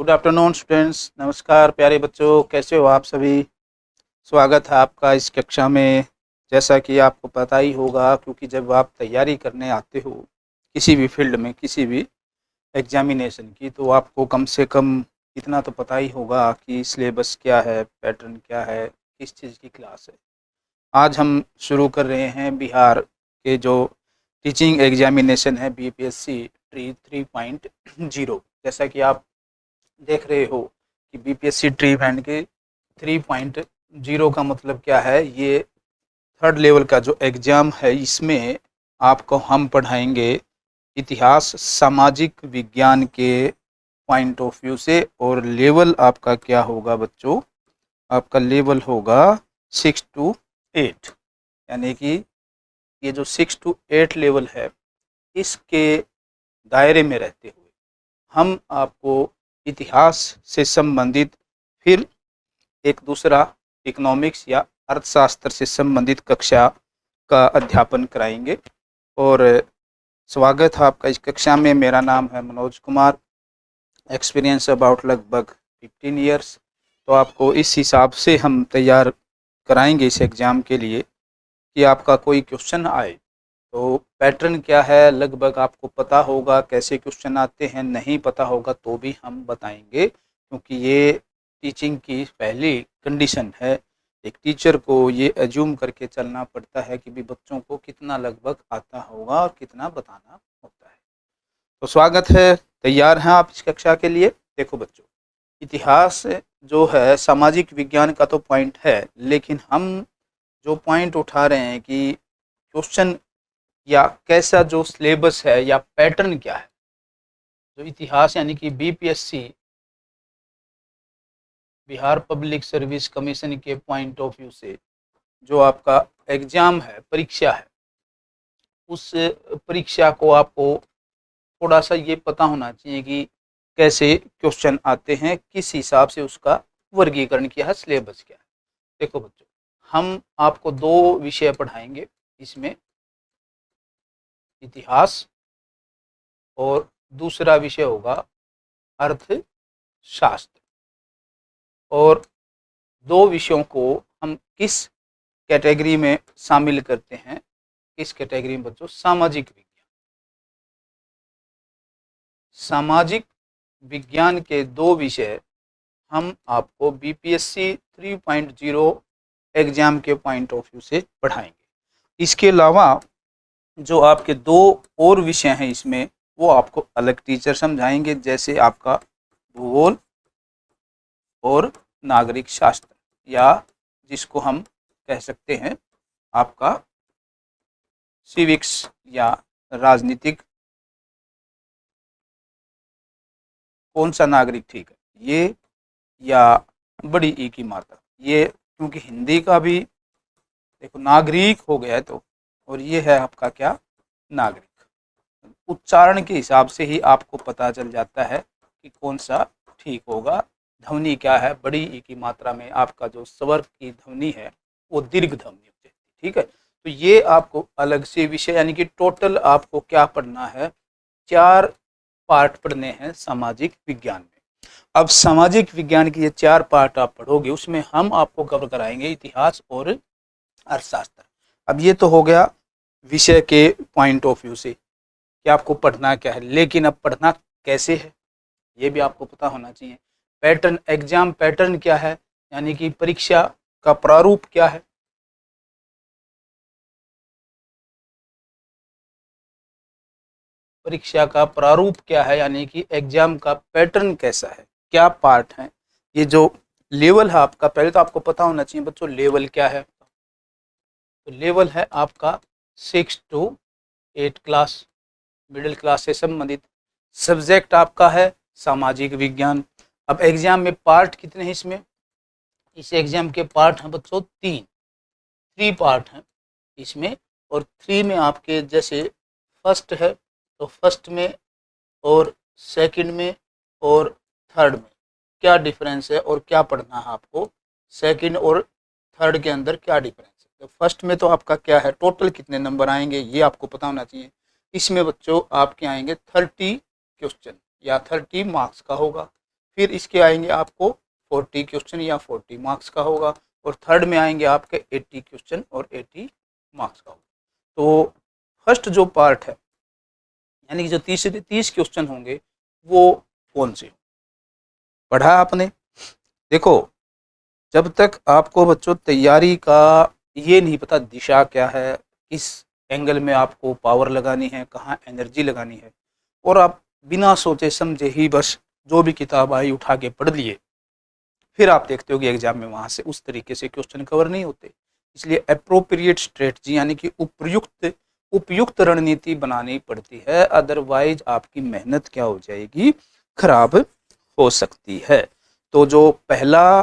Good afternoon students. नमस्कार प्यारे बच्चों, कैसे हो आप सभी। स्वागत है आपका इस कक्षा में। जैसा कि आपको पता ही होगा, क्योंकि जब आप तैयारी करने आते हो किसी भी फील्ड में, किसी भी एग्जामिनेशन की, तो आपको कम से कम इतना तो पता ही होगा कि सिलेबस क्या है, पैटर्न क्या है, किस चीज़ की क्लास है। आज हम शुरू कर रहे हैं बिहार के जो टीचिंग एग्जामिनेशन है, बीपीएससी ट्री 3.0। जैसा कि आप देख रहे हो कि बीपीएससी ट्री बैंड के 3.0 का मतलब क्या है। ये थर्ड लेवल का जो एग्ज़ाम है, इसमें आपको हम पढ़ाएंगे इतिहास, सामाजिक विज्ञान के पॉइंट ऑफ व्यू से। और लेवल आपका क्या होगा बच्चों, आपका लेवल होगा 6 to 8, यानी कि ये जो 6 to 8 लेवल है, इसके दायरे में रहते हुए हम आपको इतिहास से संबंधित, फिर एक दूसरा इकोनॉमिक्स या अर्थशास्त्र से संबंधित कक्षा का अध्यापन कराएंगे। और स्वागत है आपका इस कक्षा में। मेरा नाम है मनोज कुमार। एक्सपीरियंस अबाउट लगभग 15 ईयर्स। तो आपको इस हिसाब से हम तैयार कराएंगे इस एग्ज़ाम के लिए कि आपका कोई क्वेश्चन आए तो पैटर्न क्या है लगभग आपको पता होगा। कैसे क्वेश्चन आते हैं नहीं पता होगा तो भी हम बताएंगे, क्योंकि ये टीचिंग की पहली कंडीशन है। एक टीचर को ये एज्यूम करके चलना पड़ता है कि भी बच्चों को कितना लगभग आता होगा और कितना बताना होता है। तो स्वागत है, तैयार हैं आप इस कक्षा के लिए। देखो बच्चों, इतिहास जो है सामाजिक विज्ञान का तो पॉइंट है, लेकिन हम जो पॉइंट उठा रहे हैं कि क्वेश्चन या कैसा जो सिलेबस है या पैटर्न क्या है, जो इतिहास यानी कि BPSC Bihar public service commission के पॉइंट ऑफ व्यू से जो आपका एग्जाम है, परीक्षा है, उस परीक्षा को आपको थोड़ा सा ये पता होना चाहिए कि कैसे क्वेश्चन आते हैं, किस हिसाब से उसका वर्गीकरण किया है, सिलेबस क्या है। देखो बच्चों, हम आपको दो विषय पढ़ाएंगे इसमें, इतिहास और दूसरा विषय होगा अर्थशास्त्र। और दो विषयों को हम किस कैटेगरी में शामिल करते हैं, किस कैटेगरी में बच्चों, सामाजिक विज्ञान। सामाजिक विज्ञान के दो विषय हम आपको बीपीएससी 3.0 एग्जाम के पॉइंट ऑफ व्यू से पढ़ाएंगे। इसके अलावा जो आपके दो और विषय हैं इसमें, वो आपको अलग टीचर समझाएंगे, जैसे आपका भूगोल और नागरिक शास्त्र, या जिसको हम कह सकते हैं आपका सिविक्स या राजनीतिक, कौन सा नागरिक ठीक है ये, या बड़ी ई की मात्रा ये, क्योंकि हिंदी का भी देखो नागरिक हो गया है तो, और ये है आपका क्या, नागरिक। उच्चारण के हिसाब से ही आपको पता चल जाता है कि कौन सा ठीक होगा। ध्वनि क्या है, बड़ी ई की मात्रा में आपका जो स्वर की ध्वनि है वो दीर्घ ध्वनि होती है। ठीक है, तो ये आपको अलग से विषय, यानी कि टोटल आपको क्या पढ़ना है, 4 पार्ट पढ़ने हैं सामाजिक विज्ञान में। अब सामाजिक विज्ञान के ये 4 पार्ट आप पढ़ोगे, उसमें हम आपको कवर कराएंगे इतिहास और अर्थशास्त्र। अब ये तो हो गया विषय के पॉइंट ऑफ व्यू से कि आपको पढ़ना क्या है, लेकिन अब पढ़ना कैसे है ये भी आपको पता होना चाहिए। पैटर्न, एग्जाम पैटर्न क्या है, यानी कि परीक्षा का प्रारूप क्या है। परीक्षा का प्रारूप क्या है, यानी कि एग्जाम का पैटर्न कैसा है, क्या पार्ट है। ये जो लेवल है आपका, पहले तो आपको पता होना चाहिए बच्चों लेवल क्या है। तो लेवल है आपका 6 to 8 क्लास, मिडिल क्लास से संबंधित। सब्जेक्ट आपका है सामाजिक विज्ञान। अब एग्जाम में पार्ट कितने हैं इसमें, इस एग्जाम के पार्ट हैं बच्चों 3 पार्ट हैं इसमें। और 3 में आपके जैसे फर्स्ट है तो फर्स्ट में, और सेकंड में, और थर्ड में क्या डिफरेंस है और क्या पढ़ना है आपको, सेकंड और थर्ड के अंदर क्या डिफरेंस है। तो फर्स्ट में तो आपका क्या है, टोटल कितने नंबर आएंगे ये आपको पता होना चाहिए। इसमें बच्चों आपके आएंगे 30 क्वेश्चन या 30 मार्क्स का होगा। फिर इसके आएंगे आपको 40 क्वेश्चन या 40 मार्क्स का होगा, और थर्ड में आएंगे आपके 80 क्वेश्चन और 80 मार्क्स का होगा। तो फर्स्ट जो पार्ट है यानी कि जो 30 क्वेश्चन होंगे वो कौन से पढ़ा आपने? देखो, जब तक आपको बच्चों तैयारी का ये नहीं पता दिशा क्या है, किस एंगल में आपको पावर लगानी है, कहाँ एनर्जी लगानी है, और आप बिना सोचे समझे ही बस जो भी किताब आई उठा के पढ़ लिए, फिर आप देखते हो कि एग्जाम में वहाँ से उस तरीके से क्वेश्चन कवर नहीं होते। इसलिए अप्रोप्रिएट स्ट्रेटजी यानी कि उपयुक्त रणनीति बनानी पड़ती है, अदरवाइज आपकी मेहनत क्या हो जाएगी, खराब हो सकती है। तो जो पहला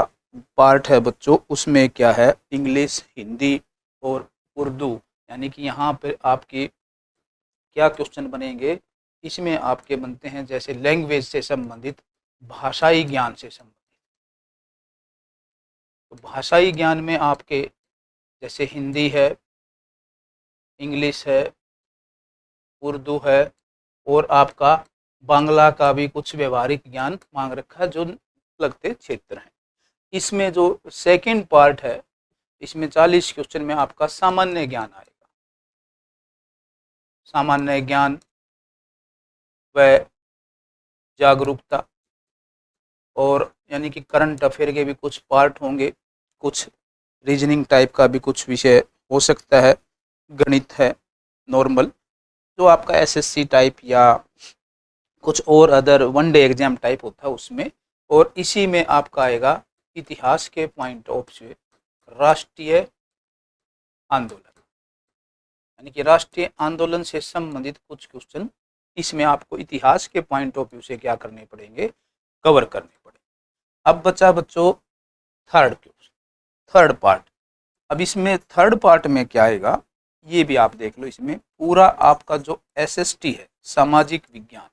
पार्ट है बच्चों उसमें क्या है, इंग्लिश, हिंदी और उर्दू, यानी कि यहाँ पर आपके क्या क्वेश्चन बनेंगे, इसमें आपके बनते हैं जैसे लैंग्वेज से संबंधित, भाषाई ज्ञान से संबंधित। तो भाषाई ज्ञान में आपके जैसे हिंदी है, इंग्लिश है, उर्दू है, और आपका बांग्ला का भी कुछ व्यवहारिक ज्ञान मांग रखा है जो लगते क्षेत्र हैं। इसमें जो सेकंड पार्ट है इसमें 40 क्वेश्चन में आपका सामान्य ज्ञान आएगा। सामान्य ज्ञान व जागरूकता, और यानी कि करंट अफेयर के भी कुछ पार्ट होंगे, कुछ रीजनिंग टाइप का भी कुछ विषय हो सकता है, गणित है नॉर्मल जो आपका एसएससी टाइप या कुछ और other one day exam type होता है उसमें। और इसी में आपका आएगा इतिहास के पॉइंट ऑफ व्यू राष्ट्रीय आंदोलन, यानी कि राष्ट्रीय आंदोलन से संबंधित कुछ क्वेश्चन इसमें आपको इतिहास के पॉइंट ऑफ व्यू से क्या करने पड़ेंगे, कवर करने पड़ेंगे। अब बचा बच्चों थर्ड क्वेश्चन, थर्ड पार्ट। अब इसमें थर्ड पार्ट में क्या आएगा ये भी आप देख लो, इसमें पूरा आपका जो एसएसटी है सामाजिक विज्ञान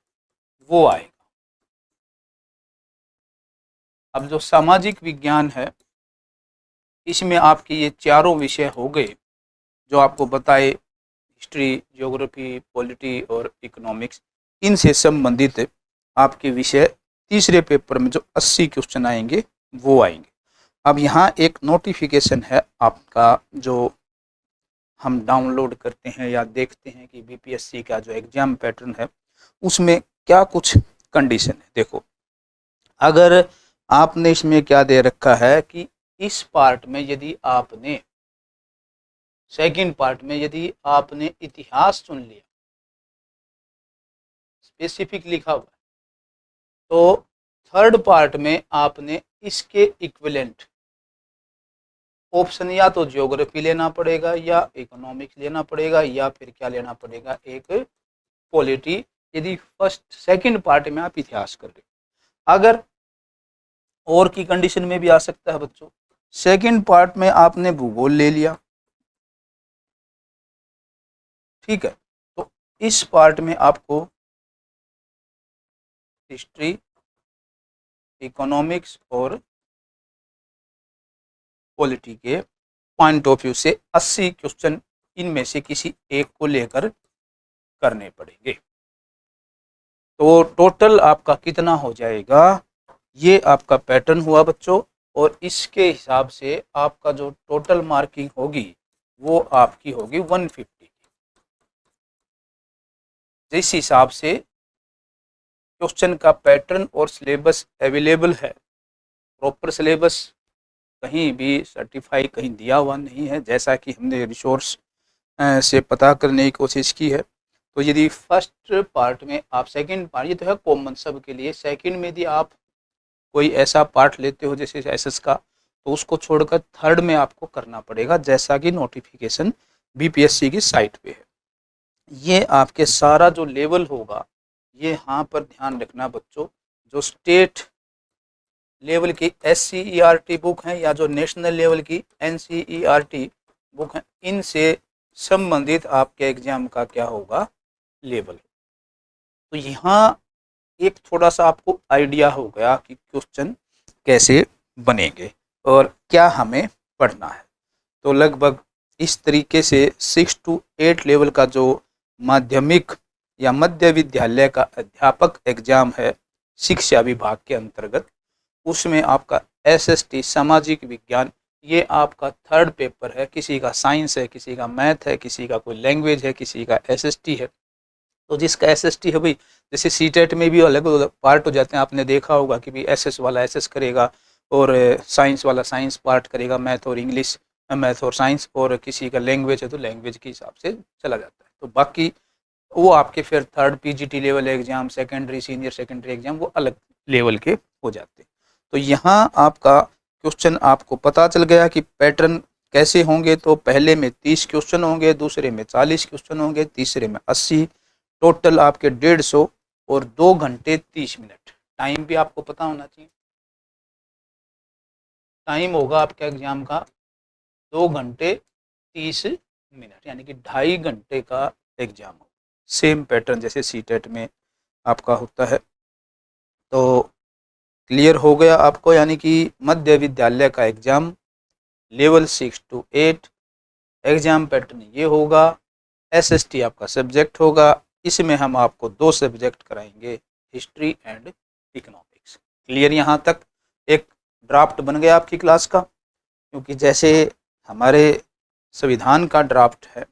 वो आएगा। अब जो सामाजिक विज्ञान है इसमें आपके ये चारों विषय हो गए जो आपको बताए, हिस्ट्री, ज्योग्राफी, पॉलिटी और इकोनॉमिक्स, इनसे संबंधित आपके विषय तीसरे पेपर में जो 80 क्वेश्चन आएंगे वो आएंगे। अब यहाँ एक नोटिफिकेशन है आपका जो हम डाउनलोड करते हैं या देखते हैं कि बीपीएससी का जो एग्जाम पैटर्न है उसमें क्या कुछ कंडीशन है। देखो, अगर आपने इसमें क्या दे रखा है कि इस पार्ट में यदि आपने सेकंड पार्ट में यदि आपने इतिहास चुन लिया, स्पेसिफिक लिखा हुआ है, तो थर्ड पार्ट में आपने इसके इक्विवेलेंट ऑप्शन या तो ज्योग्राफी लेना पड़ेगा या इकोनॉमिक्स लेना पड़ेगा या फिर क्या लेना पड़ेगा, एक पॉलिटी, यदि फर्स्ट सेकंड पार्ट में आप इतिहास कर रहे हो। अगर और की कंडीशन में भी आ सकता है बच्चों, सेकंड पार्ट में आपने भूगोल ले लिया, ठीक है, तो इस पार्ट में आपको हिस्ट्री, इकोनॉमिक्स और पॉलिटी के पॉइंट ऑफ व्यू से 80 क्वेश्चन इनमें से किसी एक को लेकर करने पड़ेंगे। तो टोटल आपका कितना हो जाएगा, ये आपका पैटर्न हुआ बच्चों, और इसके हिसाब से आपका जो टोटल मार्किंग होगी वो आपकी होगी 150 की। जिस हिसाब से क्वेश्चन का पैटर्न और सिलेबस अवेलेबल है, प्रॉपर सिलेबस कहीं भी सर्टिफाई कहीं दिया हुआ नहीं है, जैसा कि हमने रिसोर्स से पता करने की कोशिश की है। तो यदि फर्स्ट पार्ट में आप सेकंड पार्ट, ये तो है कॉमन सब के लिए, सेकंड में यदि आप कोई ऐसा पार्ट लेते हो जैसे एसएस का, तो उसको छोड़कर थर्ड में आपको करना पड़ेगा, जैसा कि नोटिफिकेशन बीपीएससी की साइट पे है। ये आपके सारा जो लेवल होगा, ये यहाँ पर ध्यान रखना बच्चों, जो स्टेट लेवल की SCERT बुक हैं या जो नेशनल लेवल की NCERT बुक हैं, इनसे संबंधित आपके एग्जाम का क्या होगा, लेवल। तो यहाँ एक थोड़ा सा आपको आइडिया हो गया कि क्वेश्चन कैसे बनेंगे और क्या हमें पढ़ना है। तो लगभग इस तरीके से 6 to 8 लेवल का जो माध्यमिक या मध्य विद्यालय का अध्यापक एग्जाम है, शिक्षा विभाग के अंतर्गत। उसमें आपका एसएसटी सामाजिक विज्ञान, ये आपका थर्ड पेपर है। किसी का साइंस है, किसी का मैथ है, किसी का कोई लैंग्वेज है, किसी का एसएसटी है। तो जिसका एसएसटी है भाई, जैसे सीटेट में भी अलग अलग पार्ट हो जाते हैं, आपने देखा होगा कि भाई एसएस वाला एसएस करेगा और साइंस वाला साइंस पार्ट करेगा, मैथ और इंग्लिश, मैथ और साइंस, और किसी का लैंग्वेज है तो लैंग्वेज के हिसाब से चला जाता है। तो बाकी वो आपके फिर third PGT level exam, secondary senior secondary exam, वो अलग लेवल के हो जाते हैं। तो यहाँ आपका क्वेश्चन आपको पता चल गया कि पैटर्न कैसे होंगे। तो पहले में 30 क्वेश्चन होंगे, दूसरे में 40 क्वेश्चन होंगे, तीसरे में 80, टोटल आपके 150 और 2 घंटे 30 मिनट। टाइम भी आपको पता होना चाहिए। टाइम होगा आपके एग्जाम का 2 घंटे 30 मिनट, यानी कि 2.5 घंटे का एग्जाम होगा। सेम पैटर्न जैसे सीटेट में आपका होता है। तो क्लियर हो गया आपको, यानी कि मध्य विद्यालय का exam level 6 to 8 exam pattern ये होगा। एसएसटी आपका सब्जेक्ट होगा। इसमें हम आपको 2 सब्जेक्ट कराएंगे, हिस्ट्री एंड इकोनॉमिक्स। क्लियर यहाँ तक? एक ड्राफ्ट बन गया आपकी क्लास का, क्योंकि जैसे हमारे संविधान का ड्राफ्ट है,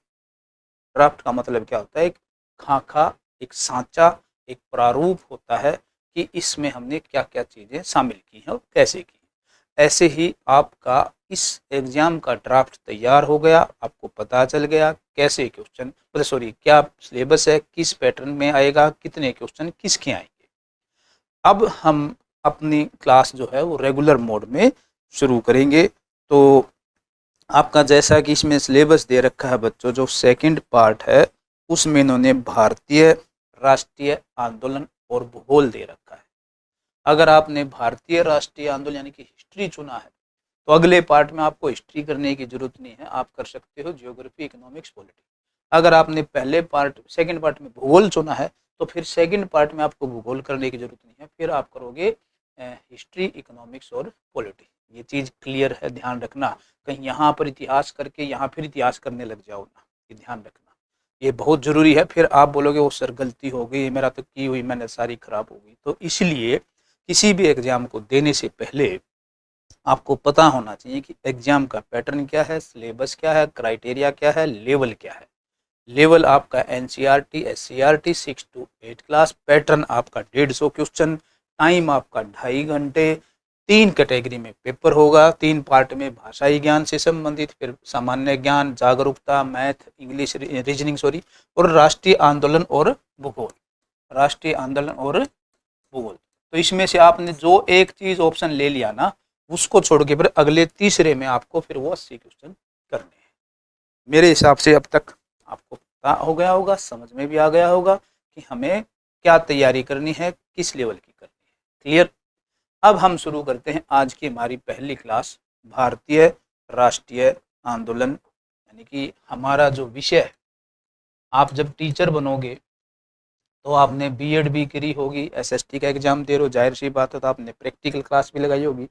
ड्राफ्ट का मतलब क्या होता है, एक खाका, एक सांचा, एक प्रारूप होता है कि इसमें हमने क्या क्या चीज़ें शामिल की हैं और कैसे की। ऐसे ही आपका इस एग्जाम का ड्राफ्ट तैयार हो गया, आपको पता चल गया कैसे क्वेश्चन, क्या सिलेबस है, किस पैटर्न में आएगा, कितने क्वेश्चन किसके आएंगे। अब हम अपनी क्लास जो है वो रेगुलर मोड में शुरू करेंगे। तो आपका जैसा कि इसमें सिलेबस दे रखा है बच्चों, जो सेकंड पार्ट है उसमें इन्होंने भारतीय राष्ट्रीय आंदोलन और भूगोल दे रखा है। अगर आपने भारतीय राष्ट्रीय आंदोलन यानी कि हिस्ट्री चुना है तो अगले पार्ट में आपको हिस्ट्री करने की जरूरत नहीं है, आप कर सकते हो जियोग्राफी, इकोनॉमिक्स, पॉलिटिक्स। अगर आपने पहले पार्ट सेकंड पार्ट में भूगोल चुना है तो फिर सेकंड पार्ट में आपको भूगोल करने की जरूरत नहीं है, फिर आप करोगे हिस्ट्री, इकोनॉमिक्स और पॉलिटिक्स। ये चीज़ क्लियर है, ध्यान रखना। कहीं यहाँ पर इतिहास करके यहाँ फिर इतिहास करने लग जाओ ना, ये ध्यान रखना, ये बहुत ज़रूरी है। फिर आप बोलोगे वो सर गलती हो गई, मेरा तो की हुई मैंने सारी खराब हो गई। तो इसलिए किसी भी एग्ज़ाम को देने से पहले आपको पता होना चाहिए कि एग्ज़ाम का पैटर्न क्या है, सिलेबस क्या है, क्राइटेरिया क्या है, लेवल क्या है। लेवल आपका NCERT, SCERT 6 to 8 class, pattern आपका 150 क्वेश्चन, टाइम आपका 2.5 घंटे, 3 कैटेगरी में पेपर होगा, 3 पार्ट में भाषाई ज्ञान से संबंधित, फिर सामान्य ज्ञान, जागरूकता, मैथ, इंग्लिश, रीजनिंग और राष्ट्रीय आंदोलन और भूगोल। राष्ट्रीय आंदोलन और भूगोल। तो इसमें से आपने जो एक चीज़ ऑप्शन ले लिया ना, उसको छोड़ के फिर अगले तीसरे में आपको फिर वो 80 क्वेश्चन करने हैं। मेरे हिसाब से अब तक आपको पता हो गया होगा, समझ में भी आ गया होगा कि हमें क्या तैयारी करनी है, किस लेवल की करनी है। क्लियर? अब हम शुरू करते हैं आज की हमारी पहली क्लास, भारतीय राष्ट्रीय आंदोलन। यानी कि हमारा जो विषय है, आप जब टीचर बनोगे तो आपने बीएड भी करी होगी, एसएसटी का एग्जाम दे रहे हो, जाहिर सी बात है, तो आपने प्रैक्टिकल क्लास भी लगाई होगी।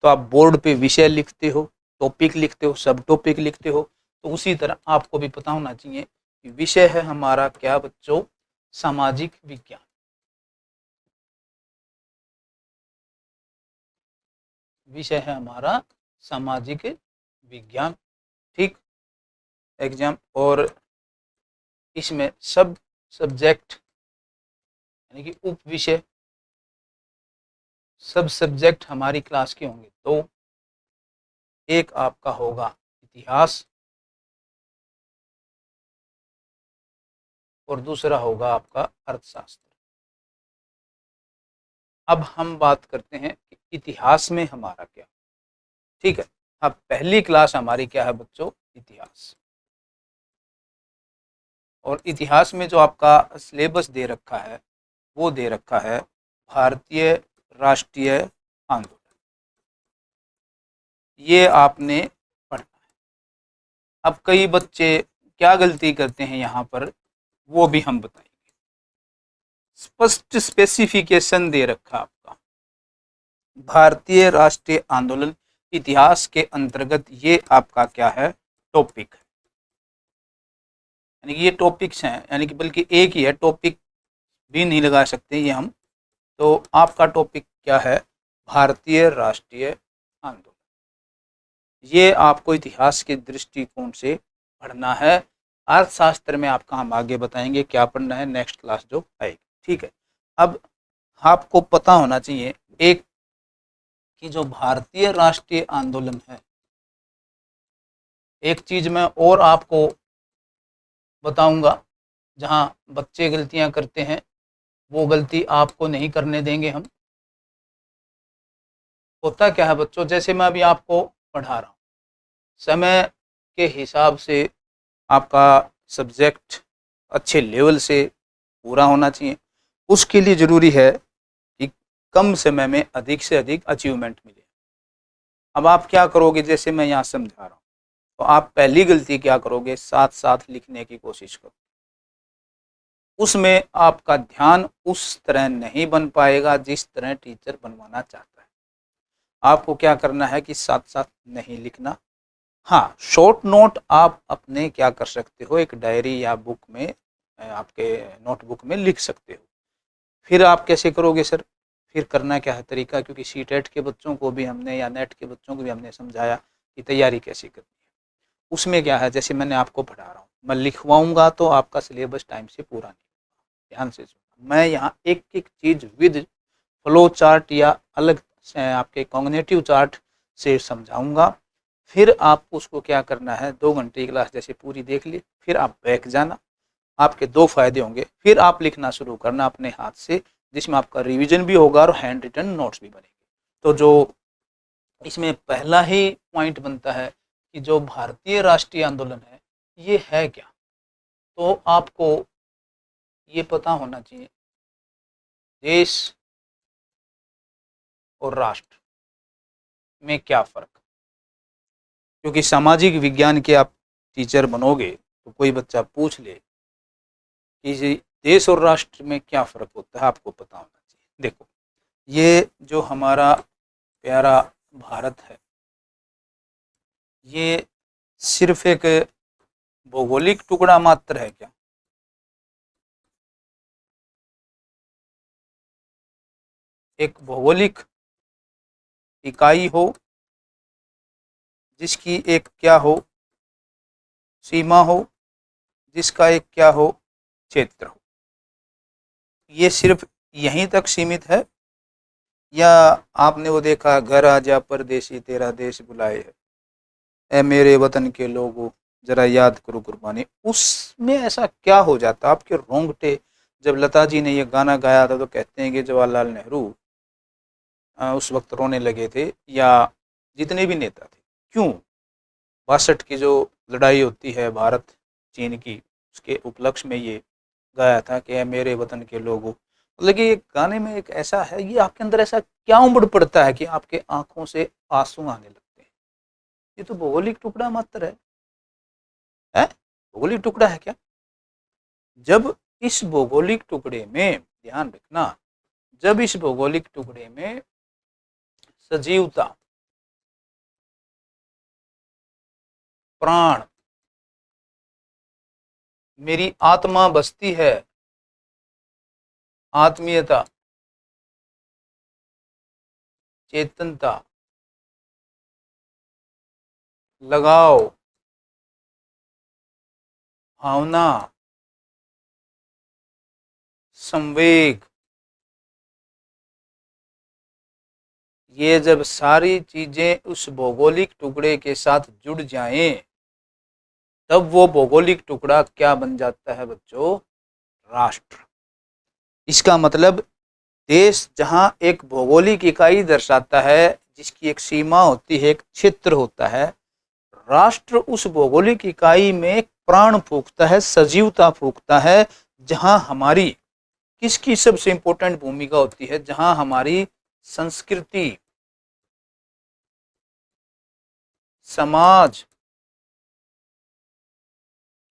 तो आप बोर्ड पे विषय लिखते हो, टॉपिक लिखते हो, सब टॉपिक लिखते हो। तो उसी तरह आपको भी पता होना चाहिए कि विषय है हमारा क्या बच्चों, सामाजिक विज्ञान। विषय है हमारा सामाजिक विज्ञान। ठीक, एग्जाम। और इसमें सब सब्जेक्ट यानी कि उप विषय, सब सब्जेक्ट हमारी क्लास के होंगे। तो एक आपका होगा इतिहास और दूसरा होगा आपका अर्थशास्त्र। अब हम बात करते हैं कि इतिहास में हमारा क्या। ठीक है, अब पहली क्लास हमारी क्या है बच्चों, इतिहास। और इतिहास में जो आपका सिलेबस दे रखा है वो दे रखा है भारतीय राष्ट्रीय आंदोलन। ये आपने पढ़ना है। अब कई बच्चे क्या गलती करते हैं यहाँ पर, वो भी हम बताएंगे। स्पष्ट स्पेसिफिकेशन दे रखा आपका, भारतीय राष्ट्रीय आंदोलन इतिहास के अंतर्गत ये आपका क्या है, टॉपिक है। यानी कि ये टॉपिक्स हैं, यानी कि बल्कि एक ही है, टॉपिक भी नहीं लगा सकते ये हम। तो आपका टॉपिक क्या है? भारतीय राष्ट्रीय आंदोलन। ये आपको इतिहास के दृष्टिकोण से पढ़ना है। अर्थशास्त्र में आपका हम आगे बताएंगे क्या पढ़ना है, नेक्स्ट क्लास जो आएगी। ठीक है, अब आपको पता होना चाहिए एक कि जो भारतीय राष्ट्रीय आंदोलन है, एक चीज मैं और आपको बताऊंगा, जहां बच्चे गलतियां करते हैं वो गलती आपको नहीं करने देंगे हम। होता क्या है बच्चों, जैसे मैं अभी आपको पढ़ा रहा हूँ, समय के हिसाब से आपका सब्जेक्ट अच्छे लेवल से पूरा होना चाहिए। उसके लिए ज़रूरी है कि कम समय में अधिक से अधिक अचीवमेंट मिले। अब आप क्या करोगे, जैसे मैं यहाँ समझा रहा हूँ, तो आप पहली गलती क्या करोगे, साथ साथ लिखने की कोशिश करो। उसमें आपका ध्यान उस तरह नहीं बन पाएगा जिस तरह टीचर बनवाना चाहता है। आपको क्या करना है कि साथ साथ नहीं लिखना। हाँ, शॉर्ट नोट आप अपने क्या कर सकते हो, एक डायरी या बुक में, आपके नोटबुक में लिख सकते हो। फिर आप कैसे करोगे सर? फिर करना क्या है तरीका, क्योंकि सीटेट के बच्चों को भी हमने या नेट के बच्चों को भी हमने समझाया कि तैयारी कैसे करनी है। उसमें क्या है, जैसे मैंने आपको पढ़ा रहा हूँ, मैं लिखवाऊंगा तो आपका सिलेबस टाइम से पूरा नहीं होगा। ध्यान से सुनो, मैं यहाँ एक एक चीज़ विद फ्लो चार्ट या अलग आपके कॉग्निटिव चार्ट से समझाऊंगा। फिर आपको उसको क्या करना है, 2 घंटे की क्लास जैसे पूरी देख ली, फिर आप बैठ जाना। आपके 2 फायदे होंगे, फिर आप लिखना शुरू करना अपने हाथ से, जिसमें आपका रिवीजन भी होगा और हैंड रिटन नोट्स भी बनेंगे। तो जो इसमें पहला ही पॉइंट बनता है कि जो भारतीय राष्ट्रीय आंदोलन है ये है क्या, तो आपको ये पता होना चाहिए देश और राष्ट्र में क्या फर्क। क्योंकि सामाजिक विज्ञान के आप टीचर बनोगे तो कोई बच्चा पूछ ले कि देश और राष्ट्र में क्या फ़र्क होता है, आपको पता होना चाहिए। देखो, ये जो हमारा प्यारा भारत है, ये सिर्फ एक भौगोलिक टुकड़ा मात्र है क्या? एक भौगोलिक इकाई हो जिसकी एक क्या हो, सीमा हो, जिसका एक क्या हो, क्षेत्र हो। ये सिर्फ यहीं तक सीमित है, या आपने वो देखा, घर आजा परदेसी तेरा देश बुलाए है, ए मेरे वतन के लोगों जरा याद करो कुर्बानी। उसमें ऐसा क्या हो जाता, आपके रोंगटे, जब लता जी ने ये गाना गाया था तो कहते हैं कि जवाहरलाल नेहरू उस वक्त रोने लगे थे, या जितने भी नेता थे। क्यों? 62 की जो लड़ाई होती है भारत चीन की, उसके उपलक्ष्य में ये गाया था कि मेरे वतन के लोगों। मतलब कि ये गाने में एक ऐसा है, ये आपके अंदर ऐसा क्या उमड़ पड़ता है कि आपके आंखों से आंसू आने लगते हैं। ये तो भौगोलिक टुकड़ा मात्र है? भौगोलिक टुकड़ा है क्या? जब इस भौगोलिक टुकड़े में, ध्यान रखना, जब इस भौगोलिक टुकड़े में सजीवता, प्राण, मेरी आत्मा बसती है, आत्मीयता, चेतनता, लगाव, भावना, संवेग, ये जब सारी चीजें उस भौगोलिक टुकड़े के साथ जुड़ जाएं, तब वो भौगोलिक टुकड़ा क्या बन जाता है बच्चों? राष्ट्र। इसका मतलब देश जहां एक भौगोलिक इकाई दर्शाता है, जिसकी एक सीमा होती है, एक क्षेत्र होता है, राष्ट्र उस भौगोलिक इकाई में प्राण फूंकता है, सजीवता फूंकता है, जहां हमारी किसकी सबसे इंपॉर्टेंट भूमिका होती है, जहां हमारी संस्कृति, समाज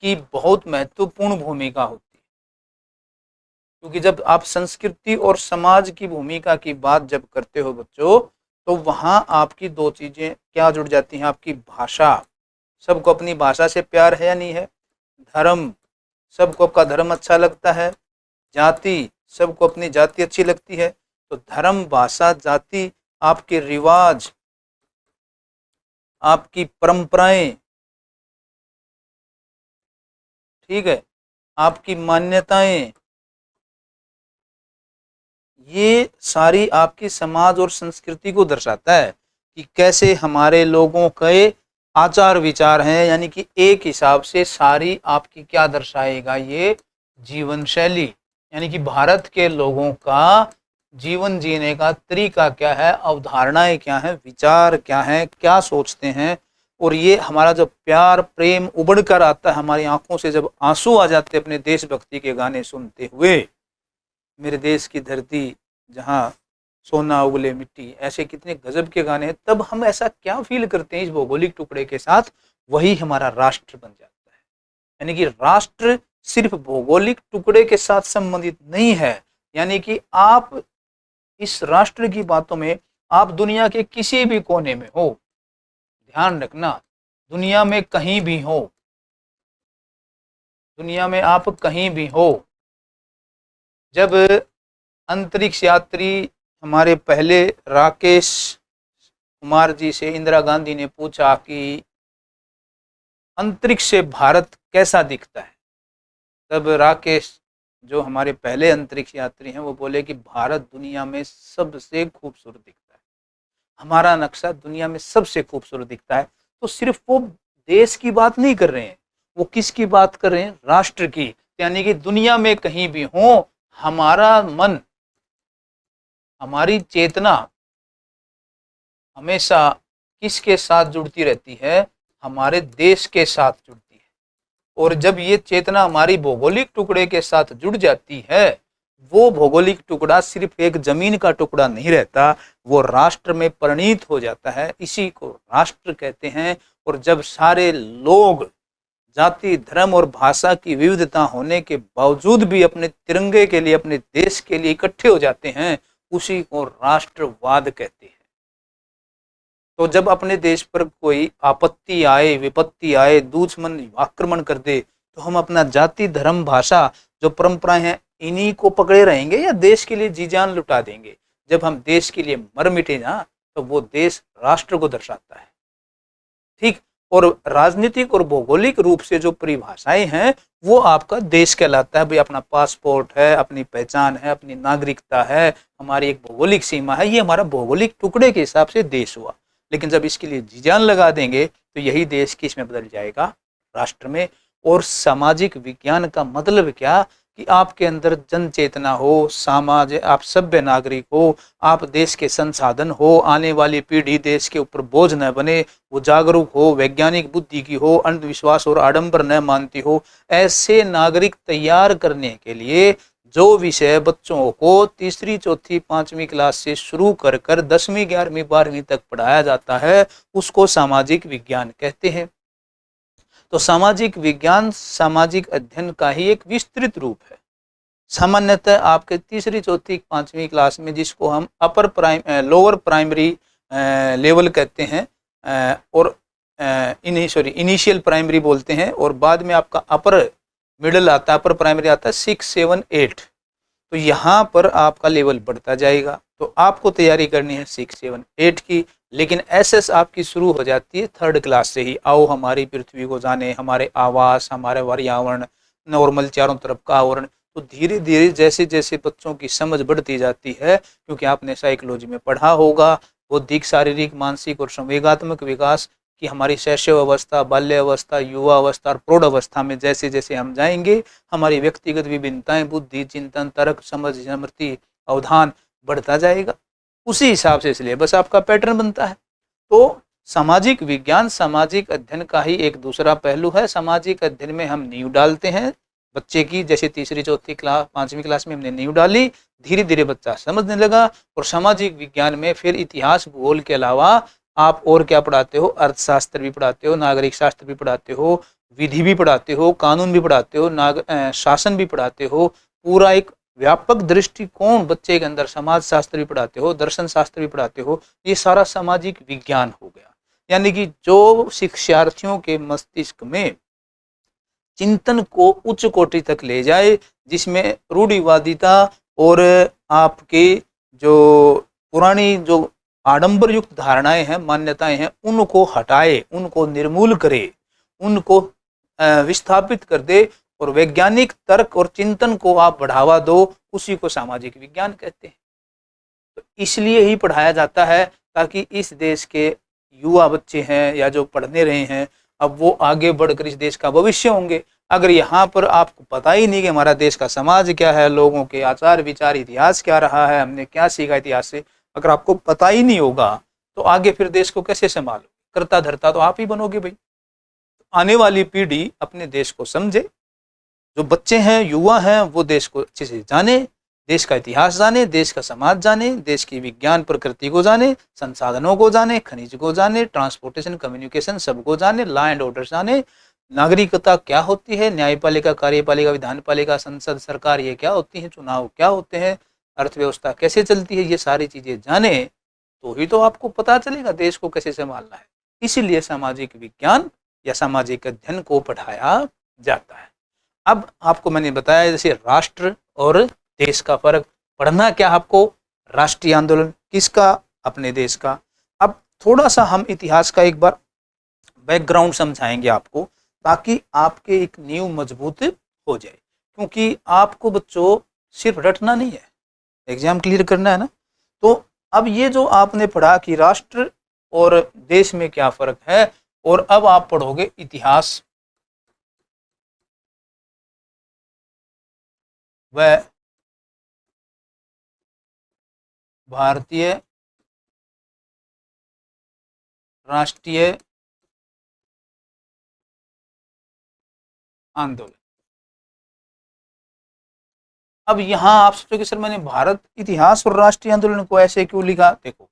की बहुत महत्वपूर्ण भूमिका होती है। क्योंकि जब आप संस्कृति और समाज की भूमिका की बात जब करते हो बच्चों, तो वहां आपकी 2 चीजें क्या जुड़ जाती हैं, आपकी भाषा, सबको अपनी भाषा से प्यार है या नहीं है, धर्म, सबको आपका धर्म अच्छा लगता है, जाति, सबको अपनी जाति अच्छी लगती है। तो धर्म, भाषा, जाति, आपके रिवाज, आपकी परंपराएं, ठीक है, आपकी मान्यताएं, ये सारी आपकी समाज और संस्कृति को दर्शाता है कि कैसे हमारे लोगों के आचार विचार हैं। यानी कि एक हिसाब से सारी आपकी क्या दर्शाएगा, ये जीवन शैली, यानी कि भारत के लोगों का जीवन जीने का तरीका क्या है, अवधारणाएं क्या हैं, विचार क्या हैं, क्या सोचते हैं। और ये हमारा जब प्यार प्रेम उबड़ कर आता है, हमारी आंखों से जब आंसू आ जाते हैं अपने देशभक्ति के गाने सुनते हुए, मेरे देश की धरती जहाँ सोना उगले मिट्टी, ऐसे कितने गजब के गाने हैं, तब हम ऐसा क्या फील करते हैं इस भौगोलिक टुकड़े के साथ, वही हमारा राष्ट्र बन जाता है। यानी कि राष्ट्र सिर्फ भौगोलिक टुकड़े के साथ संबंधित नहीं है, यानी कि आप इस राष्ट्र की बातों में आप दुनिया के किसी भी कोने में हो, ध्यान रखना, दुनिया में कहीं भी हो, दुनिया में आप कहीं भी हो, जब अंतरिक्ष यात्री हमारे पहले राकेश कुमार जी से इंदिरा गांधी ने पूछा कि अंतरिक्ष से भारत कैसा दिखता है, तब राकेश जो हमारे पहले अंतरिक्ष यात्री हैं वो बोले कि भारत दुनिया में सबसे खूबसूरत दिखता है, हमारा नक्शा दुनिया में सबसे खूबसूरत दिखता है। तो सिर्फ वो देश की बात नहीं कर रहे हैं, वो किसकी बात कर रहे हैं, राष्ट्र की। यानी कि दुनिया में कहीं भी हो, हमारा मन, हमारी चेतना हमेशा किसके साथ जुड़ती रहती है, हमारे देश के साथ जुड़ती है। और जब ये चेतना हमारी भौगोलिक टुकड़े के साथ जुड़ जाती है, वो भौगोलिक टुकड़ा सिर्फ एक जमीन का टुकड़ा नहीं रहता, वो राष्ट्र में परिणित हो जाता है, इसी को राष्ट्र कहते हैं। और जब सारे लोग जाति धर्म और भाषा की विविधता होने के बावजूद भी अपने तिरंगे के लिए, अपने देश के लिए इकट्ठे हो जाते हैं, उसी को राष्ट्रवाद कहते हैं। तो जब अपने देश पर कोई आपत्ति आए, विपत्ति आए, दुश्मन आक्रमण कर दे, तो हम अपना जाति धर्म भाषा जो परंपराएं हैं इन्हीं को पकड़े रहेंगे या देश के लिए जी जान लुटा देंगे। जब हम देश के लिए मर मिटे ना, तो वो देश राष्ट्र को दर्शाता है, ठीक। और राजनीतिक और भौगोलिक रूप से जो परिभाषाएं हैं वो आपका देश कहलाता है। भाई अपना पासपोर्ट है, अपनी पहचान है, अपनी नागरिकता है, हमारी एक भौगोलिक सीमा है, ये हमारा भौगोलिक टुकड़े के हिसाब से देश हुआ। लेकिन जब इसके लिए जी जान लगा देंगे तो यही देश किस में बदल जाएगा, राष्ट्र में। और सामाजिक विज्ञान का मतलब क्या कि आपके अंदर जन चेतना हो, समाज, आप सभ्य नागरिक हो, आप देश के संसाधन हो, आने वाली पीढ़ी देश के ऊपर बोझ न बने, वो जागरूक हो, वैज्ञानिक बुद्धि की हो, अंधविश्वास और आडंबर न मानती हो। ऐसे नागरिक तैयार करने के लिए जो विषय बच्चों को तीसरी चौथी पांचवी क्लास से शुरू कर कर 10वीं 11वीं 12वीं तक पढ़ाया जाता है, उसको सामाजिक विज्ञान कहते हैं। तो सामाजिक विज्ञान सामाजिक अध्ययन का ही एक विस्तृत रूप है। सामान्यतः आपके तीसरी चौथी पांचवी क्लास में, जिसको हम लोअर प्राइमरी लेवल कहते हैं, और इनिशियल प्राइमरी बोलते हैं, और बाद में आपका अपर मिडिल आता है, अपर प्राइमरी आता है 6, 7, 8। तो यहाँ पर आपका लेवल बढ़ता जाएगा। तो आपको तैयारी करनी है 6, 7, 8 की, लेकिन एसएस आपकी शुरू हो जाती है 3rd क्लास से ही। आओ हमारी पृथ्वी को जाने, हमारे आवास, हमारे पर्यावरण, नॉर्मल चारों तरफ का आवरण। तो धीरे धीरे जैसे जैसे बच्चों की समझ बढ़ती जाती है, क्योंकि आपने साइकोलॉजी में पढ़ा होगा, बौद्धिक शारीरिक मानसिक और संवेगात्मक विकास कि हमारी शैशव अवस्था, बाल्य अवस्था, युवा अवस्था और प्रौढ़ अवस्था में जैसे जैसे हम जाएंगे, हमारी व्यक्तिगत विभिन्नताएं, बुद्धि, चिंतन, तर्क, समझ, स्मृति, अवधान बढ़ता जाएगा। उसी हिसाब से सिलेबस आपका पैटर्न बनता है। तो सामाजिक विज्ञान सामाजिक अध्ययन का ही एक दूसरा पहलू है। सामाजिक अध्ययन में हम नींव डालते हैं बच्चे की, जैसे तीसरी चौथी क्लास पांचवी क्लास में हमने नींव डाली, धीरे धीरे बच्चा समझने लगा। और सामाजिक विज्ञान में फिर इतिहास भूगोल के अलावा आप और क्या पढ़ाते हो, अर्थशास्त्र भी पढ़ाते हो, नागरिक शास्त्र भी पढ़ाते हो, विधि भी पढ़ाते हो, कानून भी पढ़ाते हो, शासन भी पढ़ाते हो। पूरा एक व्यापक दृष्टिकोण बच्चे के अंदर, समाज शास्त्र भी पढ़ाते हो, दर्शन शास्त्र भी पढ़ाते हो। ये सारा सामाजिक विज्ञान हो गया। यानी कि जो शिक्षार्थियों के मस्तिष्क में चिंतन को उच्च कोटि तक ले जाए, जिसमें रूढ़िवादिता और आपके जो पुरानी जो आडंबर युक्त धारणाएं हैं, मान्यताएं हैं, उनको हटाए, उनको निर्मूल करे, उनको विस्थापित कर दे और वैज्ञानिक तर्क और चिंतन को आप बढ़ावा दो, उसी को सामाजिक विज्ञान कहते हैं। तो इसलिए ही पढ़ाया जाता है ताकि इस देश के युवा बच्चे हैं या जो पढ़ने रहे हैं, अब वो आगे बढ़कर इस देश का भविष्य होंगे। अगर यहाँ पर आपको पता ही नहीं कि हमारा देश का समाज क्या है, लोगों के आचार विचार, इतिहास क्या रहा है, हमने क्या सीखा इतिहास से, अगर आपको पता ही नहीं होगा तो आगे फिर देश को कैसे संभालो? करता धरता तो आप ही बनोगे भाई। आने वाली पीढ़ी अपने देश को समझे, जो बच्चे हैं, युवा हैं, वो देश को अच्छे से जाने, देश का इतिहास जाने, देश का समाज जाने, देश की विज्ञान प्रकृति को जाने, संसाधनों को जाने, खनिज को जाने, ट्रांसपोर्टेशन कम्युनिकेशन सबको जाने, लॉ एंड ऑर्डर जाने, नागरिकता क्या होती है, न्यायपालिका, कार्यपालिका, विधानपालिका, संसद, सरकार ये क्या होती है, चुनाव क्या होते हैं, अर्थव्यवस्था कैसे चलती है, ये सारी चीजें जाने तो ही तो आपको पता चलेगा देश को कैसे संभालना है। इसीलिए सामाजिक विज्ञान या सामाजिक अध्ययन को पढ़ाया जाता है। अब आपको मैंने बताया जैसे राष्ट्र और देश का फर्क, पढ़ना क्या आपको, राष्ट्रीय आंदोलन किसका, अपने देश का। अब थोड़ा सा हम इतिहास का एक बार बैकग्राउंड समझाएंगे आपको, ताकि आपके एक नींव मजबूत हो जाए, क्योंकि आपको बच्चों सिर्फ रटना नहीं है, एग्जाम क्लियर करना है ना। तो अब ये जो आपने पढ़ा कि राष्ट्र और देश में क्या फर्क है, और अब आप पढ़ोगे इतिहास व भारतीय राष्ट्रीय आंदोलन। अब यहां आप सोचोगे सर मैंने भारत इतिहास और राष्ट्रीय आंदोलन को ऐसे क्यों लिखा? देखो,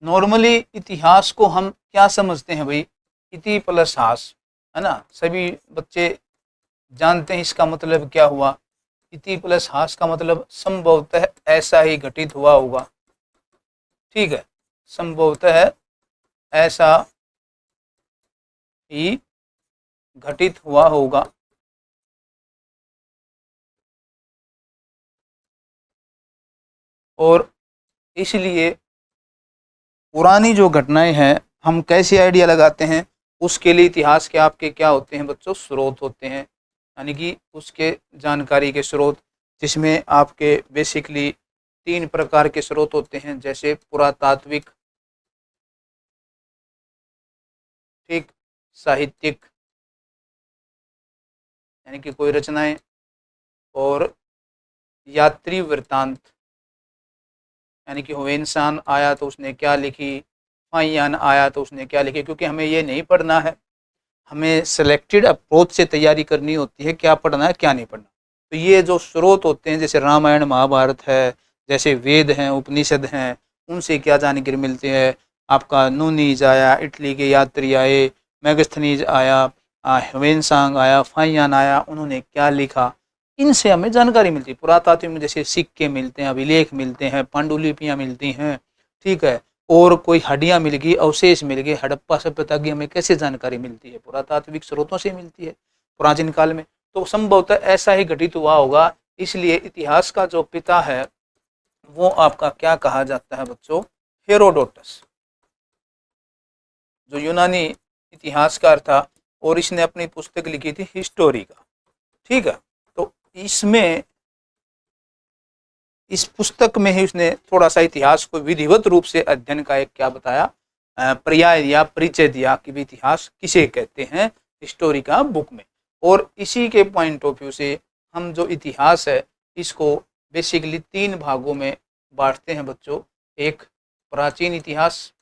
नॉर्मली इतिहास को हम क्या समझते हैं भाई, इति प्लस हास, है ना, सभी बच्चे जानते हैं इसका मतलब क्या हुआ। इति प्लस हास का मतलब संभवतः ऐसा ही घटित हुआ होगा, ठीक है, संभवतः ऐसा ही घटित हुआ होगा। और इसलिए पुरानी जो घटनाएं हैं हम कैसे आइडिया लगाते हैं, उसके लिए इतिहास के आपके क्या होते हैं बच्चों, स्रोत होते हैं, यानी कि उसके जानकारी के स्रोत, जिसमें आपके बेसिकली 3 प्रकार के स्रोत होते हैं, जैसे पुरातात्विक, ठीक, साहित्यिक यानी कि कोई रचनाएं, और यात्री वृत्तांत यानी कि हुएनसान आया तो उसने क्या लिखी, फाइयान आया तो उसने क्या लिखी। क्योंकि हमें ये नहीं पढ़ना है, हमें सिलेक्टेड अप्रोच से तैयारी करनी होती है, क्या पढ़ना है क्या नहीं पढ़ना। तो ये जो स्रोत होते हैं, जैसे रामायण महाभारत है, जैसे वेद हैं, उपनिषद हैं, उनसे क्या जानकारी मिलती है। आपका नूनीज आया, इटली के यात्री आए, मैगस्थनीज आया, ह्वेनसांग आया, फाइयान आया, उन्होंने क्या लिखा, इनसे हमें जानकारी मिलती है। पुरातात्विक में जैसे सिक्के मिलते हैं, अभिलेख मिलते हैं, पांडुलिपियाँ मिलती हैं, ठीक है, और कोई हड्डियाँ मिल गई, अवशेष मिल गए, हड़प्पा सभ्यता की हमें कैसे जानकारी मिलती है, पुरातात्विक स्रोतों से मिलती है प्राचीन काल में। तो संभवतः ऐसा ही घटित हुआ होगा, इसलिए इतिहास का जो पिता है वो आपका क्या कहा जाता है बच्चों, हेरोडोटस, जो यूनानी इतिहासकार था, और इसने अपनी पुस्तक लिखी थी हिस्टोरिका, ठीक है। तो इसमें इस पुस्तक में ही उसने थोड़ा सा इतिहास को विधिवत रूप से अध्ययन का एक क्या बताया, पर्याय या परिचय दिया कि भी इतिहास किसे कहते हैं, हिस्टोरिका बुक में। और इसी के पॉइंट ऑफ व्यू से हम जो इतिहास है इसको बेसिकली 3 भागों में बांटते हैं बच्चों। एक प्राचीन इतिहास,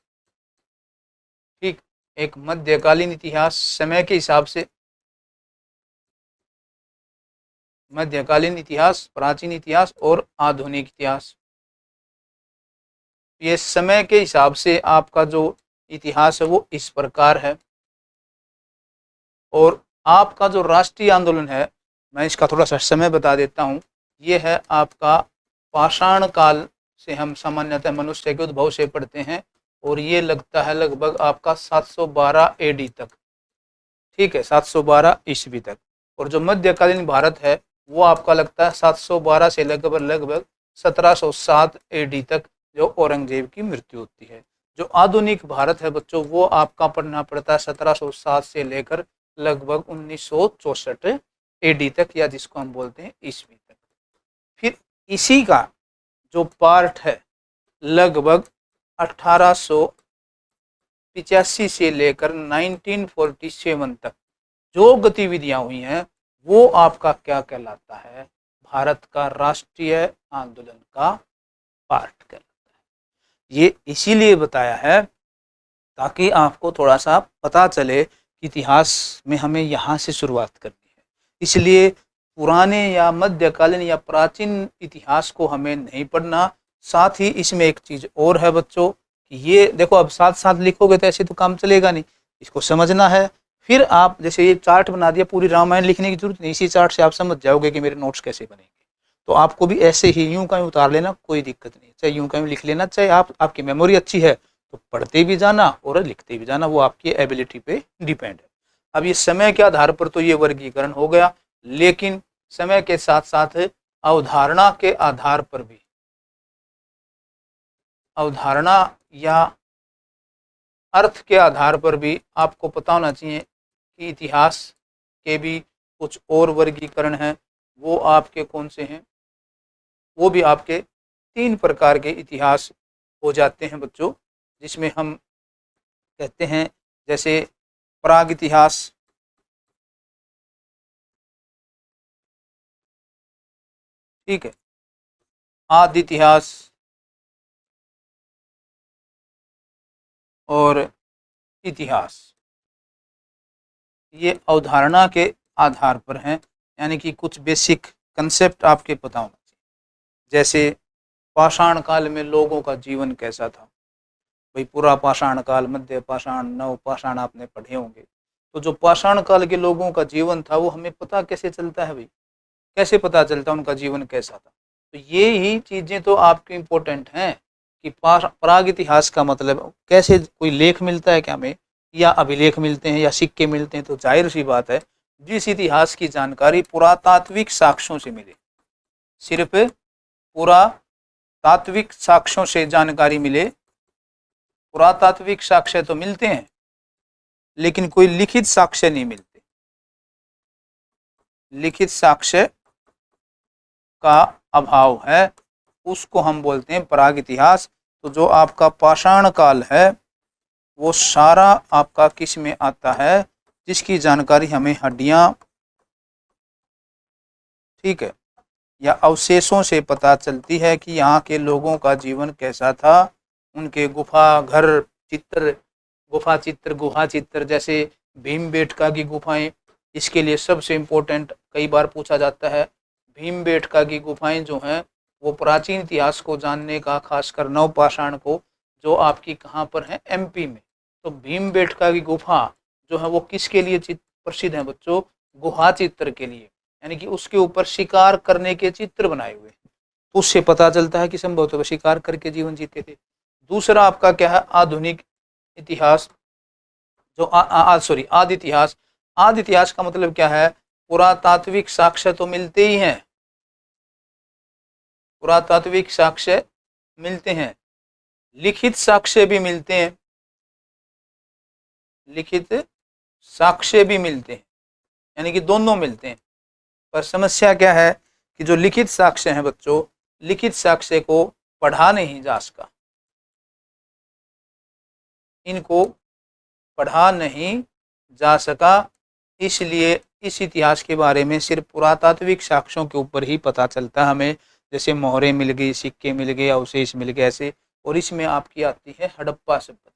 ठीक, एक मध्यकालीन इतिहास समय के हिसाब से, मध्यकालीन इतिहास, प्राचीन इतिहास और आधुनिक इतिहास। ये समय के हिसाब से आपका जो इतिहास है वो इस प्रकार है। और आपका जो राष्ट्रीय आंदोलन है, मैं इसका थोड़ा सा समय बता देता हूँ, ये है आपका पाषाण काल से हम सामान्यतः मनुष्य के उद्भव से पढ़ते हैं, और ये लगता है लगभग आपका 712 एडी तक, ठीक है, 712 ईस्वी तक। और जो मध्यकालीन भारत है वो आपका लगता है 712 से लगभग 1707 एडी तक, जो औरंगजेब की मृत्यु होती है। जो आधुनिक भारत है बच्चों, वो आपका पढ़ना पड़ता है 1707 से लेकर लगभग 1964 AD तक, या जिसको हम बोलते हैं ईस्वी तक। फिर इसी का जो पार्ट है लगभग 1885 से लेकर 1947 तक जो गतिविधियां हुई हैं, वो आपका क्या कहलाता है, भारत का राष्ट्रीय आंदोलन का पार्ट कहलाता है। ये इसीलिए बताया है ताकि आपको थोड़ा सा पता चले कि इतिहास में हमें यहाँ से शुरुआत करनी है। इसलिए पुराने या मध्यकालीन या प्राचीन इतिहास को हमें नहीं पढ़ना। साथ ही इसमें एक चीज़ और है बच्चों कि ये देखो, अब साथ साथ लिखोगे तो ऐसे तो काम चलेगा नहीं, इसको समझना है। फिर आप जैसे ये चार्ट बना दिया, पूरी रामायण लिखने की जरूरत नहीं, इसी चार्ट से आप समझ जाओगे कि मेरे नोट्स कैसे बनेंगे। तो आपको भी ऐसे ही यूं का यूं उतार लेना, कोई दिक्कत नहीं, चाहे यूं का यूं लिख लेना, चाहे आपकी मेमोरी अच्छी है तो पढ़ते भी जाना और लिखते भी जाना, वो आपकी एबिलिटी पे डिपेंड है। अब ये समय के आधार पर तो ये वर्गीकरण हो गया, लेकिन समय के साथ साथ अवधारणा के आधार पर भी, अवधारणा या अर्थ के आधार पर भी आपको पता होना चाहिए कि इतिहास के भी कुछ और वर्गीकरण हैं। वो आपके कौन से हैं, वो भी आपके 3 प्रकार के इतिहास हो जाते हैं बच्चों, जिसमें हम कहते हैं जैसे प्राग इतिहास, ठीक है, आदि इतिहास और इतिहास। ये अवधारणा के आधार पर हैं, यानी कि कुछ बेसिक कंसेप्ट आपके पता होना चाहिए। जैसे पाषाण काल में लोगों का जीवन कैसा था, भाई पूरा पाषाण काल, मध्य पाषाण, नव पाषाण आपने पढ़े होंगे। तो जो पाषाण काल के लोगों का जीवन था वो हमें पता कैसे चलता है भाई, कैसे पता चलता उनका जीवन कैसा था। तो ये ही चीज़ें तो आपकी इम्पोर्टेंट हैं कि प्राग इतिहास का मतलब कैसे, कोई लेख मिलता है क्या हमें, या अभिलेख मिलते हैं या सिक्के मिलते हैं, तो जाहिर सी बात है जिस इतिहास की जानकारी पुरातात्विक साक्ष्यों से मिले, सिर्फ पुरातात्विक साक्ष्यों से जानकारी मिले, पुरातात्विक साक्ष्य तो मिलते हैं लेकिन कोई लिखित साक्ष्य नहीं मिलते। लिखित साक्ष्य का अभाव है, उसको हम बोलते हैं प्राग इतिहास। तो जो आपका पाषाण काल है वो सारा आपका किस में आता है, जिसकी जानकारी हमें हड्डियां, ठीक है, या अवशेषों से पता चलती है कि यहाँ के लोगों का जीवन कैसा था। उनके गुफा घर चित्र, गुहा चित्र, जैसे भीमबेटका की गुफाएं, इसके लिए सबसे इम्पोर्टेंट कई बार पूछा जाता है। भीमबेटका की गुफाएं जो हैं वो प्राचीन इतिहास को जानने का, खासकर नवपाषाण को, जो आपकी कहाँ पर है, MP में। तो भीमबेटका की गुफा जो है वो किसके लिए प्रसिद्ध है बच्चों, गुहा चित्र के लिए, यानी कि उसके ऊपर शिकार करने के चित्र बनाए हुए। तो उससे पता चलता है कि संभवतः शिकार करके जीवन जीते थे। दूसरा आपका क्या है, आधुनिक इतिहास, जो आदि इतिहास। आदि इतिहास का मतलब क्या है, पुरातात्विक साक्ष्य तो मिलते ही हैं, पुरातात्विक साक्ष्य मिलते हैं, लिखित साक्ष्य भी मिलते हैं, लिखित साक्ष्य भी मिलते हैं, यानी कि दोनों मिलते हैं। पर समस्या क्या है कि जो लिखित साक्ष्य हैं बच्चों, लिखित साक्ष्य को पढ़ा नहीं जा सका, इनको पढ़ा नहीं जा सका, इसलिए इस इतिहास के बारे में सिर्फ पुरातात्विक साक्ष्यों के ऊपर ही पता चलता हमें। जैसे मोहरें मिल गई, सिक्के मिल गए, अवशेष मिल गए ऐसे। और इसमें आपकी आती है हड़प्पा सभ्यता।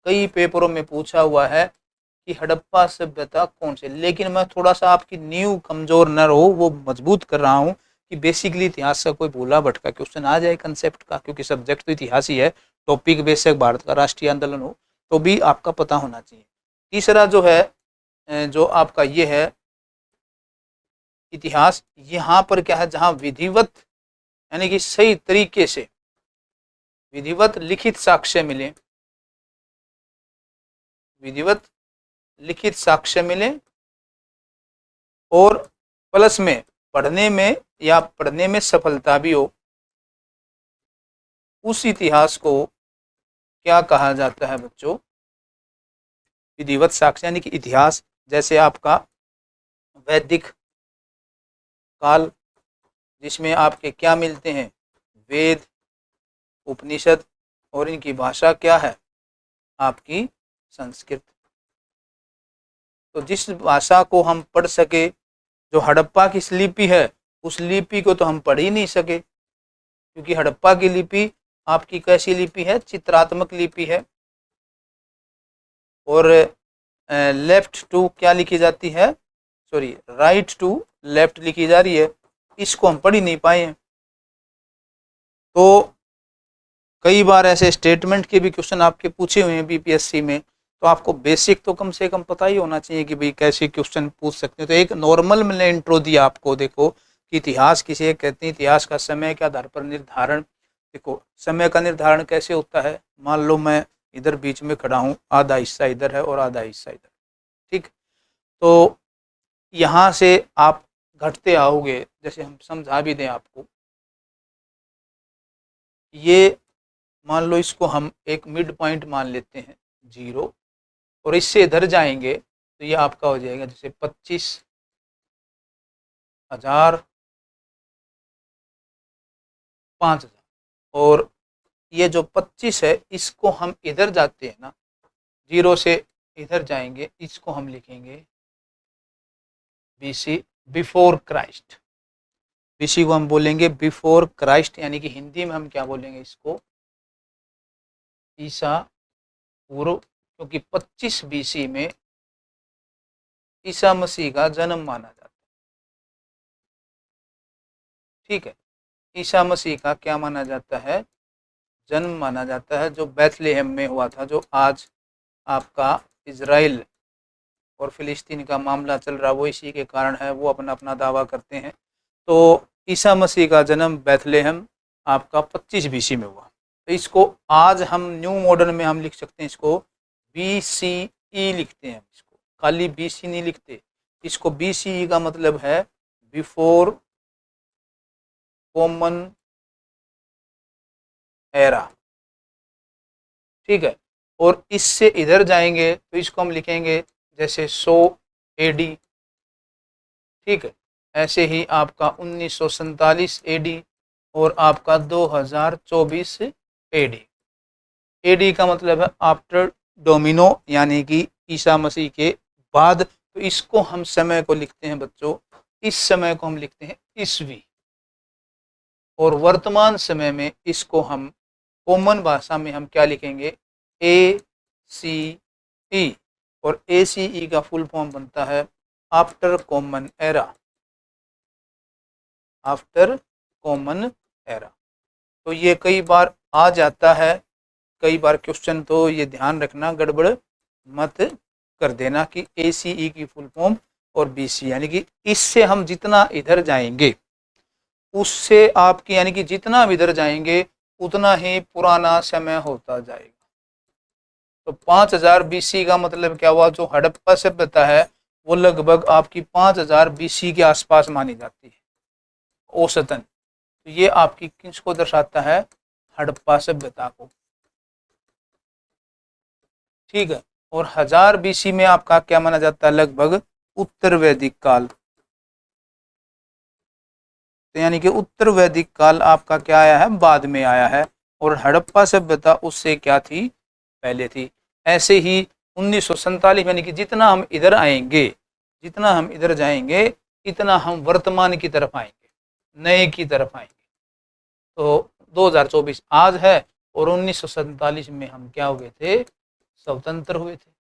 कई पेपरों में पूछा हुआ है कि हड़प्पा सभ्यता कौन से, लेकिन मैं थोड़ा सा आपकी नींव कमजोर न रहो वो मजबूत कर रहा हूँ कि बेसिकली इतिहास का कोई भूला भटका क्वेश्चन आ जाए कंसेप्ट का, क्योंकि सब्जेक्ट तो इतिहास ही है, टॉपिक बेशक भारत का राष्ट्रीय आंदोलन हो तो भी आपका पता होना चाहिए। तीसरा जो है, जो आपका ये है इतिहास, यहाँ पर क्या है, जहाँ विधिवत यानी कि सही तरीके से विधिवत लिखित साक्ष्य मिले, विधिवत लिखित साक्ष्य मिले, और प्लस में पढ़ने में या पढ़ने में सफलता भी हो, उस इतिहास को क्या कहा जाता है बच्चों? विधिवत साक्ष्य यानी कि इतिहास। जैसे आपका वैदिक काल, जिसमें आपके क्या मिलते हैं? वेद, उपनिषद, और इनकी भाषा क्या है? आपकी संस्कृत। तो जिस भाषा को हम पढ़ सके, जो हड़प्पा की लिपि है, उस लिपि को तो हम पढ़ ही नहीं सके, क्योंकि हड़प्पा की लिपि आपकी कैसी लिपि है? चित्रात्मक लिपि है। और लेफ्ट टू क्या लिखी जाती है? सॉरी, राइट टू लेफ्ट लिखी जा रही है, इसको हम पढ़ ही नहीं पाए हैं। तो कई बार ऐसे स्टेटमेंट के भी क्वेश्चन आपके पूछे हुए हैं बीपीएससी में, तो आपको बेसिक तो कम से कम पता ही होना चाहिए कि भाई कैसे क्वेश्चन पूछ सकते हैं। तो एक नॉर्मल मैंने इंट्रो दिया आपको। देखो कि इतिहास किसे कहते हैं, इतिहास का समय के आधार पर निर्धारण। देखो समय का निर्धारण कैसे होता है? मान लो मैं इधर बीच में खड़ा हूँ, आधा हिस्सा इधर है और आधा हिस्सा इधर, ठीक। तो यहाँ से आप घटते आओगे, जैसे हम समझा भी दें आपको, ये मान लो इसको हम एक मिड पॉइंट मान लेते हैं 0, और इससे इधर जाएंगे तो ये आपका हो जाएगा जैसे 25,000, 5,000। और ये जो 25 है, इसको हम इधर जाते हैं ना, 0 से इधर जाएंगे, इसको हम लिखेंगे बीसी, बिफोर क्राइस्ट। बीसी को हम बोलेंगे बिफोर क्राइस्ट, यानी कि हिंदी में हम क्या बोलेंगे इसको? ईसा पूर्व, क्योंकि 25 बीसी में ईसा मसीह का जन्म माना जाता है, ठीक है। ईसा मसीह का क्या माना जाता है? जन्म माना जाता है, जो बैथलेहम में हुआ था, जो आज आपका इजराइल और फिलिस्तीन का मामला चल रहा, वो इसी के कारण है, वो अपना अपना दावा करते हैं। तो ईसा मसीह का जन्म बैथलेहम आपका 25 बीसी में हुआ। तो इसको आज हम न्यू मॉडर्न में हम लिख सकते हैं, इसको BCE लिखते हैं, इसको खाली BC नहीं लिखते, इसको BCE का मतलब है बिफोर कॉमन एरा, ठीक है। और इससे इधर जाएंगे तो इसको हम लिखेंगे जैसे 100 AD, ठीक है। ऐसे ही आपका 1947 AD और आपका 2024 AD। AD का मतलब है आफ्टर डोमिनो, यानी कि ईसा मसीह के बाद। तो इसको हम समय को लिखते हैं बच्चों, इस समय को हम लिखते हैं ईस्वी। और वर्तमान समय में इसको हम कॉमन भाषा में हम क्या लिखेंगे? ACE। और ACE का फुल फॉर्म बनता है after common era, after common era. तो ये कई बार आ जाता है, कई बार क्वेश्चन, तो ये ध्यान रखना, गड़बड़ मत कर देना कि ACE की फुल फॉर्म और BC, यानी कि इससे हम जितना इधर जाएंगे उससे आपकी, यानी कि जितना हम इधर जाएंगे उतना ही पुराना समय होता जाएगा। तो 5000 BC का मतलब क्या हुआ? जो हड़प्पा सभ्यता है वो लगभग आपकी 5000 BC के आसपास मानी जाती है औसतन। तो ये आपकी किसको दर्शाता है? हड़प्पा सभ्यता को, ठीक है। और 1000 BC में आपका क्या माना जाता है? लगभग उत्तर वैदिक काल। तो यानी कि उत्तर वैदिक काल आपका क्या आया है? बाद में आया है। और हड़प्पा सभ्यता उससे क्या थी? पहले थी। ऐसे ही 1947, यानी कि जितना हम इधर आएंगे, जितना हम इधर जाएंगे, इतना हम वर्तमान की तरफ आएंगे, नए की तरफ आएंगे। तो 2024 आज है और 1947 में हम क्या हुए थे? स्वतंत्र हुए थे।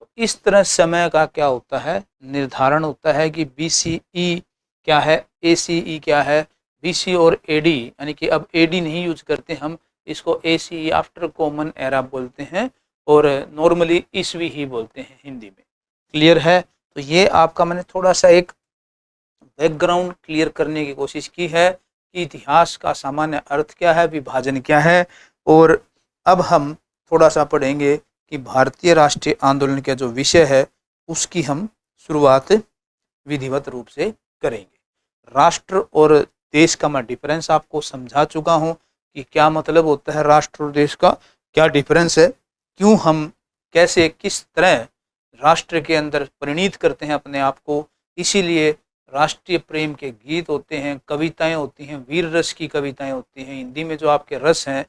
तो इस तरह समय का क्या होता है? निर्धारण होता है कि BCE क्या है, ACE क्या है। BC और AD, यानी कि अब AD नहीं यूज करते हम, इसको ACE आफ्टर कॉमन एरा बोलते हैं, और नॉर्मली ईस्वी ही बोलते हैं हिंदी में। क्लियर है? तो ये आपका मैंने थोड़ा सा एक बैकग्राउंड क्लियर करने की कोशिश की है कि इतिहास का सामान्य अर्थ क्या है, विभाजन क्या है। और अब हम थोड़ा सा पढ़ेंगे कि भारतीय राष्ट्रीय आंदोलन का जो विषय है उसकी हम शुरुआत विधिवत रूप से करेंगे। राष्ट्र और देश का मैं डिफरेंस आपको समझा चुका हूँ कि क्या मतलब होता है राष्ट्र और देश का, क्या डिफरेंस है, क्यों हम कैसे किस तरह राष्ट्र के अंदर परिणीत करते हैं अपने आप को। इसीलिए राष्ट्रीय प्रेम के गीत होते हैं, कविताएं होती हैं, वीर रस की कविताएं होती हैं। हिंदी में जो आपके रस हैं,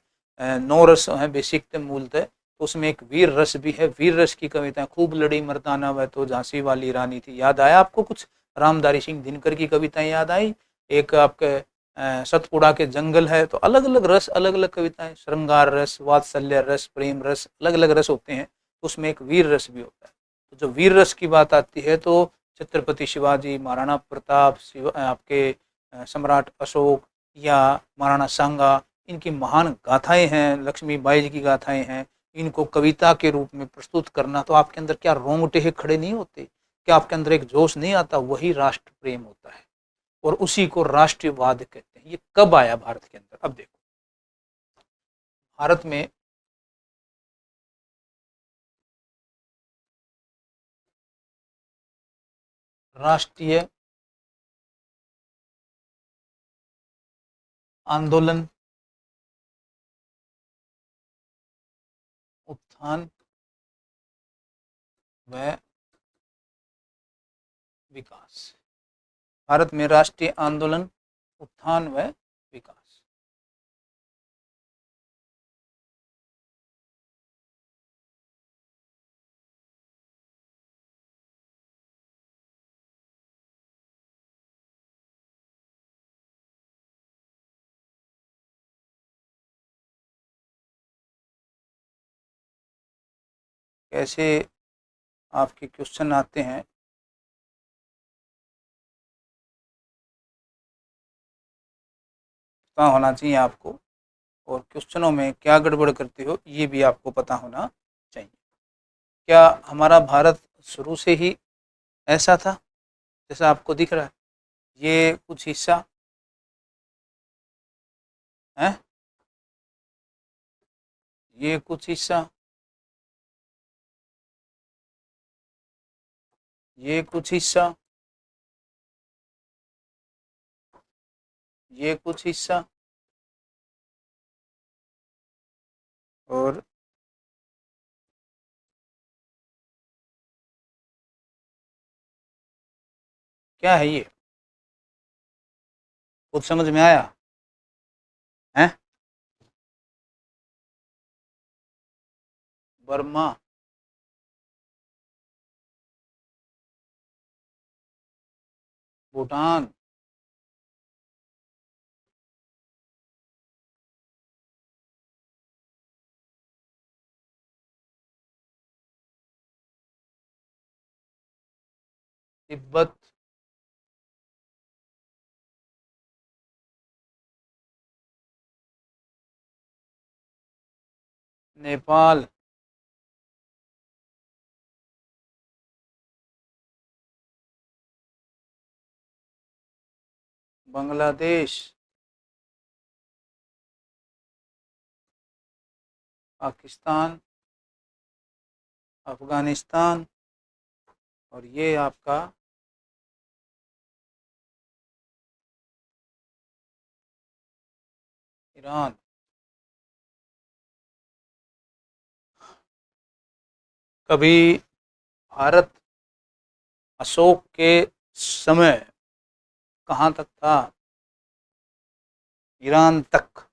9 रस हैं बेसिक मूलतः, तो उसमें एक वीर रस भी है। वीर रस की कविताएं, खूब लड़ी मर्दाना वह तो झांसी वाली रानी थी, याद आया आपको कुछ? रामधारी सिंह दिनकर की कविताएं याद आई? एक आपके सतपुड़ा के जंगल है। तो अलग अलग रस, अलग अलग कविताएं, श्रृंगार रस, वात्सल्य रस, प्रेम रस, अलग अलग रस होते हैं। उसमें एक वीर रस भी होता है। तो जब वीर रस की बात आती है तो छत्रपति शिवाजी, महाराणा प्रताप, आपके सम्राट अशोक या महाराणा सांगा, इनकी महान गाथाएं हैं, लक्ष्मीबाई जी की गाथाएं हैं। इनको कविता के रूप में प्रस्तुत करना, तो आपके अंदर क्या रोंगटे खड़े नहीं होते? क्या आपके अंदर एक जोश नहीं आता? वही राष्ट्र प्रेम होता है और उसी को राष्ट्रवाद कहते हैं। ये कब आया भारत के अंदर? अब देखो, भारत में राष्ट्रीय आंदोलन, उत्थान व विकास। भारत में राष्ट्रीय आंदोलन, उत्थान व विकास। कैसे आपके क्वेश्चन आते हैं, पता होना चाहिए आपको, और क्वेश्चनों में क्या गड़बड़ करते हो ये भी आपको पता होना चाहिए। क्या हमारा भारत शुरू से ही ऐसा था जैसा आपको दिख रहा है? ये कुछ हिस्सा है, ये कुछ हिस्सा, ये कुछ हिस्सा, ये कुछ हिस्सा, और क्या है ये? कुछ समझ में आया है? बर्मा, भूटान, तिब्बत, नेपाल, बांग्लादेश, पाकिस्तान, अफगानिस्तान, और ये आपका ईरान। कभी भारत अशोक के समय कहाँ तक था? ईरान तक।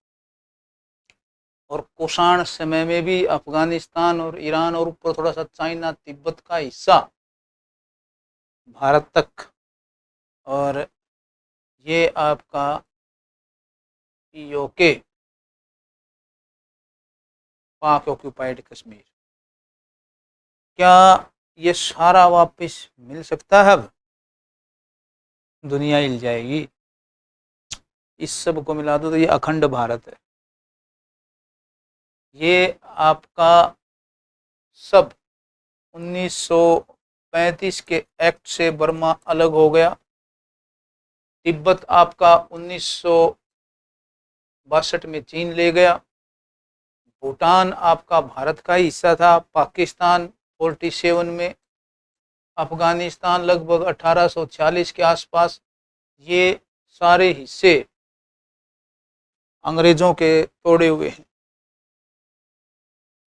और कुषाण समय में भी अफगानिस्तान और ईरान, और ऊपर थोड़ा सा चाइना, तिब्बत का हिस्सा भारत तक। और ये आपका पीओके, पाक ऑक्यूपाइड कश्मीर। क्या ये सारा वापस मिल सकता है? अब दुनिया हिल जाएगी। इस सब को मिला दो तो ये अखंड भारत है। ये आपका सब 1935 के एक्ट से बर्मा अलग हो गया। तिब्बत आपका 1962 में चीन ले गया। भूटान आपका भारत का हिस्सा था, पाकिस्तान 47 में, अफगानिस्तान लगभग 1846 के आसपास। ये सारे हिस्से अंग्रेजों के तोड़े हुए हैं।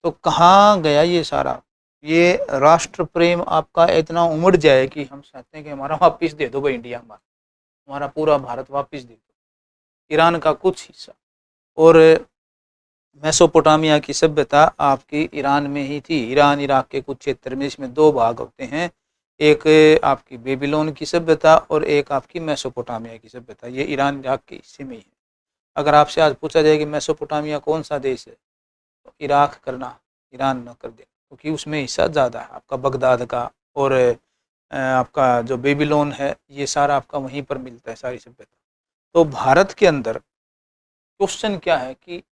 तो कहाँ गया ये सारा? ये राष्ट्र प्रेम आपका इतना उमड़ जाए कि हम चाहते हैं कि हमारा वापिस दे दो भाई, इंडिया हमारा, हमारा पूरा भारत वापिस दे दो, ईरान का कुछ हिस्सा। और मेसोपोटामिया की सभ्यता आपकी ईरान में ही थी, ईरान इराक के कुछ क्षेत्र में, इसमें दो भाग होते हैं, एक आपकी बेबीलोन की सभ्यता और एक आपकी मेसोपोटामिया की सभ्यता। ये ईरान इराक के हिस्से में ही है। अगर आपसे आज पूछा जाए कि मेसोपोटामिया कौन सा देश है, तो इराक करना, ईरान न कर देना, क्योंकि उसमें हिस्सा ज़्यादा है आपका बगदाद का। और आपका जो बेबीलोन है ये सारा आपका वहीं पर मिलता है, सारी सभ्यता। तो भारत के अंदर क्वेश्चन क्या है कि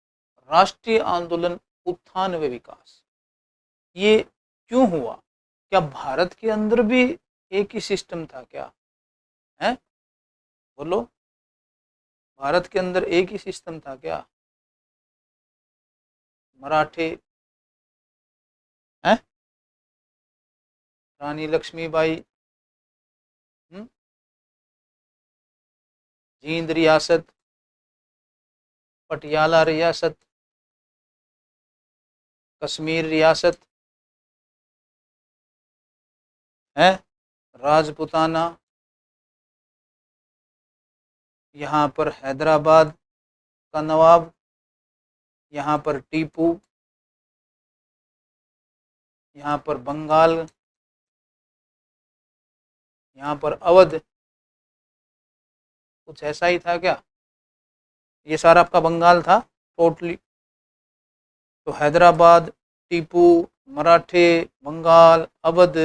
राष्ट्रीय आंदोलन उत्थान व विकास ये क्यों हुआ? क्या भारत के अंदर भी एक ही सिस्टम था क्या? है, बोलो, भारत के अंदर एक ही सिस्टम था क्या? मराठे हैं, रानी लक्ष्मीबाई, जींद रियासत, पटियाला रियासत, कश्मीर रियासत है, राजपुताना, यहाँ पर हैदराबाद का नवाब, यहाँ पर टीपू, यहाँ पर बंगाल, यहाँ पर अवध। कुछ ऐसा ही था क्या? ये सारा आपका बंगाल था टोटली। तो हैदराबाद, टीपू, मराठे, बंगाल, अवध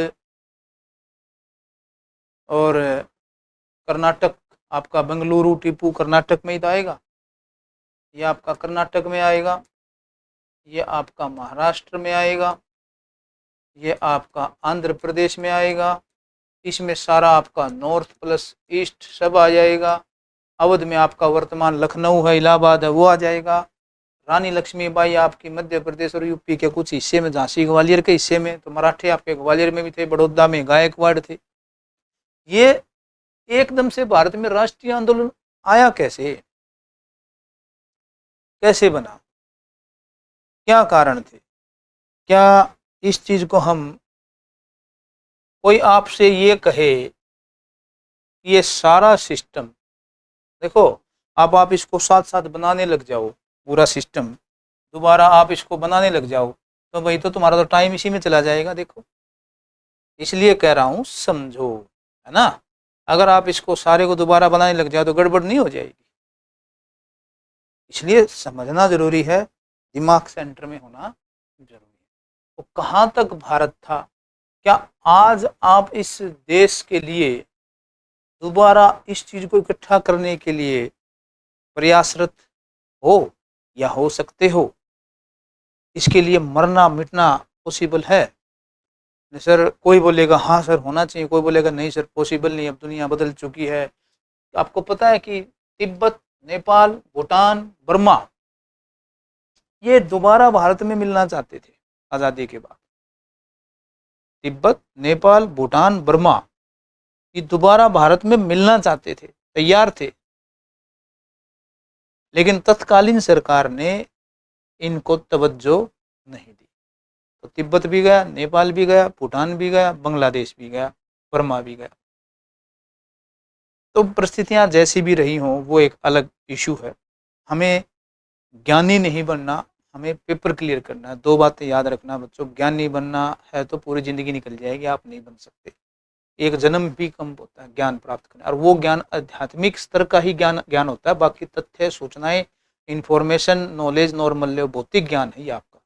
और कर्नाटक, आपका बेंगलुरु, टीपू कर्नाटक में ही तो आएगा, ये आपका कर्नाटक में आएगा, ये आपका महाराष्ट्र में आएगा, ये आपका आंध्र प्रदेश में आएगा, इसमें सारा आपका नॉर्थ प्लस ईस्ट सब आ जाएगा। अवध में आपका वर्तमान लखनऊ है, इलाहाबाद है, वो आ जाएगा। रानी लक्ष्मीबाई आपकी मध्य प्रदेश और यूपी के कुछ हिस्से में, झांसी ग्वालियर के हिस्से में, तो मराठे आपके ग्वालियर में भी थे, बड़ौदा में गायकवाड़ थे। ये एकदम से भारत में राष्ट्रीय आंदोलन आया कैसे, कैसे बना, क्या कारण थे? क्या इस चीज को हम, कोई आपसे ये कहे ये सारा सिस्टम, देखो अब आप इसको साथ साथ बनाने लग जाओ, पूरा सिस्टम दोबारा आप इसको बनाने लग जाओ, तो भाई तो तुम्हारा तो टाइम इसी में चला जाएगा। देखो, इसलिए कह रहा हूँ समझो, है ना। अगर आप इसको सारे को दोबारा बनाने लग जाओ तो गड़बड़ नहीं हो जाएगी, इसलिए समझना जरूरी है, दिमाग सेंटर में होना जरूरी है। तो कहाँ तक भारत था? क्या आज आप इस देश के लिए दोबारा इस चीज को इकट्ठा करने के लिए प्रयासरत हो या हो सकते हो? इसके लिए मरना मिटना पॉसिबल है? सर कोई बोलेगा हाँ सर होना चाहिए, कोई बोलेगा नहीं सर पॉसिबल नहीं, अब दुनिया बदल चुकी है। आपको पता है कि तिब्बत, नेपाल, भूटान, बर्मा ये दोबारा भारत में मिलना चाहते थे आज़ादी के बाद। तिब्बत, नेपाल, भूटान, बर्मा ये दोबारा भारत में मिलना चाहते थे, तैयार थे, लेकिन तत्कालीन सरकार ने इनको तवज्जो नहीं दी। तो तिब्बत भी गया, नेपाल भी गया, भूटान भी गया, बांग्लादेश भी गया, बर्मा भी गया। तो परिस्थितियां जैसी भी रही हों वो एक अलग इशू है। हमें ज्ञानी नहीं बनना, हमें पेपर क्लियर करना है। दो बातें याद रखना बच्चों, ज्ञानी बनना है तो पूरी ज़िंदगी निकल जाएगी, आप नहीं बन सकते। एक जन्म भी कम होता है ज्ञान प्राप्त करना, और वो ज्ञान आध्यात्मिक स्तर का ही ज्ञान होता है। बाकी तथ्य, सूचनाएं, इंफॉर्मेशन, नॉलेज, नॉर्मल भौतिक ज्ञान है ये आपका।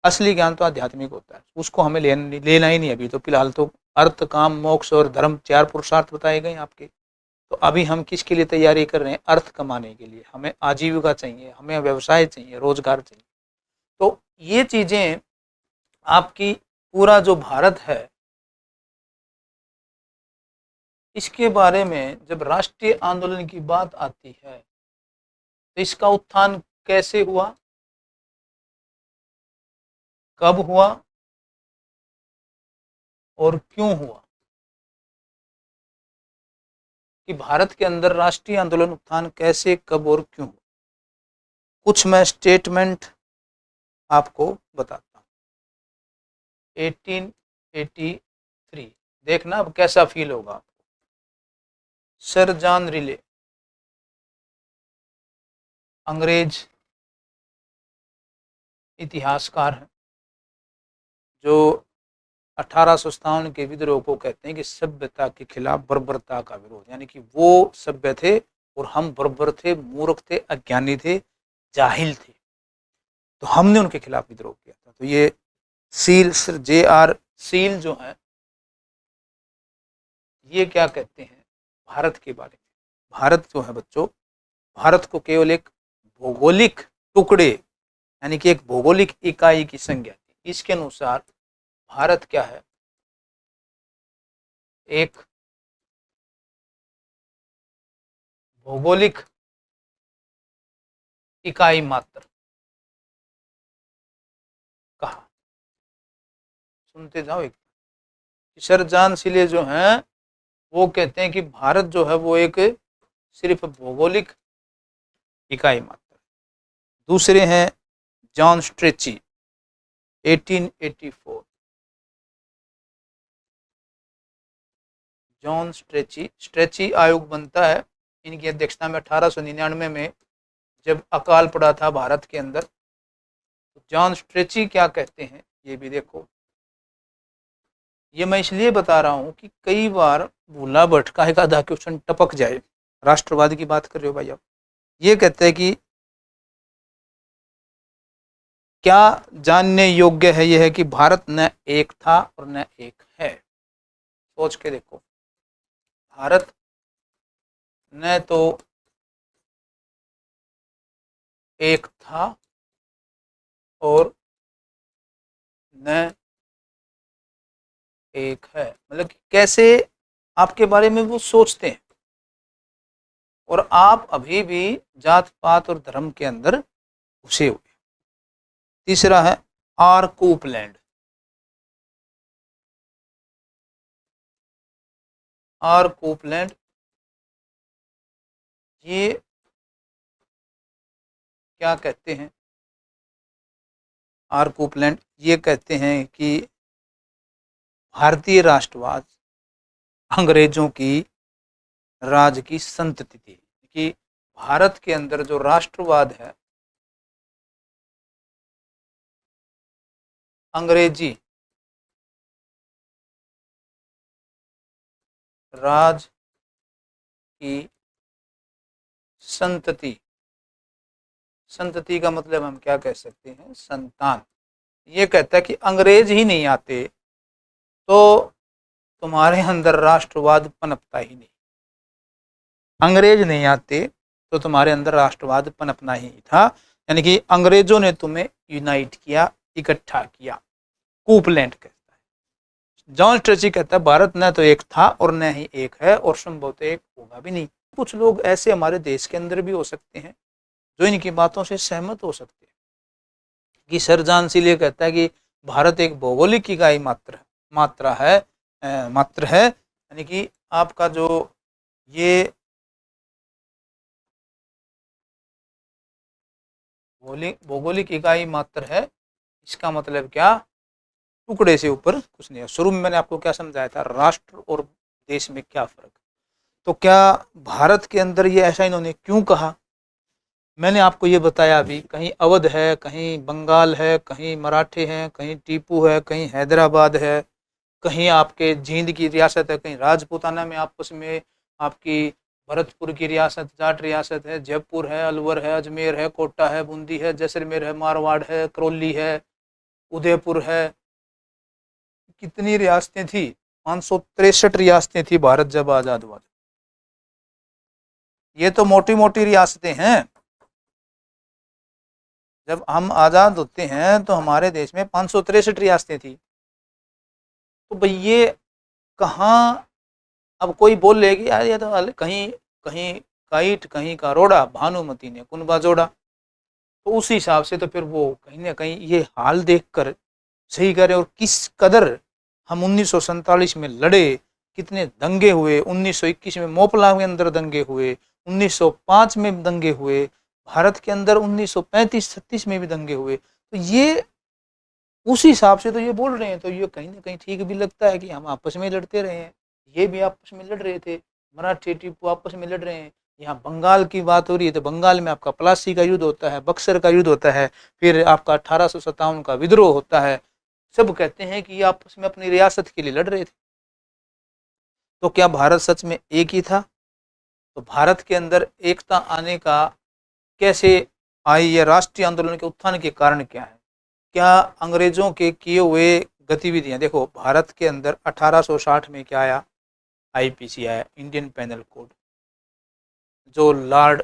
असली ज्ञान तो आध्यात्मिक होता है, उसको हमें लेना ही नहीं। अभी तो फिलहाल तो अर्थ, काम, मोक्ष और धर्म 4 पुरुषार्थ बताए गए आपके। तो अभी हम किसके लिए तैयारी कर रहे हैं? अर्थ कमाने के लिए। हमें आजीविका चाहिए, हमें व्यवसाय चाहिए, रोजगार चाहिए। तो ये चीजें आपकी, पूरा जो भारत है इसके बारे में जब राष्ट्रीय आंदोलन की बात आती है तो इसका उत्थान कैसे हुआ, कब हुआ और क्यों हुआ? कि भारत के अंदर राष्ट्रीय आंदोलन उत्थान कैसे, कब और क्यों हुआ? कुछ मैं स्टेटमेंट आपको बताता हूँ। 1883, देखना अब कैसा फील होगा आपको। सर जॉन रिले, अंग्रेज इतिहासकार हैं, जो 1857 के विद्रोह को कहते हैं कि सभ्यता के खिलाफ बर्बरता का विरोध, यानी कि वो सभ्य थे और हम बर्बर थे, मूर्ख थे, अज्ञानी थे, जाहिल थे, तो हमने उनके खिलाफ विद्रोह किया था। तो ये सील, सर JR सील जो है, ये क्या कहते हैं भारत के बारे में। भारत जो है बच्चों, भारत को केवल एक भौगोलिक टुकड़े, यानी कि एक भौगोलिक इकाई की संज्ञा थी। इसके अनुसार भारत क्या है, एक भौगोलिक इकाई मात्र कहा। सुनते जाओ। एक सर जॉन सिले जो हैं वो कहते हैं कि भारत जो है वो एक सिर्फ भौगोलिक इकाई मात्र। दूसरे हैं John stretchy, 1884, John stretchy. Stretchy आयोग बनता है इनकी अध्यक्षता में 1899 में, जब अकाल पड़ा था भारत के अंदर। तो जॉन स्ट्रेची क्या कहते हैं ये भी देखो। ये मैं इसलिए बता रहा हूं कि कई बार भूला भटका एक आधा क्वेश्चन टपक जाए। राष्ट्रवाद की बात कर रहे हो भाई आप। ये कहते हैं कि क्या जानने योग्य है यह है कि भारत न एक था और न एक है। सोच के देखो, भारत न तो एक था और न एक है, मतलब कैसे आपके बारे में वो सोचते हैं, और आप अभी भी जात पात और धर्म के अंदर घुसे हुए। तीसरा है आर कोपलैंड, आर कोपलैंड। ये क्या कहते हैं, आर कोपलैंड ये कहते हैं कि भारतीय राष्ट्रवाद अंग्रेजों की राज की संतति थी, कि भारत के अंदर जो राष्ट्रवाद है अंग्रेजी राज की संतति, संतति का मतलब हम क्या कह सकते हैं, संतान। ये कहता है कि अंग्रेज ही नहीं आते तो तुम्हारे अंदर राष्ट्रवाद पनपता ही नहीं। अंग्रेज नहीं आते तो तुम्हारे अंदर राष्ट्रवाद पनपना ही था, यानी कि अंग्रेजों ने तुम्हें यूनाइट किया, इकट्ठा किया। कोपलैंड कहता है। जॉन स्ट्रेची कहता है भारत न तो एक था और न ही एक है, और संभवतः एक होगा भी नहीं। कुछ लोग ऐसे हमारे देश के अंदर भी हो सकते हैं जो इनकी बातों से सहमत हो सकते हैं कि सर जॉन सिले कहता है कि भारत एक भौगोलिक इकाई मात्र है, यानी कि आपका जो ये भौगोलिक इकाई मात्र है, इसका मतलब क्या, टुकड़े से ऊपर कुछ नहीं है। शुरू में मैंने आपको क्या समझाया था, राष्ट्र और देश में क्या फर्क। तो क्या भारत के अंदर ये ऐसा इन्होंने क्यों कहा, मैंने आपको ये बताया अभी। कहीं अवध है, कहीं बंगाल है, कहीं मराठे हैं, कहीं टीपू है, कहीं हैदराबाद है, कहीं आपके जींद की रियासत है, कहीं राजपूताना में आपस में आपकी भरतपुर की रियासत, जाट रियासत है, जयपुर है, अलवर है, अजमेर है, कोटा है, बूंदी है, जैसलमेर है, मारवाड़ है, करौली है, उदयपुर है। कितनी रियासतें थी, 563 रियासतें थी भारत जब आजाद हुआ। ये तो मोटी मोटी रियासतें हैं। जब हम आजाद होते हैं तो हमारे देश में 563 रियासतें थी। तो भाई ये कहाँ, अब कोई बोल लेगी यार ये तो कहीं कहीं काइट कहीं का रोड़ा, भानुमति ने कुनबा जोड़ा। तो उस हिसाब से तो फिर वो कहीं ना कहीं ये हाल देखकर सही करे। और किस कदर हम 1947 में लड़े, कितने दंगे हुए, 1921 में मोपला के अंदर दंगे हुए, 1905 में दंगे हुए, भारत के अंदर 1935-36 में भी दंगे हुए। तो ये उस हिसाब से तो ये बोल रहे हैं, तो ये कहीं ना कहीं ठीक भी लगता है कि हम आपस में लड़ते रहे हैं। ये भी आपस में लड़ रहे थे, मराठी टीपू आपस में लड़ रहे हैं। यहाँ बंगाल की बात हो रही है तो बंगाल में आपका प्लासी का युद्ध होता है, बक्सर का युद्ध होता है, फिर आपका 1857 का विद्रोह होता है। सब कहते हैं कि ये आपस में अपनी रियासत के लिए लड़ रहे थे। तो क्या भारत सच में एक ही था? तो भारत के अंदर एकता आने का कैसे आई, या राष्ट्रीय आंदोलन के उत्थान के कारण क्या है? क्या अंग्रेजों के किए हुए गतिविधियां, देखो भारत के अंदर 1860 में क्या आया, आईपीसी आया, इंडियन पेनल कोड, जो लॉर्ड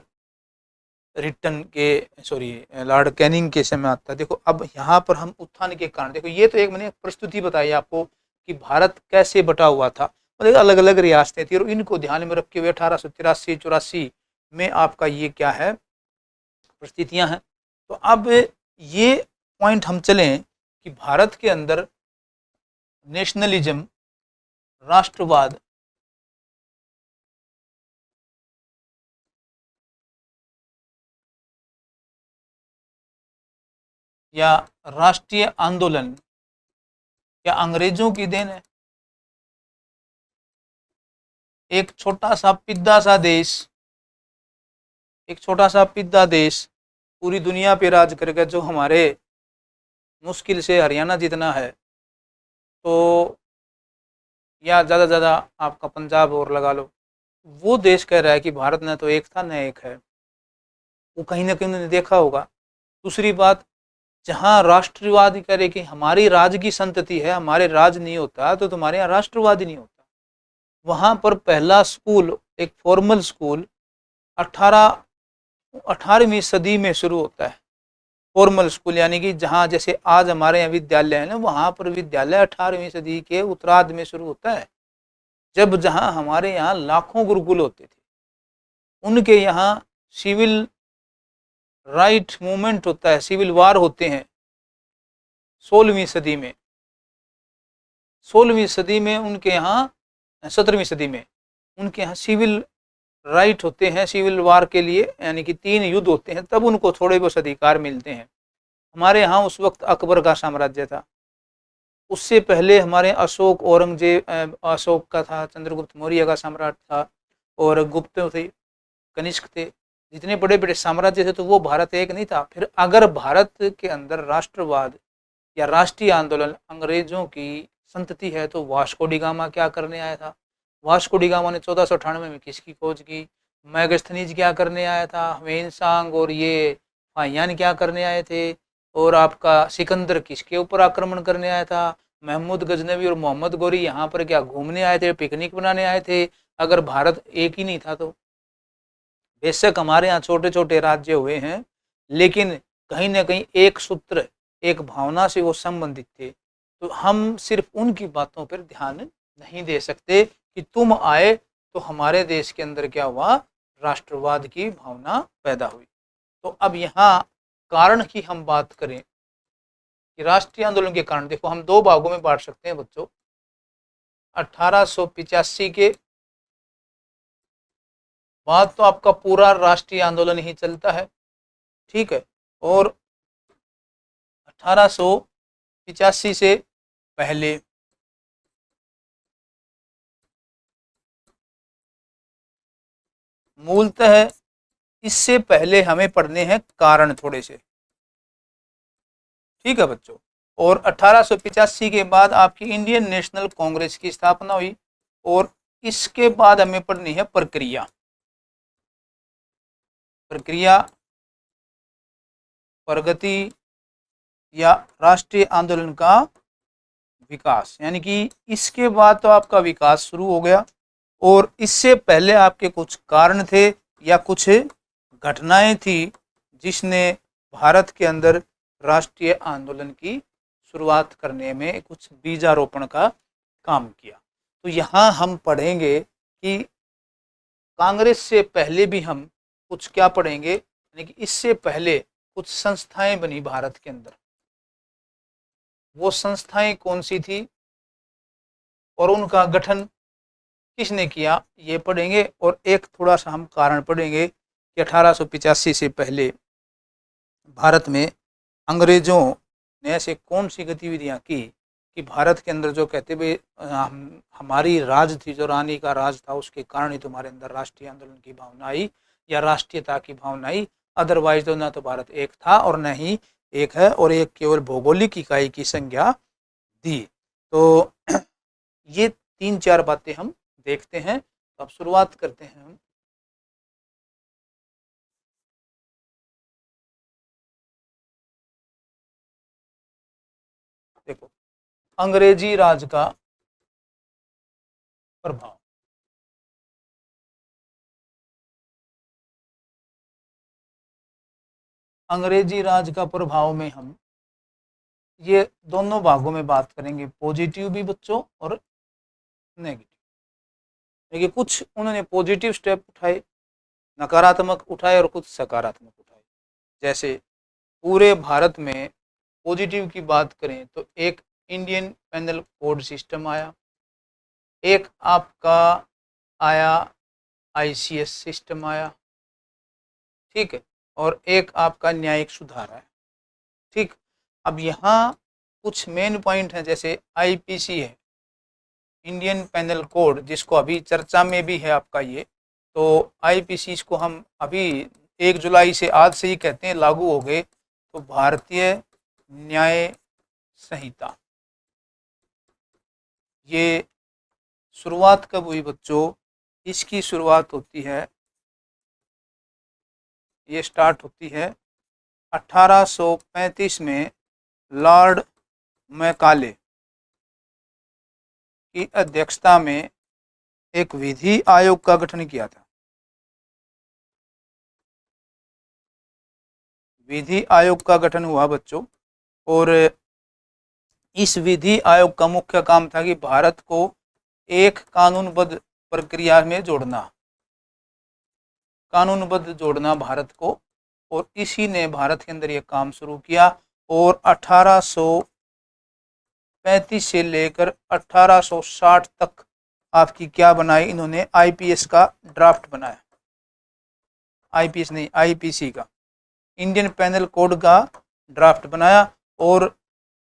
कैनिंग के समय आता है। देखो अब यहाँ पर हम उत्थान के कारण, देखो ये तो एक मैंने प्रस्तुति बताई आपको कि भारत कैसे बटा हुआ था, मतलब अलग अलग रियासतें थी, और इनको ध्यान में रखते हुए 1883-84 में आपका ये क्या है, परिस्थितियां हैं। तो अब ये पॉइंट हम चलें कि भारत के अंदर नेशनलिज्म, राष्ट्रवाद, या राष्ट्रीय आंदोलन क्या अंग्रेजों की देन है? एक छोटा सा पिद्दा सा देश, एक छोटा सा पिद्दा देश पूरी दुनिया पे राज करेगा, जो हमारे मुश्किल से हरियाणा जितना है, तो या ज़्यादा ज़्यादा आपका पंजाब और लगा लो, वो देश कह रहा है कि भारत न तो एक था न एक है। वो कहीं ना कहीं उन्होंने देखा होगा। दूसरी बात, जहाँ राष्ट्रवादी करे कि हमारी राज की संतति है, हमारे राज नहीं होता तो तुम्हारे यहाँ राष्ट्रवाद ही नहीं होता। वहाँ पर पहला स्कूल, एक फॉर्मल स्कूल 18वीं सदी में शुरू होता है। फॉर्मल स्कूल यानी कि जहाँ जैसे आज हमारे यहाँ विद्यालय है ना, वहाँ पर विद्यालय 18वीं सदी के उत्तरार्ध में शुरू होता है। जब जहाँ हमारे यहाँ लाखों गुरुकुल होते थे, उनके यहाँ सिविल राइट मूवमेंट होता है, सिविल वार होते हैं 16वीं सदी में। 16वीं सदी में उनके यहाँ, 17वीं सदी में उनके यहाँ सिविल राइट होते हैं, सिविल वार के लिए, यानी कि 3 युद्ध होते हैं, तब उनको थोड़े बहुत अधिकार मिलते हैं। हमारे यहाँ उस वक्त अकबर का साम्राज्य था, उससे पहले हमारे अशोक, औरंगजेब, अशोक का था, चंद्रगुप्त मौर्य का सम्राट था, और गुप्त थे, कनिष्क थे, जितने बड़े बड़े साम्राज्य थे। तो वो भारत एक नहीं था। फिर अगर भारत के अंदर राष्ट्रवाद या राष्ट्रीय आंदोलन अंग्रेजों की संतति है, तो वास्को डी गामा क्या करने आया था? वास्को डी गामा ने 1498 में किसकी खोज की? मैगस्थनीज क्या करने आया था? ह्वेन सांग और ये फाहियान क्या करने आए थे? और आपका सिकंदर किसके ऊपर आक्रमण करने आया था? महमूद गजनवी और मोहम्मद गोरी यहाँ पर क्या घूमने आए थे, पिकनिक बनाने आए थे? अगर भारत एक ही नहीं था तो? बेशक हमारे यहाँ छोटे छोटे राज्य हुए हैं, लेकिन कहीं ना कहीं एक सूत्र, एक भावना से वो संबंधित थे। तो हम सिर्फ उनकी बातों पर ध्यान नहीं दे सकते कि तुम आए तो हमारे देश के अंदर क्या हुआ, राष्ट्रवाद की भावना पैदा हुई। तो अब यहाँ कारण की हम बात करें कि राष्ट्रीय आंदोलन के कारण, देखो हम 2 भागों में बांट सकते हैं बच्चों। 1885 के बाद तो आपका पूरा राष्ट्रीय आंदोलन ही चलता है, ठीक है, और 1885 से पहले मूलतः, इससे पहले हमें पढ़ने हैं कारण थोड़े से, ठीक है बच्चों। और 1885 के बाद आपकी इंडियन नेशनल कांग्रेस की स्थापना हुई, और इसके बाद हमें पढ़नी है प्रक्रिया। प्रक्रिया, प्रगति या राष्ट्रीय आंदोलन का विकास, यानी कि इसके बाद तो आपका विकास शुरू हो गया, और इससे पहले आपके कुछ कारण थे या कुछ घटनाएं थी जिसने भारत के अंदर राष्ट्रीय आंदोलन की शुरुआत करने में कुछ बीजारोपण का काम किया। तो यहाँ हम पढ़ेंगे कि कांग्रेस से पहले भी हम कुछ क्या पढ़ेंगे, यानी कि इससे पहले कुछ संस्थाएं बनी भारत के अंदर। वो संस्थाएं कौन सी थी और उनका गठन किसने किया, ये पढ़ेंगे। और एक थोड़ा सा हम कारण पढ़ेंगे कि 1885 से पहले भारत में अंग्रेज़ों ने ऐसे कौन सी गतिविधियां की कि भारत के अंदर जो कहते भाई हमारी राज थी, जो रानी का राज था, उसके कारण ही तुम्हारे अंदर राष्ट्रीय आंदोलन की भावना आई या राष्ट्रीयता की भावना आई। अदरवाइज तो ना तो भारत एक था और न ही एक है, और एक केवल भौगोलिक इकाई की संज्ञा दी। तो ये 3-4 बातें हम देखते हैं। तो अब शुरुआत करते हैं हम। देखो, अंग्रेजी राज का प्रभाव। अंग्रेजी राज का प्रभाव में हम ये दोनों भागों में बात करेंगे, पॉजिटिव भी बच्चों और नेगेटिव। देखिए, कुछ उन्होंने पॉजिटिव स्टेप उठाए, नकारात्मक उठाए और कुछ सकारात्मक उठाए। जैसे पूरे भारत में पॉजिटिव की बात करें तो एक इंडियन पेनल कोड सिस्टम आया, एक आपका आया आईसीएस सिस्टम आया, ठीक है, और एक आपका न्यायिक सुधार है। ठीक, अब यहाँ कुछ मेन पॉइंट हैं, जैसे आईपीसी है, इंडियन पेनल कोड, जिसको अभी चर्चा में भी है आपका ये। तो आईपीसी को हम अभी 1 जुलाई से, आज से ही कहते हैं, लागू हो गए। तो भारतीय न्याय संहिता, ये शुरुआत कब हुई बच्चों? इसकी शुरुआत होती है, ये स्टार्ट होती है 1835 में लॉर्ड मैकाले की अध्यक्षता में एक विधि आयोग का गठन किया था। विधि आयोग का गठन हुआ बच्चों, और इस विधि आयोग का मुख्य काम था कि भारत को एक कानूनबद्ध प्रक्रिया में जोड़ना, कानूनबद्ध जोड़ना भारत को। और इसी ने भारत के अंदर ये काम शुरू किया, और 1835 से लेकर 1860 तक आपकी क्या बनाई इन्होंने? आईपीएस का ड्राफ्ट बनाया। आईपीएस नहीं, आईपीसी का, इंडियन पेनल कोड का ड्राफ्ट बनाया। और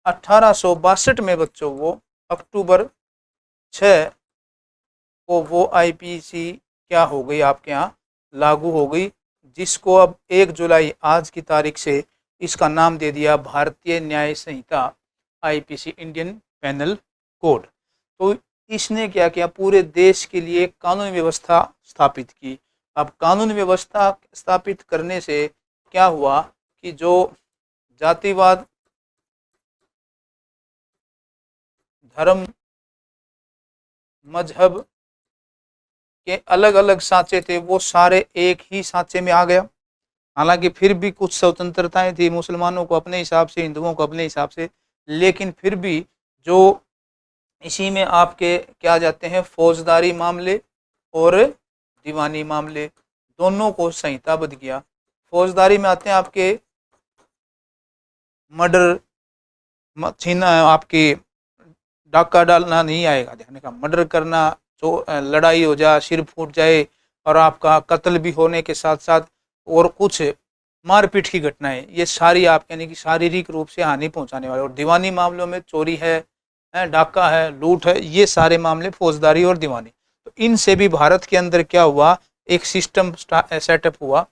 1862 में बच्चों वो अक्टूबर 6 को वो आईपीसी क्या हो गई आपके यहाँ? लागू हो गई, जिसको अब 1 जुलाई आज की तारीख से इसका नाम दे दिया भारतीय न्याय संहिता, आईपीसी, इंडियन पेनल कोड। तो इसने क्या किया? पूरे देश के लिए कानून व्यवस्था स्थापित की। अब कानून व्यवस्था स्थापित करने से क्या हुआ कि जो जातिवाद, धर्म, मजहब के अलग अलग सांचे थे, वो सारे एक ही सांचे में आ गया। हालांकि फिर भी कुछ स्वतंत्रताएं थी, मुसलमानों को अपने हिसाब से, हिंदुओं को अपने हिसाब से, लेकिन फिर भी जो इसी में आपके क्या जाते हैं, फौजदारी मामले और दीवानी मामले, दोनों को संहिताबद्ध किया। फौजदारी में आते हैं आपके मर्डर, छीना, आपके डाका डालना नहीं आएगा, देखने का, मर्डर करना, जो लड़ाई हो जाए, सिर फूट जाए, और आपका कत्ल भी होने के साथ साथ और कुछ मारपीट की घटनाएं, ये सारी आप यानी कि शारीरिक रूप से हानि पहुंचाने वाले। और दीवानी मामलों में चोरी है, डाका है, लूट है, ये सारे मामले फौजदारी और दीवानी। तो इनसे भी भारत के अंदर क्या हुआ? एक सिस्टम सेटअप हुआ।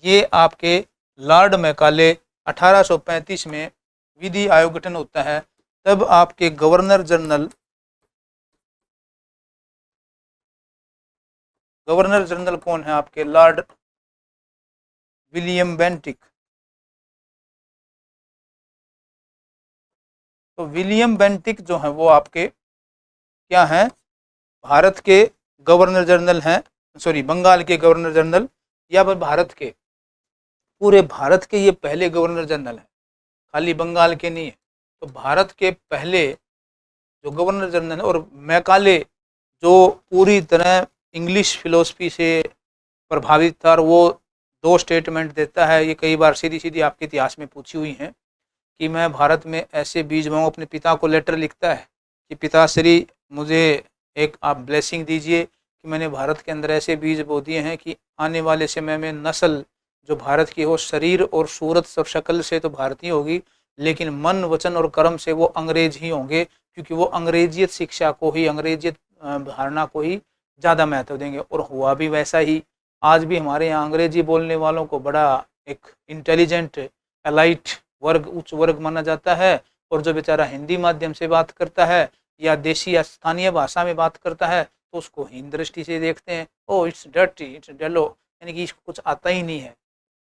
ये आपके लॉर्ड मैकाले 1835 में विधि आयोग गठन होता है। तब आपके गवर्नर जनरल कौन है आपके? Lord William Bentinck. तो विलियम बेंटिक जो है वो आपके क्या हैं? भारत के गवर्नर जनरल हैं, सॉरी, बंगाल के गवर्नर जनरल, या फिर भारत के, पूरे भारत के ये पहले गवर्नर जनरल हैं, खाली बंगाल के नहीं है। तो भारत के पहले जो गवर्नर जनरल है, और मैकाले जो पूरी तरह इंग्लिश फिलोसफी से प्रभावित था, और वो 2 स्टेटमेंट देता है, ये कई बार सीधी सीधी आपके इतिहास में पूछी हुई हैं, कि मैं भारत में ऐसे बीज बोऊं। अपने पिता को लेटर लिखता है कि पिताश्री, मुझे एक आप ब्लेसिंग दीजिए कि मैंने भारत के अंदर ऐसे बीज बो दिए हैं कि आने वाले समय में नस्ल जो भारत की हो, शरीर और सूरत और शक्ल से तो भारतीय होगी, लेकिन मन, वचन और कर्म से वो अंग्रेज ही होंगे, क्योंकि वो अंग्रेजियत शिक्षा को ही, अंग्रेजियत धारणा को ही ज़्यादा महत्व देंगे। और हुआ भी वैसा ही। आज भी हमारे यहाँ अंग्रेजी बोलने वालों को बड़ा एक इंटेलिजेंट, एलाइट वर्ग, उच्च वर्ग माना जाता है, और जो बेचारा हिंदी माध्यम से बात करता है या देशी या स्थानीय भाषा में बात करता है तो उसको हीन दृष्टि से देखते हैं। ओ इट्स डर्टी, इट्स डेलो, यानी कि इसको कुछ आता ही नहीं है,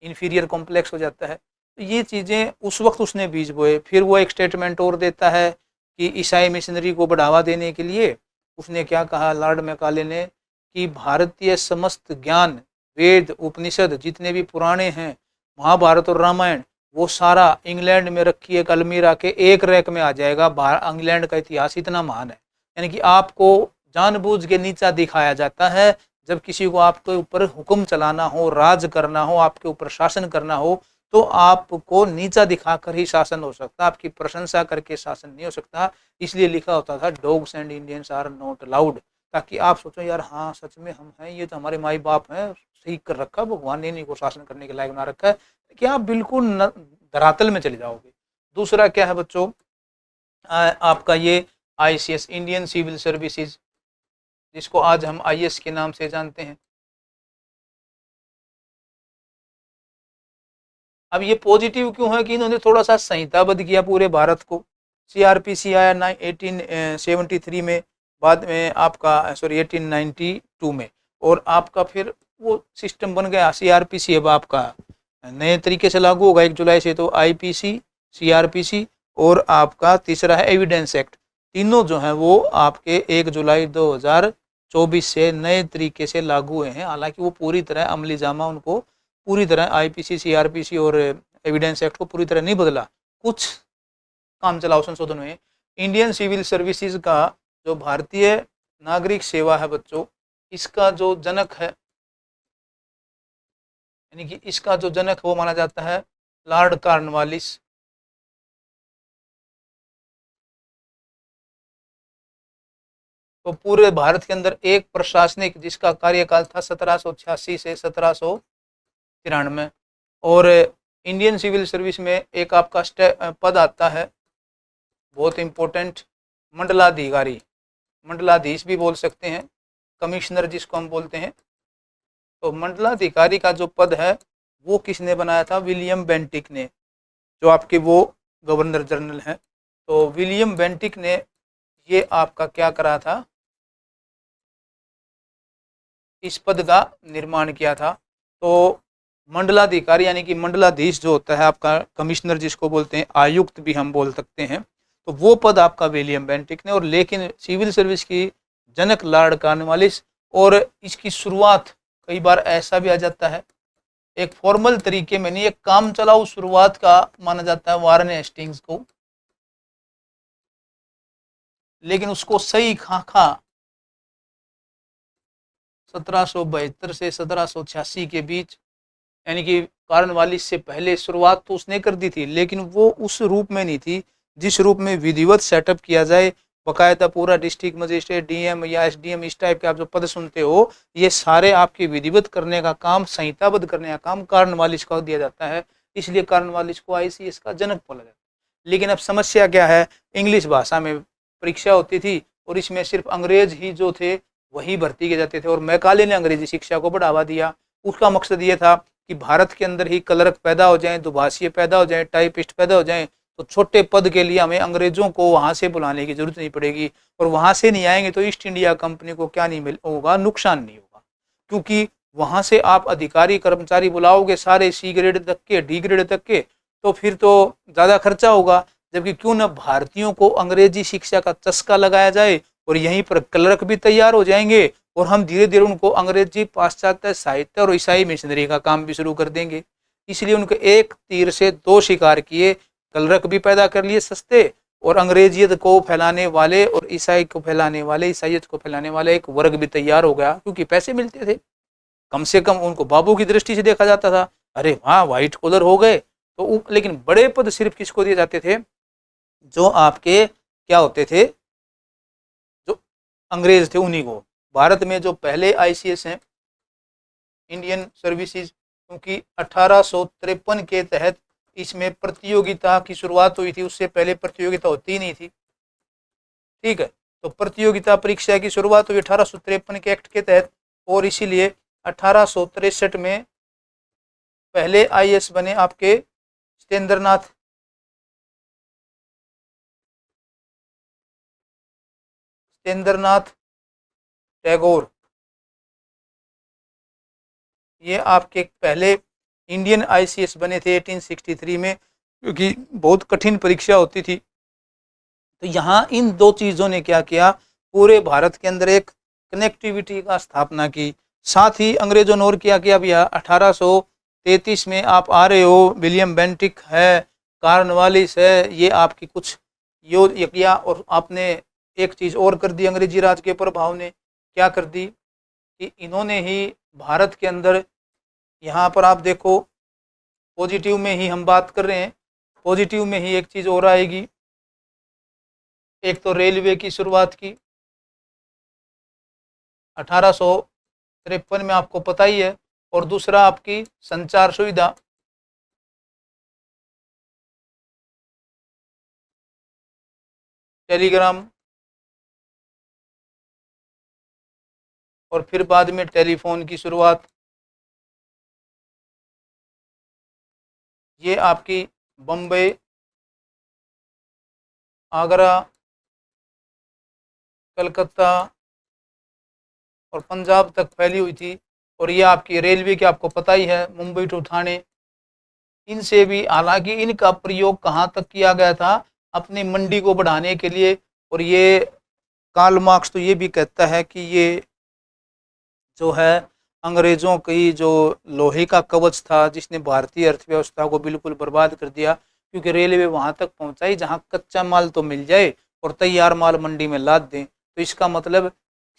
इन्फीरियर कॉम्प्लेक्स हो जाता है। तो ये चीज़ें उस वक्त उसने बीज बोए। फिर वो एक स्टेटमेंट और देता है कि ईसाई मिशनरी को बढ़ावा देने के लिए उसने क्या कहा, लॉर्ड मैकाले ने, कि भारतीय समस्त ज्ञान, वेद, उपनिषद जितने भी पुराने हैं, महाभारत और रामायण, वो सारा इंग्लैंड में रखी एक अलमीरा के एक रैक में आ जाएगा। इंग्लैंड का इतिहास इतना महान है। यानी कि आपको जानबूझ के नीचा दिखाया जाता है। जब किसी को आपके ऊपर हुक्म चलाना हो, राज करना हो, आपके ऊपर शासन करना हो, तो आपको नीचा दिखाकर ही शासन हो सकता, आपकी प्रशंसा करके शासन नहीं हो सकता। इसलिए लिखा होता था dogs and Indians are not allowed, ताकि आप सोचो यार हाँ सच में हम हैं, ये तो हमारे माई बाप हैं, सही कर रखा, भगवान ने इनको शासन करने के लायक बना रखा है, कि आप बिल्कुल धरातल में चले जाओगे। दूसरा क्या है बच्चों, आपका ये ICS, इंडियन सिविल सर्विसेज, जिसको आज हम IS के नाम से जानते हैं। अब ये पॉजिटिव क्यों है कि इन्होंने थोड़ा सा संहिताबद्ध किया पूरे भारत को। CRPC आया 1873 में, बाद में आपका 1892 में, और आपका फिर वो सिस्टम बन गया CRPC। अब आपका नए तरीके से लागू होगा 1 जुलाई से, तो IPC, CRPC और आपका तीसरा है एविडेंस एक्ट। तीनों जो हैं वो आपके 1 जुलाई 2024 से नए तरीके से लागू हुए हैं। हालांकि वो पूरी तरह अमली जामा उनको पूरी तरह IPC, CRPC और एविडेंस एक्ट को पूरी तरह नहीं बदला, कुछ काम चलाओ संशोधन में। इंडियन सिविल सर्विसेज का जो भारतीय नागरिक सेवा है बच्चों, इसका जो जनक है, यानी कि इसका जो जनक वो माना जाता है लॉर्ड कॉर्नवालिस। तो पूरे भारत के अंदर एक प्रशासनिक जिसका कार्यकाल था 1786 से 1793, और इंडियन सिविल सर्विस में एक आपका पद आता है बहुत इम्पोर्टेंट, मंडलाधिकारी, मंडलाधीश भी बोल सकते हैं, कमिश्नर जिसको हम बोलते हैं। तो मंडलाधिकारी का जो पद है वो किसने बनाया था, विलियम बेंटिक ने, जो आपके वो गवर्नर जनरल हैं। तो विलियम बेंटिक ने ये आपका क्या करा था, इस पद का निर्माण किया था। तो मंडलाधिकारी यानी कि मंडलाधीश जो होता है आपका, कमिश्नर जिसको बोलते हैं, आयुक्त भी हम बोल सकते हैं, तो वो पद आपका विलियम बेंटिक ने। और लेकिन सिविल सर्विस की जनक लॉर्ड कॉर्नवालिस, और इसकी शुरुआत कई बार ऐसा भी आ जाता है, एक फॉर्मल तरीके में नहीं, एक काम चलाऊ शुरुआत का माना जाता है वारेन हेस्टिंग्स को, लेकिन उसको सही खाखा 1772 से 1786 के बीच, यानी कि कॉर्नवालिस से पहले शुरुआत तो उसने कर दी थी, लेकिन वो उस रूप में नहीं थी जिस रूप में विधिवत सेटअप किया जाए, बकायदा पूरा डिस्ट्रिक्ट मजिस्ट्रेट, DM या SDM, इस टाइप के आप जो पद सुनते हो, ये सारे आपके विधिवत करने का काम, संहिताबद्ध करने का काम कॉर्नवालिस को दिया जाता है। इसलिए कॉर्नवालिस को ICS का जनक बोला जाता है। लेकिन अब समस्या क्या है, इंग्लिश भाषा में परीक्षा होती थी और इसमें सिर्फ अंग्रेज ही जो थे वही भर्ती किए जाते थे, और मैकाले ने अंग्रेजी शिक्षा को बढ़ावा दिया। उसका मकसद ये था कि भारत के अंदर ही क्लर्क पैदा हो जाएं, दुभाषी पैदा हो जाएं, टाइपिस्ट पैदा हो जाएं, तो छोटे पद के लिए हमें अंग्रेजों को वहाँ से बुलाने की जरूरत नहीं पड़ेगी, और वहाँ से नहीं आएंगे तो ईस्ट इंडिया कंपनी को क्या नहीं मिल होगा, नुकसान नहीं होगा, क्योंकि वहाँ से आप अधिकारी कर्मचारी बुलाओगे सारे C ग्रेड तक के, D ग्रेड तक के, तो फिर तो ज़्यादा खर्चा होगा। जबकि क्यों न भारतीयों को अंग्रेजी शिक्षा का चस्का लगाया जाए और यहीं पर क्लर्क भी तैयार हो जाएंगे, और हम धीरे धीरे उनको अंग्रेजी, पाश्चात्य साहित्य और ईसाई मिशनरी का काम भी शुरू कर देंगे। इसलिए उनको एक तीर से दो शिकार किए, क्लर्क भी पैदा कर लिए सस्ते, और अंग्रेजियत को फैलाने वाले और ईसाई को फैलाने वाले, ईसाइयत को फैलाने वाले एक वर्ग भी तैयार हो गया, क्योंकि पैसे मिलते थे। कम से कम उनको बाबू की दृष्टि से देखा जाता था, अरे हाँ व्हाइट कॉलर हो गए तो। लेकिन बड़े पद सिर्फ किसको दिए जाते थे, जो आपके क्या होते थे, जो अंग्रेज थे उन्हीं को, भारत में जो पहले ICS हैं, इंडियन सर्विसेज, क्योंकि 1853 के तहत इसमें प्रतियोगिता की शुरुआत हुई थी, उससे पहले प्रतियोगिता होती नहीं थी। ठीक है, तो प्रतियोगिता परीक्षा की शुरुआत हुई 1853 के एक्ट के तहत, और इसीलिए 1863 में पहले IAS बने आपके सत्येंद्रनाथ टैगोर। ये आपके पहले इंडियन ICS बने थे 1863 में, क्योंकि बहुत कठिन परीक्षा होती थी। तो यहाँ इन दो चीज़ों ने क्या किया, पूरे भारत के अंदर एक कनेक्टिविटी का स्थापना की। साथ ही अंग्रेजों ने और क्या किया भैया, 1833 में आप आ रहे हो, विलियम बेंटिक है, कार्नवालिस है, ये आपकी कुछ यो किया, और आपने एक चीज़ और कर दी अंग्रेजी राज के प्रभाव ने, क्या कर दी कि इन्होंने ही भारत के अंदर, यहाँ पर आप देखो पॉजिटिव में ही हम बात कर रहे हैं, पॉजिटिव में ही एक चीज़ और आएगी। एक तो रेलवे की शुरुआत की 1853 में, आपको पता ही है, और दूसरा आपकी संचार सुविधा, टेलीग्राम, और फिर बाद में टेलीफोन की शुरुआत। ये आपकी बम्बई, आगरा, कलकत्ता और पंजाब तक फैली हुई थी। और ये आपकी रेलवे की आपको पता ही है, मुंबई टू ठाणे। इनसे भी, हालांकि इनका प्रयोग कहाँ तक किया गया था, अपनी मंडी को बढ़ाने के लिए। और ये कार्ल मार्क्स तो ये भी कहता है कि ये जो है अंग्रेजों की जो लोहे का कवच था, जिसने भारतीय अर्थव्यवस्था को बिल्कुल बर्बाद कर दिया, क्योंकि रेलवे वहां तक पहुंचाई जहां कच्चा माल तो मिल जाए और तैयार माल मंडी में लाद दें। तो इसका मतलब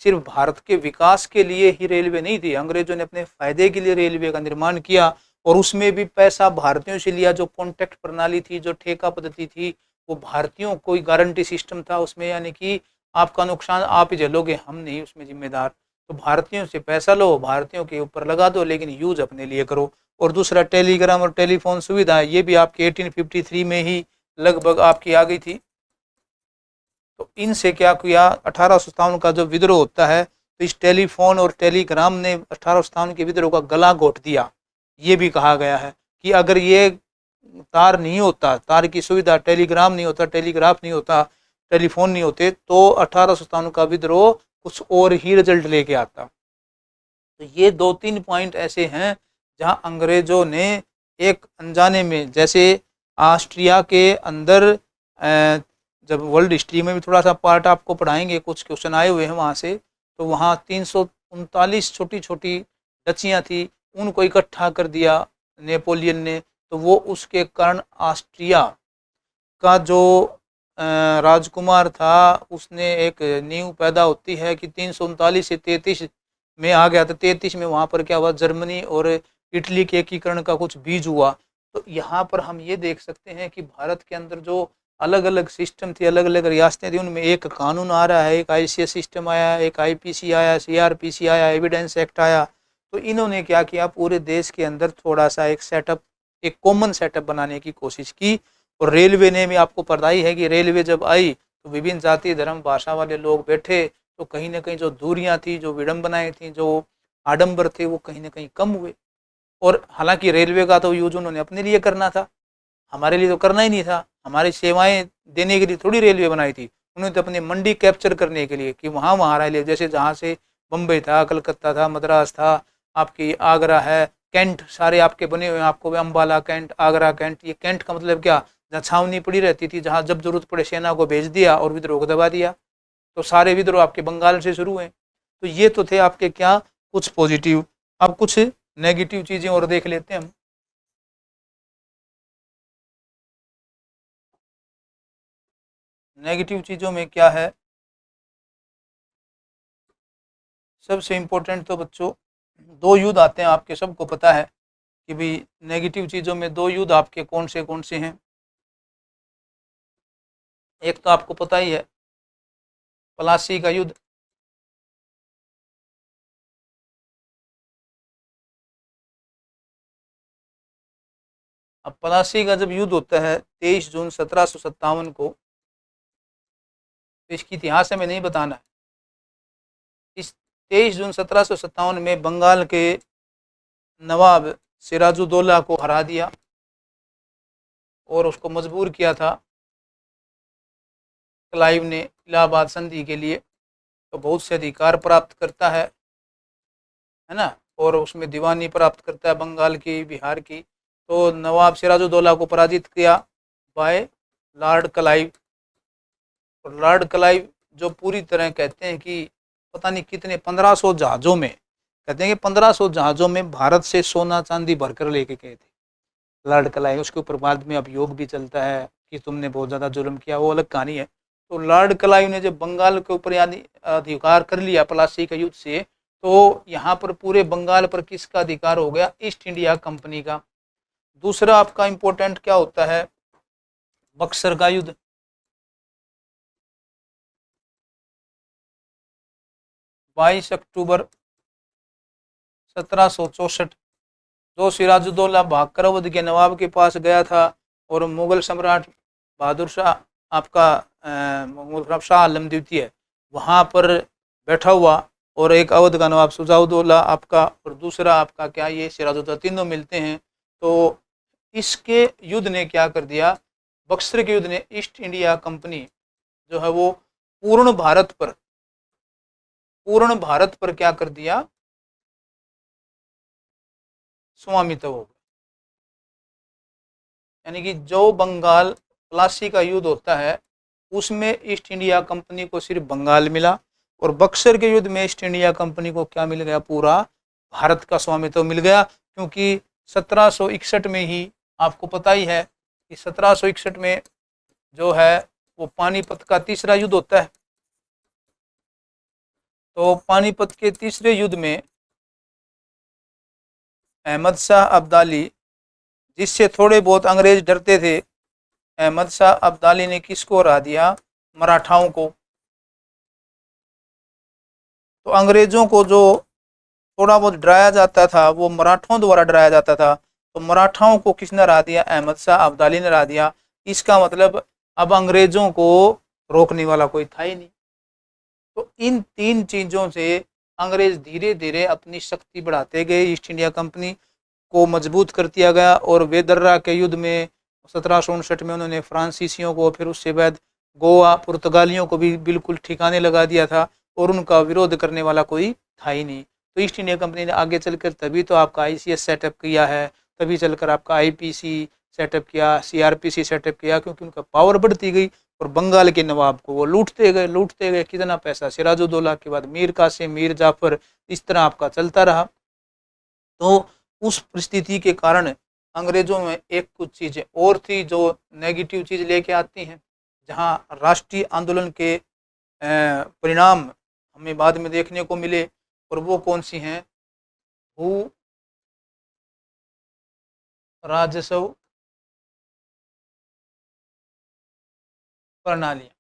सिर्फ भारत के विकास के लिए ही रेलवे नहीं थी, अंग्रेजों ने अपने फायदे के लिए रेलवे का निर्माण किया, और उसमें भी पैसा भारतीयों से लिया। जो कॉन्ट्रैक्ट प्रणाली थी, जो ठेका पद्धति थी, वो भारतीयों, कोई गारंटी सिस्टम था उसमें, यानी कि आपका नुकसान आप ही झेलोगे, हम नहीं उसमें जिम्मेदार। तो भारतीयों से पैसा लो, भारतीयों के ऊपर लगा दो, लेकिन यूज अपने लिए करो। और दूसरा टेलीग्राम और टेलीफोन सुविधा, ये भी आपके 1853 में ही लगभग आपकी आ गई थी। तो इनसे क्या किया, 1857 का जो विद्रोह होता है, तो इस टेलीफोन और टेलीग्राम ने 1857 के विद्रोह का गला घोट दिया। ये भी कहा गया है कि अगर ये तार नहीं होता, तार की सुविधा, टेलीग्राम नहीं होता, टेलीग्राफ नहीं होता, टेलीफोन नहीं होते, तो 1857 का विद्रोह कुछ और ही रिजल्ट लेके आता। तो ये 2-3 पॉइंट ऐसे हैं जहां अंग्रेजों ने एक अनजाने में, जैसे ऑस्ट्रिया के अंदर जब वर्ल्ड हिस्ट्री में भी थोड़ा सा पार्ट आपको पढ़ाएंगे, कुछ क्वेश्चन आए हुए हैं वहाँ से, तो वहाँ 339 छोटी छोटी डचियाँ थी, उनको इकट्ठा कर दिया नेपोलियन ने। तो वो उसके कारण ऑस्ट्रिया का जो राजकुमार था, उसने एक नींव पैदा होती है कि 339 से 33 में आ गया था। 33 में वहाँ पर क्या हुआ, जर्मनी और इटली के एकीकरण का कुछ बीज हुआ। तो यहाँ पर हम ये देख सकते हैं कि भारत के अंदर जो अलग अलग सिस्टम थी, अलग अलग रियासतें थी, उनमें एक कानून आ रहा है, एक ICS सिस्टम आया, एक IPC आया, CRPC आया, एविडेंस एक्ट आया। तो इन्होंने क्या किया, पूरे देश के अंदर थोड़ा सा एक सेटअप, एक कॉमन सेटअप बनाने की कोशिश की। और रेलवे ने भी, आपको पता ही है कि रेलवे जब आई तो विभिन्न जाति धर्म भाषा वाले लोग बैठे, तो कहीं ना कहीं जो दूरियां थी, जो विडंबनाएं थी, जो आडंबर थे, वो कहीं ना कहीं कम हुए। और हालांकि रेलवे का तो यूज उन्होंने अपने लिए करना था, हमारे लिए तो करना ही नहीं था। हमारी सेवाएं देने के लिए थोड़ी रेलवे बनाई थी, उन्होंने तो अपनी मंडी कैप्चर करने के लिए, कि वहाँ वहाँ रेलवे, जैसे जहाँ से बम्बई था, कलकत्ता था, मद्रास था, आपकी आगरा है, कैंट सारे आपके बने हुए हैं, आपको अम्बाला कैंट, आगरा कैंट। ये कैंट का मतलब क्या, जहाँ छावनी पड़ी रहती थी, जहाँ जब जरूरत पड़े सेना को भेज दिया और विद्रोह को दबा दिया। तो सारे विद्रोह आपके बंगाल से शुरू हुए। तो ये तो थे आपके क्या, कुछ पॉजिटिव। अब कुछ नेगेटिव चीजें और देख लेते हैं हम। नेगेटिव चीजों में क्या है, सबसे इम्पोर्टेंट तो बच्चों दो युद्ध आते हैं, आपके सबको पता है कि भाई नेगेटिव चीजों में दो युद्ध आपके कौन से हैं। एक तो आपको पता ही है, प्लासी का युद्ध, अब प्लासी का जब युद्ध होता है 23 जून 1757 को, तो इसकी इतिहास हमें नहीं बताना है। इस 23 जून 1757 में बंगाल के नवाब सिराजुद्दौला को हरा दिया और उसको मजबूर किया था क्लाइव ने इलाहाबाद संधि के लिए। तो बहुत से अधिकार प्राप्त करता है ना, और उसमें दीवानी प्राप्त करता है बंगाल की, बिहार की। तो नवाब सिराजुद्दौला को पराजित किया बाय लॉर्ड क्लाइव। और लॉर्ड क्लाइव जो पूरी तरह कहते हैं कि पता नहीं कितने 1500 जहाज़ों में, कहते हैं कि 1500 जहाज़ों में भारत से सोना चांदी भरकर लेके गए थे लॉर्ड क्लाइव। उसके ऊपर बाद में अभियोग भी चलता है कि तुमने बहुत ज़्यादा जुल्म किया, वो अलग कहानी है। तो लॉर्ड क्लाइव ने जब बंगाल के ऊपर यानी अधिकार कर लिया प्लासी के युद्ध से, तो यहाँ पर पूरे बंगाल पर किसका अधिकार हो गया? ईस्ट इंडिया कंपनी का। दूसरा आपका इंपॉर्टेंट क्या होता है? बक्सर का युद्ध। बाईस अक्टूबर 1764, जो सिराजुद्दौला भागकर अवध के नवाब के पास गया था और मुगल सम्राट बहादुर शाह आपका मुगल शाह आलम द्वितीय वहाँ पर बैठा हुआ, और एक अवध का नवाब शुजाउद्दौला आपका, और दूसरा आपका क्या ये सिराजुद्दौला, तीनों मिलते हैं। तो इसके युद्ध ने क्या कर दिया? बक्सर के युद्ध ने ईस्ट इंडिया कंपनी जो है वो पूर्ण भारत पर क्या कर दिया? स्वामित्व हो गया। यानी कि जो बंगाल प्लासी का युद्ध होता है उसमें ईस्ट इंडिया कंपनी को सिर्फ बंगाल मिला, और बक्सर के युद्ध में ईस्ट इंडिया कंपनी को क्या मिल गया? पूरा भारत का स्वामित्व मिल गया। क्योंकि 1761 में ही आपको पता ही है कि 1761 में जो है वो पानीपत का तीसरा युद्ध होता है। तो पानीपत के तीसरे युद्ध में अहमद शाह अब्दाली, जिससे थोड़े बहुत अंग्रेज डरते थे, अहमद शाह अब्दाली ने किसको हरा दिया? मराठाओं को। तो अंग्रेजों को जो थोड़ा बहुत डराया जाता था वो मराठों द्वारा डराया जाता था। तो मराठाओं को किसने हरा दिया? अहमद शाह अब्दाली ने हरा दिया। इसका मतलब अब अंग्रेजों को रोकने वाला कोई था ही नहीं। तो इन तीन चीज़ों से अंग्रेज धीरे धीरे अपनी शक्ति बढ़ाते गए, ईस्ट इंडिया कंपनी को मजबूत कर दिया गया। और वेदर्रा के युद्ध में 1759 में उन्होंने फ्रांसीसियों को, फिर उसके बाद गोवा पुर्तगालियों को भी बिल्कुल ठिकाने लगा दिया था, और उनका विरोध करने वाला कोई था ही नहीं। तो ईस्ट इंडिया कंपनी ने आगे चलकर तभी तो आपका आईसीएस सेटअप किया है, तभी चलकर आपका आईपीसी सेटअप किया, सीआरपीसी सेटअप किया, क्योंकि उनका पावर बढ़ती गई और बंगाल के नवाब को वो लूटते गए। कितना पैसा? सिराजुद्दौला के बाद मीर कासिम, मीर जाफर, इस तरह आपका चलता रहा। तो उस परिस्थिति के कारण अंग्रेजों में एक कुछ चीज़ें और थी जो नेगेटिव चीज़ लेके आती हैं, जहां राष्ट्रीय आंदोलन के परिणाम हमें बाद में देखने को मिले। और वो कौन सी हैं? भू राजस्व प्रणालियाँ।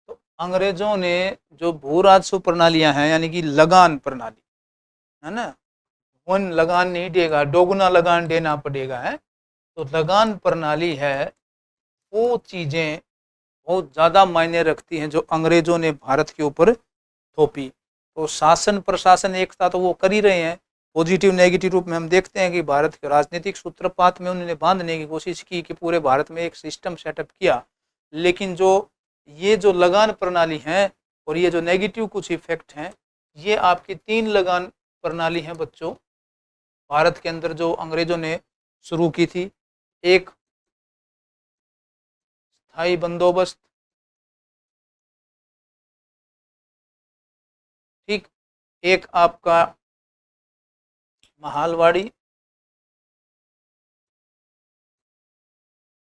तो अंग्रेजों ने जो भू राजस्व प्रणालियाँ हैं, यानी कि लगान प्रणाली, है ना, वन लगान नहीं देगा, दोगुना लगान देना पड़ेगा, है। तो लगान प्रणाली है, वो चीज़ें बहुत ज़्यादा मायने रखती हैं जो अंग्रेजों ने भारत के ऊपर थोपी। तो शासन प्रशासन एक था तो वो कर ही रहे हैं। पॉजिटिव नेगेटिव रूप में हम देखते हैं कि भारत के राजनीतिक सूत्रपात में उन्होंने बांधने की कोशिश की कि पूरे भारत में एक सिस्टम सेटअप किया। लेकिन जो ये जो लगान प्रणाली है और ये जो नेगेटिव कुछ इफेक्ट हैं, ये आपकी 3 लगान प्रणाली हैं बच्चों, भारत के अंदर जो अंग्रेजों ने शुरू की थी। एक स्थायी बंदोबस्त, ठीक, एक आपका महालवाड़ी,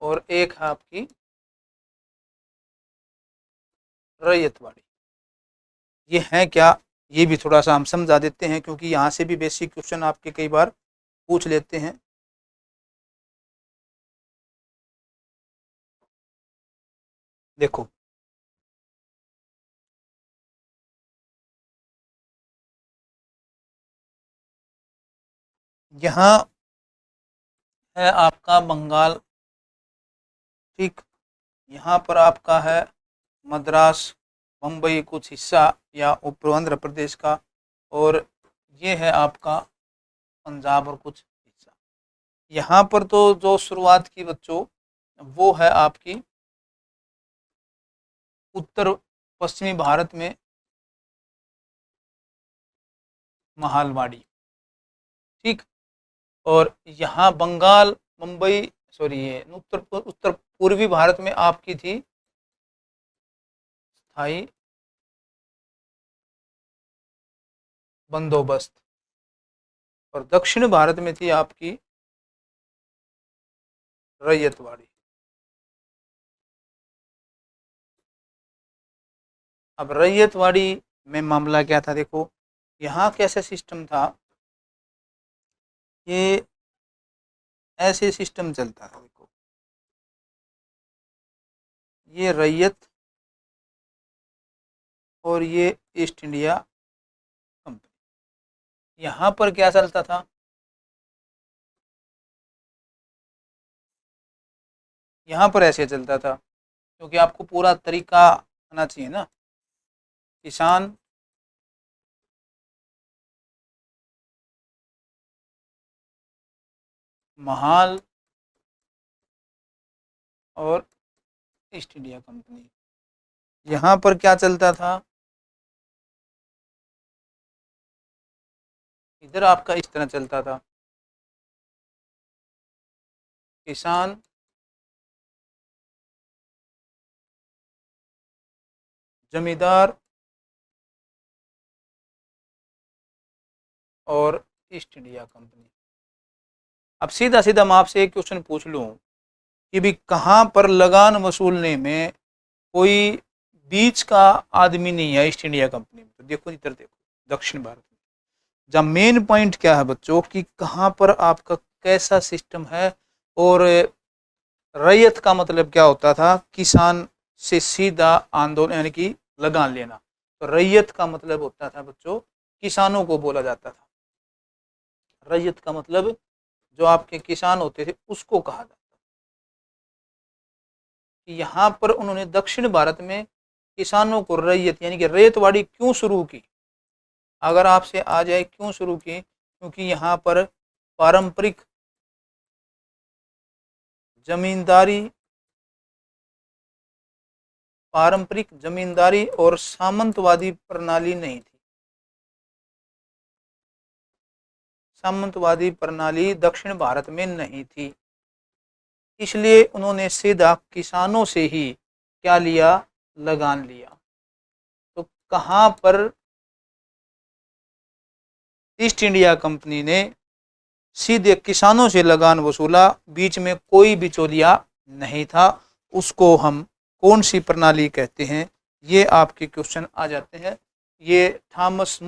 और एक है आपकी रैयतवाड़ी। ये हैं क्या? ये भी थोड़ा सा हम समझा देते हैं, क्योंकि यहाँ से भी बेसिक क्वेश्चन आपके कई बार पूछ लेते हैं। देखो, यहाँ है आपका बंगाल, ठीक। यहाँ पर आपका है मद्रास, मुंबई कुछ हिस्सा या पूर्व आंध्र प्रदेश का, और ये है आपका पंजाब और कुछ हिस्सा। यहाँ पर तो जो शुरुआत की बच्चों वो है आपकी उत्तर पश्चिमी भारत में महालवाड़ी, ठीक। और यहाँ बंगाल, मुंबई, सॉरी ये उत्तर उत्तर पूर्वी भारत में आपकी थी स्थायी बंदोबस्त, और दक्षिण भारत में थी आपकी रैयतवाड़ी। अब रैयतवाड़ी में मामला क्या था, देखो यहाँ कैसा सिस्टम था, ये ऐसे सिस्टम चलता था। देखो ये रैयत और ये ईस्ट इंडिया कंपनी, यहाँ पर क्या चलता था, यहाँ पर ऐसे चलता था, क्योंकि आपको पूरा तरीका आना चाहिए ना। किसान महाल और ईस्ट इंडिया कंपनी, यहाँ पर क्या चलता था, इधर आपका इस तरह चलता था, किसान जमींदार और ईस्ट इंडिया कंपनी। अब सीधा सीधा मैं आपसे एक क्वेश्चन पूछ लूँ कि भी कहाँ पर लगान वसूलने में कोई बीच का आदमी नहीं है ईस्ट इंडिया कंपनी में, तो देखो इधर देखो दक्षिण भारत में। जब मेन पॉइंट क्या है बच्चों कि कहाँ पर आपका कैसा सिस्टम है, और रैयत का मतलब क्या होता था, किसान से सीधा आंदोलन यानी कि लगान लेना। तो रैयत का मतलब होता था बच्चों किसानों को बोला जाता था, रैयत का मतलब जो आपके किसान होते थे उसको कहा जाता था। यहाँ पर उन्होंने दक्षिण भारत में किसानों को रैयत यानी कि रैयतवाड़ी क्यों शुरू की, अगर आपसे आ जाए क्यों शुरू की, क्योंकि यहाँ पर पारंपरिक जमींदारी और सामंतवादी प्रणाली नहीं थी। सामंतवादी प्रणाली दक्षिण भारत में नहीं थी, इसलिए उन्होंने सीधा किसानों से ही क्या लिया, लगान लिया। तो कहाँ पर ईस्ट इंडिया कंपनी ने सीधे किसानों से लगान वसूला, बीच में कोई बिचौलिया नहीं था। उसको हम कौन सी प्रणाली कहते हैं, ये आपके क्वेश्चन आ जाते हैं। ये थॉमस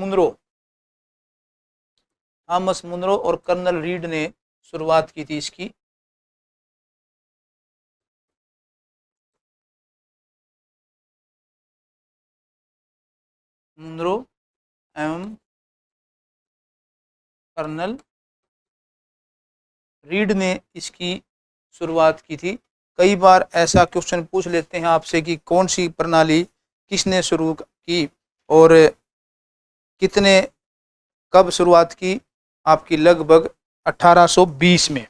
मुनरो और कर्नल रीड ने शुरुआत की थी इसकी। मुनरो एवं कर्नल रीड ने इसकी शुरुआत की थी। कई बार ऐसा क्वेश्चन पूछ लेते हैं आपसे कि कौन सी प्रणाली किसने शुरू की और कितने कब शुरुआत की, आपकी लगभग 1820 में।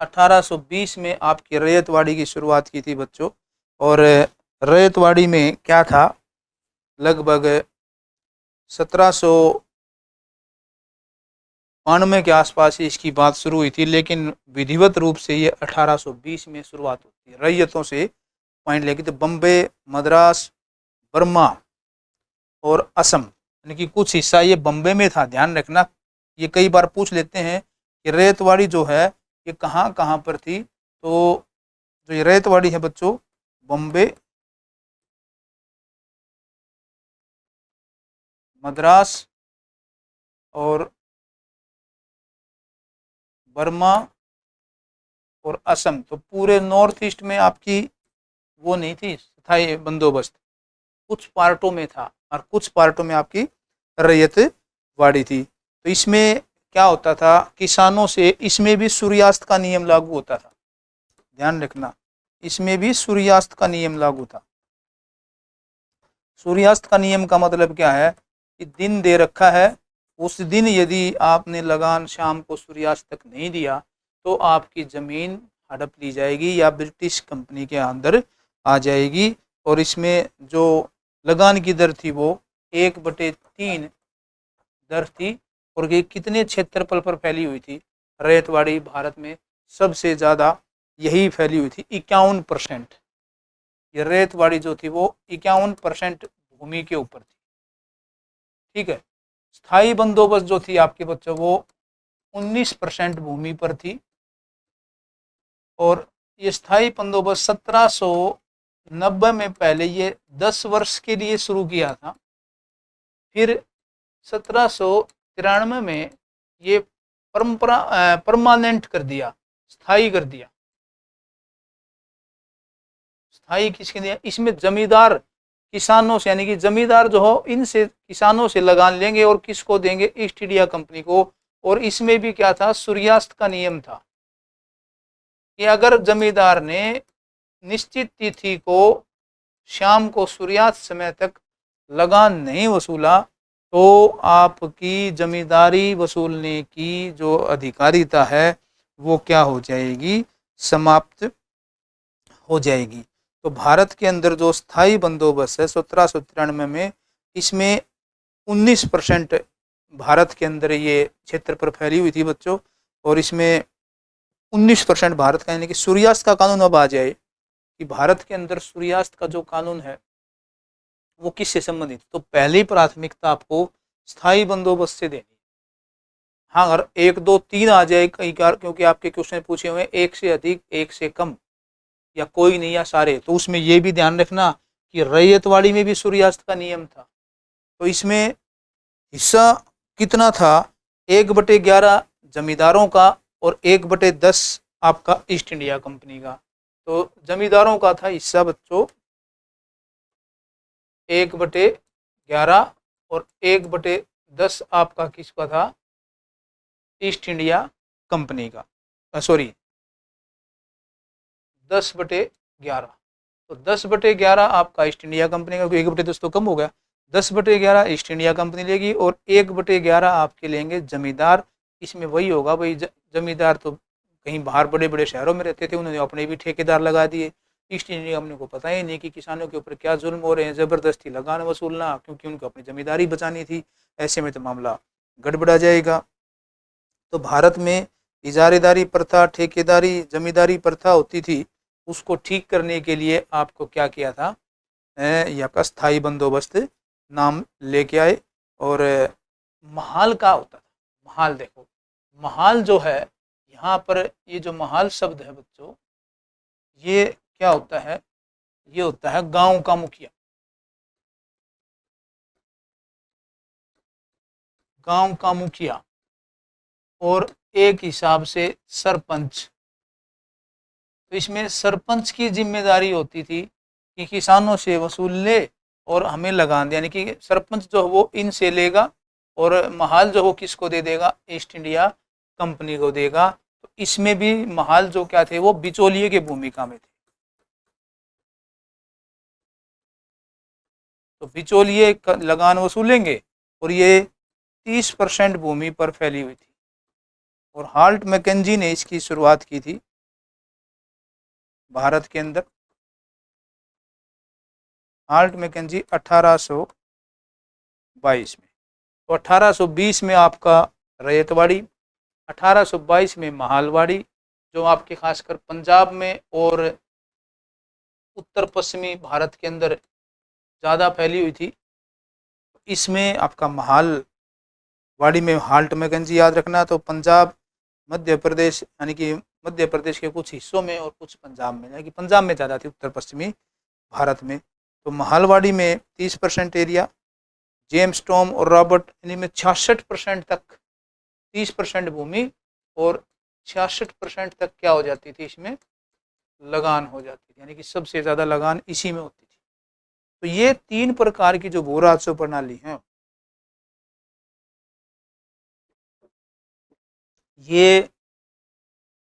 1820 में आपकी रैयतवाड़ी की शुरुआत की थी बच्चों। और रैयतवाड़ी में क्या था, लगभग 1792 के आसपास ही इसकी बात शुरू हुई थी, लेकिन विधिवत रूप से ये 1820 में शुरुआत होती है रैयतों से पॉइंट लेके। तो बम्बे, मद्रास, बर्मा और असम यानी कि कुछ हिस्सा ये बम्बे में था, ध्यान रखना। ये कई बार पूछ लेते हैं कि रैयतवाड़ी जो है ये कहाँ कहाँ पर थी। तो जो ये रैयतवाड़ी है बच्चों, बम्बे, मद्रास और बर्मा और असम, तो पूरे नॉर्थ ईस्ट में आपकी वो नहीं थी स्थायी बंदोबस्त, कुछ पार्टों में था और कुछ पार्टों में आपकी रैयत वाड़ी थी। तो इसमें क्या होता था, किसानों से, इसमें भी सूर्यास्त का नियम लागू होता था, ध्यान रखना, इसमें भी सूर्यास्त का नियम लागू था। सूर्यास्त का नियम का मतलब क्या है कि दिन दे रखा है, उस दिन यदि आपने लगान शाम को सूर्यास्त तक नहीं दिया तो आपकी ज़मीन हड़प ली जाएगी या ब्रिटिश कंपनी के अंदर आ जाएगी। और इसमें जो लगान की दर थी वो 1/3 दर थी। और ये कितने क्षेत्रफल पर फैली हुई थी, रेतवाड़ी भारत में सबसे ज़्यादा यही फैली हुई थी, 51%। ये रेतवाड़ी जो थी वो 51% भूमि के ऊपर थी, ठीक है। स्थायी बंदोबस्त जो थी आपके बच्चों वो 19% भूमि पर थी। और ये स्थायी बंदोबस्त 1790 में पहले ये 10 वर्ष के लिए शुरू किया था, फिर 1793 में ये परमानेंट कर दिया, स्थायी कर दिया। स्थायी किसके दिया, इसमें जमींदार किसानों से, यानी कि जमींदार जो हो इनसे, किसानों से लगान लेंगे और किसको देंगे, ईस्ट इंडिया कंपनी को। और इसमें भी क्या था, सूर्यास्त का नियम था कि अगर जमींदार ने निश्चित तिथि को शाम को सूर्यास्त समय तक लगान नहीं वसूला तो आपकी जमींदारी वसूलने की जो अधिकारिता है वो क्या हो जाएगी, समाप्त हो जाएगी। तो भारत के अंदर जो स्थायी बंदोबस्त है 1793 में, इसमें 19% भारत के अंदर ये क्षेत्र पर फैली हुई थी बच्चों। और इसमें 19% भारत का, यानी कि सूर्यास्त का कानून अब आ जाए कि भारत के अंदर सूर्यास्त का जो कानून है वो किससे संबंधित, तो पहली प्राथमिकता आपको स्थायी बंदोबस्त से देनी। हाँ, अगर 1 2 3 आ जाए कई बार, क्योंकि आपके क्वेश्चन पूछे हुए एक से अधिक, एक से कम, या कोई नहीं या सारे, तो उसमें ये भी ध्यान रखना कि रैयतवाड़ी में भी सूर्यास्त का नियम था। तो इसमें हिस्सा कितना था, 1/11 जमींदारों का और 1/10 आपका ईस्ट इंडिया कंपनी का। तो जमींदारों का था हिस्सा बच्चों 1/11 और 1/10 आपका किसका था, ईस्ट इंडिया कंपनी का, सॉरी 10/11। तो 10/11 आपका ईस्ट इंडिया कंपनी का, क्योंकि 1/10 तो कम हो गया, 10/11 ईस्ट इंडिया कंपनी लेगी और 1/11 आपके लेंगे जमींदार। इसमें वही होगा भाई, जमींदार तो कहीं बाहर बड़े बड़े शहरों में रहते थे, उन्होंने अपने भी ठेकेदार लगा दिए। ईस्ट इंडिया कंपनी को पता ही नहीं कि किसानों के ऊपर क्या जुल्म हो रहे हैं, ज़बरदस्ती लगान वसूलना, क्योंकि उनको अपनी जमींदारी बचानी थी। ऐसे में तो मामला गड़बड़ा जाएगा। तो भारत में इजारेदारी प्रथा, ठेकेदारी, जमींदारी प्रथा होती थी, उसको ठीक करने के लिए आपको क्या किया था, ये आपका स्थायी बंदोबस्त नाम लेके आए। और महाल का होता था, महाल देखो, महाल जो है यहाँ पर, ये जो महाल शब्द है बच्चों, ये क्या होता है, ये होता है गांव का मुखिया, गांव का मुखिया, और एक हिसाब से सरपंच। तो इसमें सरपंच की जिम्मेदारी होती थी कि किसानों से वसूल ले और हमें लगान दे, यानी कि सरपंच जो वो इनसे लेगा और महाल जो वो किसको दे देगा, ईस्ट इंडिया कंपनी को देगा। तो इसमें भी महाल जो क्या थे, वो बिचौलिए की भूमिका में थे। तो बिचौलिए लगान वसूलेंगे और ये 30% भूमि पर फैली हुई थी। और हाल्ट मैकेंजी ने इसकी शुरुआत की थी भारत के अंदर। हाल्ट मैकेंजी 1822 में। तो 1820 में आपका रैयतवाड़ी, 1822 में महालवाड़ी, जो आपके खासकर पंजाब में और उत्तर पश्चिमी भारत के अंदर ज़्यादा फैली हुई थी। इसमें आपका महालवाड़ी में हाल्ट मैकेंजी याद रखना। तो पंजाब, मध्य प्रदेश, यानी कि मध्य प्रदेश के कुछ हिस्सों में और कुछ पंजाब में, यानी कि पंजाब में ज़्यादा थी उत्तर पश्चिमी भारत में। तो महालवाड़ी में 30% एरिया, जेम्स टॉम और रॉबर्ट इनमें 66% तक, 30% भूमि और 66% तक क्या हो जाती थी, इसमें लगान हो जाती थी, यानी कि सबसे ज़्यादा लगान इसी में होती थी। तो ये 3 प्रकार की जो भू राजस्व प्रणाली है, ये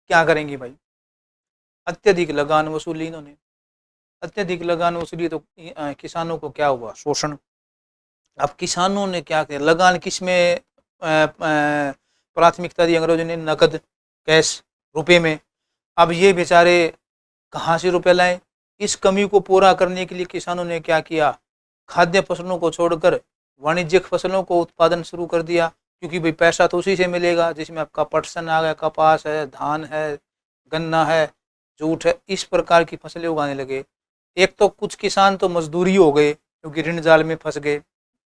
क्या करेंगी भाई, अत्यधिक लगान वसूली इन्होंने। अत्यधिक लगान वसूली तो किसानों को क्या हुआ, शोषण। अब किसानों ने क्या किया, लगान किस में प्राथमिकता दी अंग्रेजों ने, नकद, कैश, रुपए में। अब ये बेचारे कहाँ से रुपए लाएं। इस कमी को पूरा करने के लिए किसानों ने क्या किया, खाद्य फसलों को छोड़कर वाणिज्यिक फसलों को उत्पादन शुरू कर दिया, क्योंकि भाई पैसा तो उसी से मिलेगा जिसमें आपका पटसन आ गया, कपास है, धान है, गन्ना है, जूट है, इस प्रकार की फसलें उगाने लगे। एक तो कुछ किसान तो मजदूरी हो गए क्योंकि ऋण जाल में फंस गए,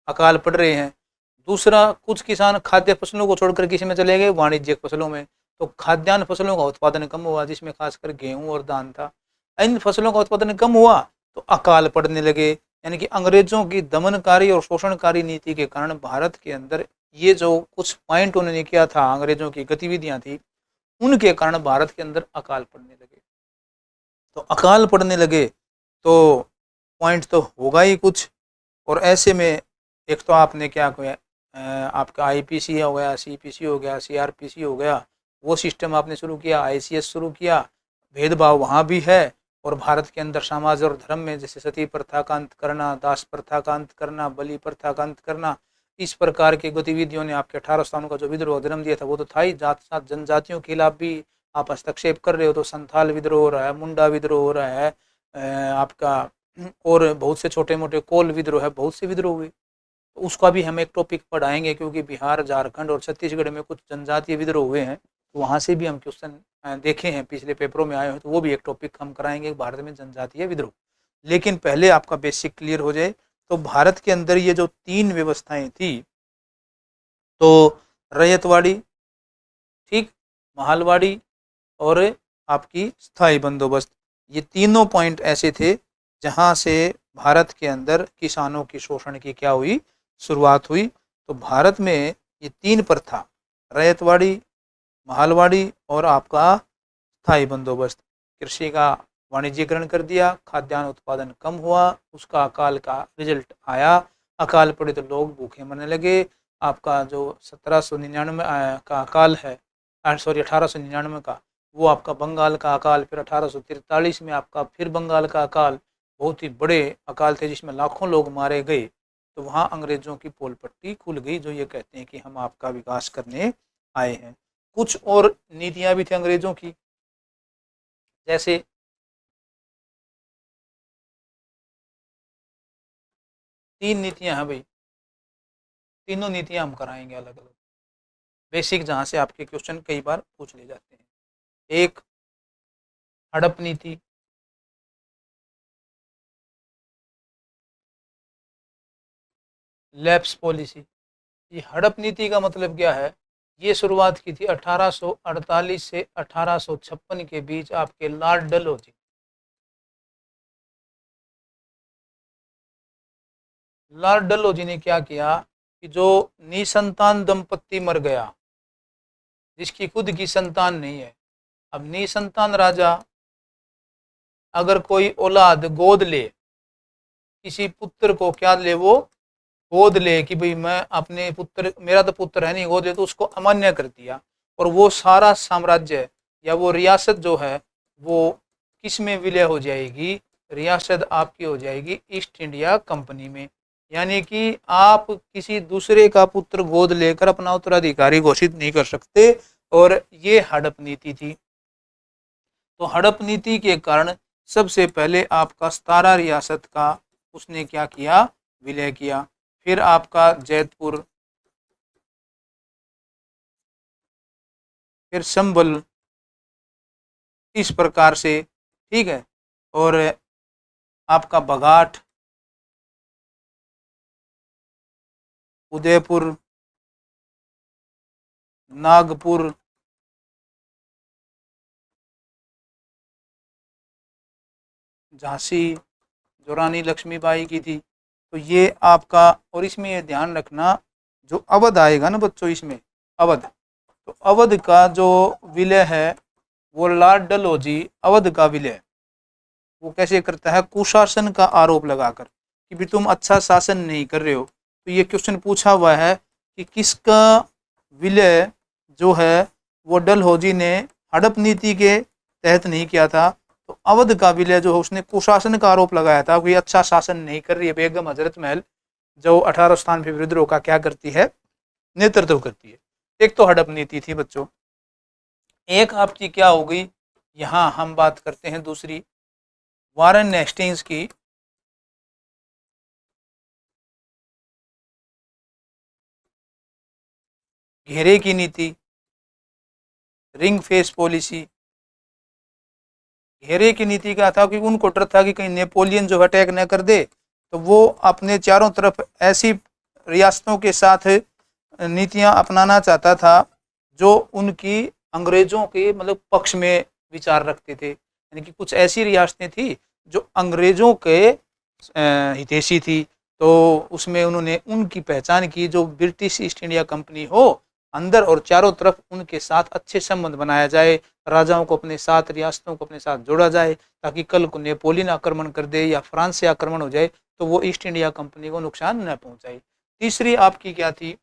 अकाल पड़ रहे हैं। दूसरा, कुछ किसान खाद्य फसलों को छोड़कर किसी में चले गए, वाणिज्यिक फसलों में। तो खाद्यान्न फसलों का उत्पादन कम हुआ, जिसमें खासकर गेहूं और धान था। इन फसलों का उत्पादन कम हुआ तो अकाल पड़ने लगे। यानी कि अंग्रेजों की दमनकारी और शोषणकारी नीति के कारण भारत के अंदर ये जो कुछ पॉइंट उन्होंने किया था, अंग्रेजों की गतिविधियां थी, उनके कारण भारत के अंदर अकाल पड़ने लगे। तो अकाल पड़ने लगे तो पॉइंट तो होगा ही कुछ। और ऐसे में एक तो आपने क्या किया, आपका आईपीसी हो गया, सीपीसी हो गया, सीआरपीसी हो गया, वो सिस्टम आपने शुरू किया, आईसीएस शुरू किया। भेदभाव वहाँ भी है। और भारत के अंदर समाज और धर्म में जैसे सती प्रथा का अंत करना, दास प्रथा का अंत करना, बलि प्रथा का अंत करना, इस प्रकार की गतिविधियों ने आपके 18 स्थानों का जो विद्रोह जन्म दिया था वो तो था ही। जात सात जनजातियों के खिलाफ भी आप हस्तक्षेप कर रहे हो, तो संथाल विद्रोह हो रहा है, मुंडा विद्रोह हो रहा है, आपका और बहुत से छोटे मोटे कोल विद्रोह है, बहुत से विद्रोह हुए। तो उसका भी हम एक टॉपिक पढ़ाएंगे, क्योंकि बिहार, झारखंड और छत्तीसगढ़ में कुछ जनजातीय विद्रोह हुए हैं, तो वहाँ से भी हम क्वेश्चन देखे हैं, पिछले पेपरों में आए हैं, तो वो भी एक टॉपिक हम कराएंगे, भारत में जनजातीय विद्रोह। लेकिन पहले आपका बेसिक क्लियर हो जाए। तो भारत के अंदर ये जो 3 व्यवस्थाएं थी, तो रैयतवाड़ी, ठीक, महालवाड़ी और आपकी स्थायी बंदोबस्त, ये तीनों पॉइंट ऐसे थे जहां से भारत के अंदर किसानों की शोषण की क्या हुई, शुरुआत हुई। तो भारत में ये 3 प्रथा, रैयतवाड़ी, महालवाड़ी और आपका स्थायी बंदोबस्त, कृषि का वाणिज्यीकरण कर दिया, खाद्यान्न उत्पादन कम हुआ, उसका अकाल का रिजल्ट आया। अकाल पड़े तो लोग भूखे मरने लगे। आपका जो 1799 का अकाल है, सॉरी 1899 का, वो आपका बंगाल का अकाल, फिर 1843 में आपका फिर बंगाल का अकाल, बहुत ही बड़े अकाल थे जिसमें लाखों लोग मारे गए। तो वहाँ अंग्रेजों की पोल पट्टी खुल गई, जो ये कहते हैं कि हम आपका विकास करने आए हैं। कुछ और नीतियाँ भी थी अंग्रेजों की, जैसे 3 नीतियाँ हैं भाई, तीनों नीतियाँ हम कराएंगे अलग अलग, बेसिक, जहाँ से आपके क्वेश्चन कई बार पूछ ले जाते हैं। एक, हड़प नीति, लैप्स पॉलिसी। ये हड़प नीति का मतलब क्या है, ये शुरुआत की थी 1848 से 1856 के बीच आपके लॉर्ड डलहौजी। लॉर्ड डलहौजी ने क्या किया कि जो निसंतान दंपत्ति मर गया, जिसकी खुद की संतान नहीं है, अब निसंतान राजा अगर कोई औलाद गोद ले, किसी पुत्र को क्या ले, वो गोद ले कि भाई मैं अपने पुत्र, मेरा तो पुत्र है नहीं, गोद ले, तो उसको अमान्य कर दिया। और वो सारा साम्राज्य या वो रियासत जो है वो किस में विलय हो जाएगी, रियासत आपकी हो जाएगी ईस्ट इंडिया कंपनी में। यानी कि आप किसी दूसरे का पुत्र गोद लेकर अपना उत्तराधिकारी घोषित नहीं कर सकते। और ये हड़प नीति थी। तो हड़प नीति के कारण सबसे पहले आपका 17 रियासत का उसने क्या किया, विलय किया। फिर आपका जैतपुर, फिर संभल, इस प्रकार से, ठीक है। और आपका बघाट, उदयपुर, नागपुर, झांसी जो रानी लक्ष्मीबाई की थी, तो ये आपका। और इसमें ये ध्यान रखना, जो अवध आएगा ना बच्चों, इसमें अवध, तो अवध का जो विलय है वो लॉर्ड डलहौजी अवध का विलय वो कैसे करता है, कुशासन का आरोप लगाकर कि भी तुम अच्छा शासन नहीं कर रहे हो। तो ये क्वेश्चन पूछा हुआ है कि किसका विलय जो है वो डलहौजी ने हड़प नीति के तहत नहीं किया था। तो अवध का विलय जो उसने कुशासन का आरोप लगाया था कि अच्छा शासन नहीं कर रही है बेगम हजरत महल, जो 1897 विद्रोह का क्या करती है, नेतृत्व करती है। एक तो हड़प नीति थी बच्चों। एक आपकी क्या हो गई, यहाँ हम बात करते हैं दूसरी, वारन हेस्टिंग्स की घेरे की नीति, रिंग फेस पॉलिसी। घेरे की नीति का था कि उनको डर था कि कहीं नेपोलियन जो अटैक न कर दे, तो वो अपने चारों तरफ ऐसी रियासतों के साथ नीतियां अपनाना चाहता था जो उनकी अंग्रेजों के मतलब पक्ष में विचार रखते थे। यानी कि कुछ ऐसी रियासतें थी जो अंग्रेजों के हितैषी थी। तो उसमें उन्होंने उनकी पहचान की, जो ब्रिटिश ईस्ट इंडिया कंपनी हो अंदर और चारों तरफ उनके साथ अच्छे संबंध बनाया जाए, राजाओं को अपने साथ, रियासतों को अपने साथ जोड़ा जाए, ताकि कल को नेपोलियन आक्रमण कर दे या फ्रांस से आक्रमण हो जाए तो वो ईस्ट इंडिया कंपनी को नुकसान न पहुंचाए। तीसरी आपकी क्या थी,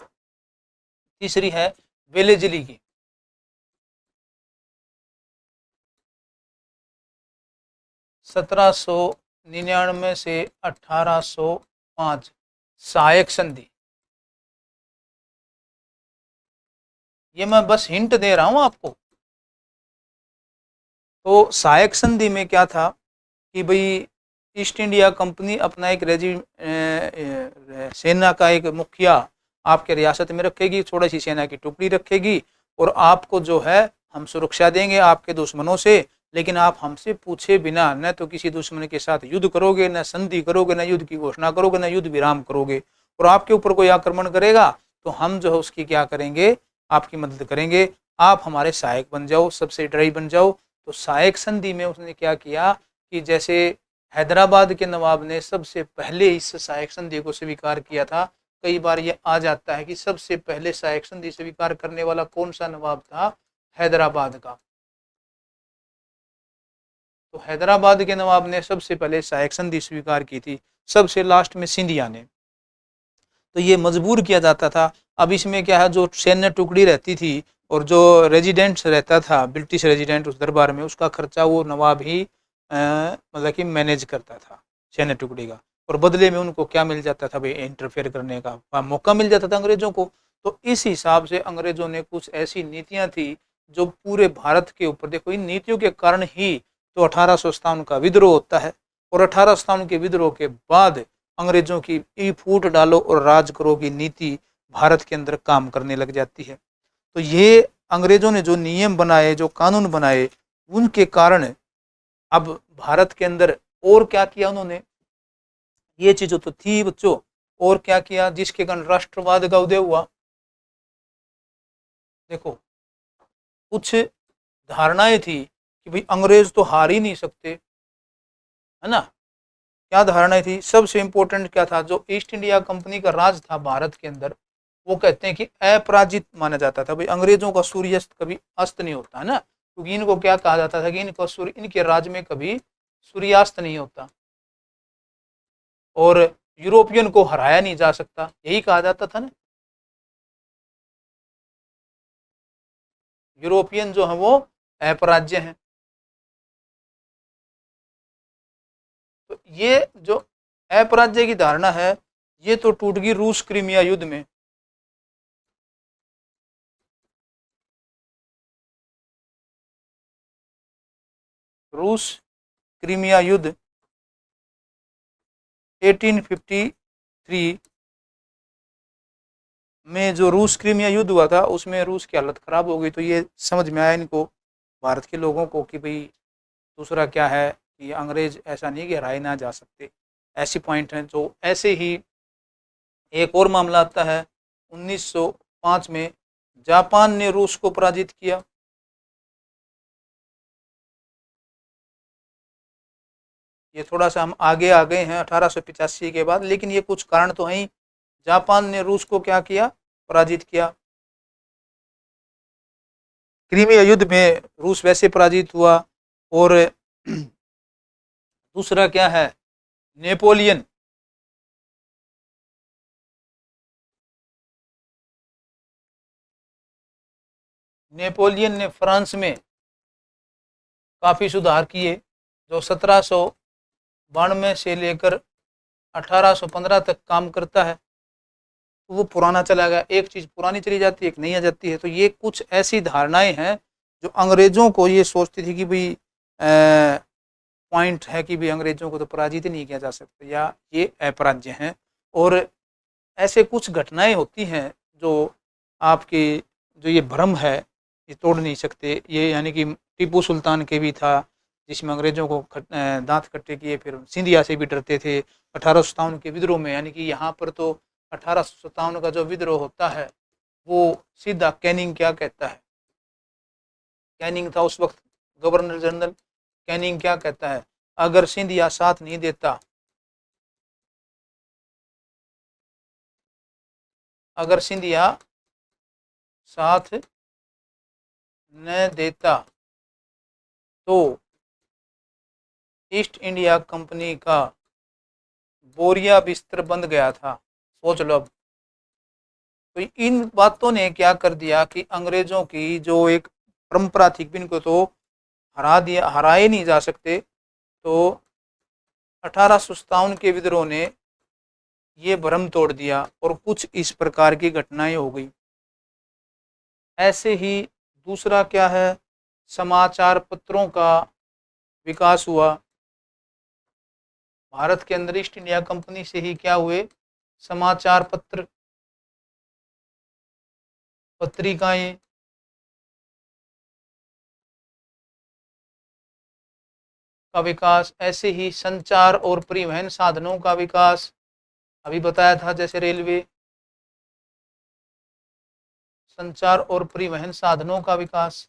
तीसरी है वेलेजली की। 1799 से 1805 सहायक संधि। ये मैं बस हिंट दे रहा हूं आपको। तो सहायक संधि में क्या था कि भाई ईस्ट इंडिया कंपनी अपना एक सेना का एक मुखिया आपके रियासत में रखेगी, थोड़ी सी सेना की टुकड़ी रखेगी, और आपको जो है हम सुरक्षा देंगे आपके दुश्मनों से, लेकिन आप हमसे पूछे बिना न तो किसी दुश्मन के साथ युद्ध करोगे, न संधि करोगे, न युद्ध की घोषणा करोगे, न युद्ध विराम करोगे, और आपके ऊपर कोई आक्रमण करेगा तो हम जो है उसकी क्या करेंगे, आपकी मदद करेंगे, आप हमारे सहायक बन जाओ, सब्सिडारी बन जाओ। तो सहायक संधि में उसने क्या किया कि जैसे हैदराबाद के नवाब ने सबसे पहले इस सहायक संधि को स्वीकार किया था। कई बार ये आ जाता है कि सबसे पहले सहायक संधि स्वीकार करने वाला कौन सा नवाब था, हैदराबाद का। तो हैदराबाद के नवाब ने सबसे पहले सहायक संधि स्वीकार की थी, सबसे लास्ट में सिंधिया ने। तो ये मजबूर किया जाता था। अब इसमें क्या है, जो सैन्य टुकड़ी रहती थी और जो रेजिडेंट्स रहता था ब्रिटिश रेजिडेंट उस दरबार में, उसका खर्चा वो नवाब ही मतलब कि मैनेज करता था सैन्य टुकड़ी का, और बदले में उनको क्या मिल जाता था भाई, इंटरफेयर करने का मौका मिल जाता था अंग्रेजों को। तो इस हिसाब से अंग्रेजों ने कुछ ऐसी नीतियां थी जो पूरे भारत के ऊपर, देखो इन नीतियों के कारण ही तो 1857 का विद्रोह होता है, और 1857 के विद्रोह के बाद अंग्रेजों की ई फूट डालो और राज करो की नीति भारत के अंदर काम करने लग जाती है। तो ये अंग्रेजों ने जो नियम बनाए, जो कानून बनाए, उनके कारण अब भारत के अंदर और क्या किया उन्होंने, ये चीजों तो थी बच्चों, और क्या किया जिसके कारण राष्ट्रवाद का उदय हुआ। देखो कुछ धारणाएं थी कि भाई अंग्रेज तो हार ही नहीं सकते, है ना। क्या धारणाएं थी, सबसे इंपॉर्टेंट क्या था, जो ईस्ट इंडिया कंपनी का राज था भारत के अंदर, वो कहते हैं कि अपराजित माना जाता था। भाई अंग्रेजों का सूर्यास्त कभी अस्त नहीं होता है ना, क्योंकि इनको क्या कहा जाता था कि इनको सूर्य, इनके राज में कभी सूर्यास्त नहीं होता, और यूरोपियन को हराया नहीं जा सकता, यही कहा जाता था ना। यूरोपियन जो है वो अपराज्य हैं। तो ये जो अपराज्य की धारणा है, ये तो टूट गई रूस क्रीमिया युद्ध में। रूस क्रीमिया युद्ध 1853 में जो रूस क्रीमिया युद्ध हुआ था, उसमें रूस की हालत खराब हो गई। तो ये समझ में आया इनको, भारत के लोगों को, कि भाई दूसरा क्या है कि अंग्रेज ऐसा नहीं कि हराए ना जा सकते। ऐसी पॉइंट हैं। जो ऐसे ही एक और मामला आता है 1905 में, जापान ने रूस को पराजित किया। ये थोड़ा सा हम आगे आ गए हैं 1885 के बाद, लेकिन ये कुछ कारण तो हैं। जापान ने रूस को क्या किया, पराजित किया। क्रीमिया युद्ध में रूस वैसे पराजित हुआ। और दूसरा क्या है, नेपोलियन, नेपोलियन ने फ्रांस में काफ़ी सुधार किए, जो 1792 से लेकर 1815 तक काम करता है। तो वो पुराना चला गया, एक चीज़ पुरानी चली जाती है, एक नई आ जाती है। तो ये कुछ ऐसी धारणाएं हैं जो अंग्रेज़ों को ये सोचती थी कि भाई पॉइंट है कि भाई अंग्रेज़ों को तो पराजित ही नहीं किया जा सकता, या ये अपराज्य हैं। और ऐसे कुछ घटनाएं होती हैं जो आपके जो ये भ्रम है ये तोड़ नहीं सकते। ये यानी कि टीपू सुल्तान के भी था, जिसमें अंग्रेज़ों को दांत खट्टे किए, फिर सिंधिया से भी डरते थे। 1857 के विद्रोह में, यानी कि यहाँ पर तो 1857 का जो विद्रोह होता है वो सीधा कैनिंग क्या कहता है, कैनिंग था उस वक्त गवर्नर जनरल। कैनिंग क्या कहता है, अगर सिंधिया साथ नहीं देता, अगर सिंधिया साथ न देता तो ईस्ट इंडिया कंपनी का बोरिया बिस्तर बंद गया था। सोच लो अब। तो इन बातों ने क्या कर दिया कि अंग्रेजों की जो एक परंपरा थी, इनको तो हरा दिया, हराए नहीं जा सकते। तो 1857 के विद्रोह ने ये भ्रम तोड़ दिया और कुछ इस प्रकार की घटनाएं हो गई। ऐसे ही दूसरा क्या है, समाचार पत्रों का विकास हुआ। भारत के अंदर ईस्ट इंडिया कंपनी से ही क्या हुए, समाचार पत्र, पत्रिकाएं, का विकास। ऐसे ही संचार और परिवहन साधनों का विकास, अभी बताया था जैसे रेलवे। संचार और परिवहन साधनों का विकास,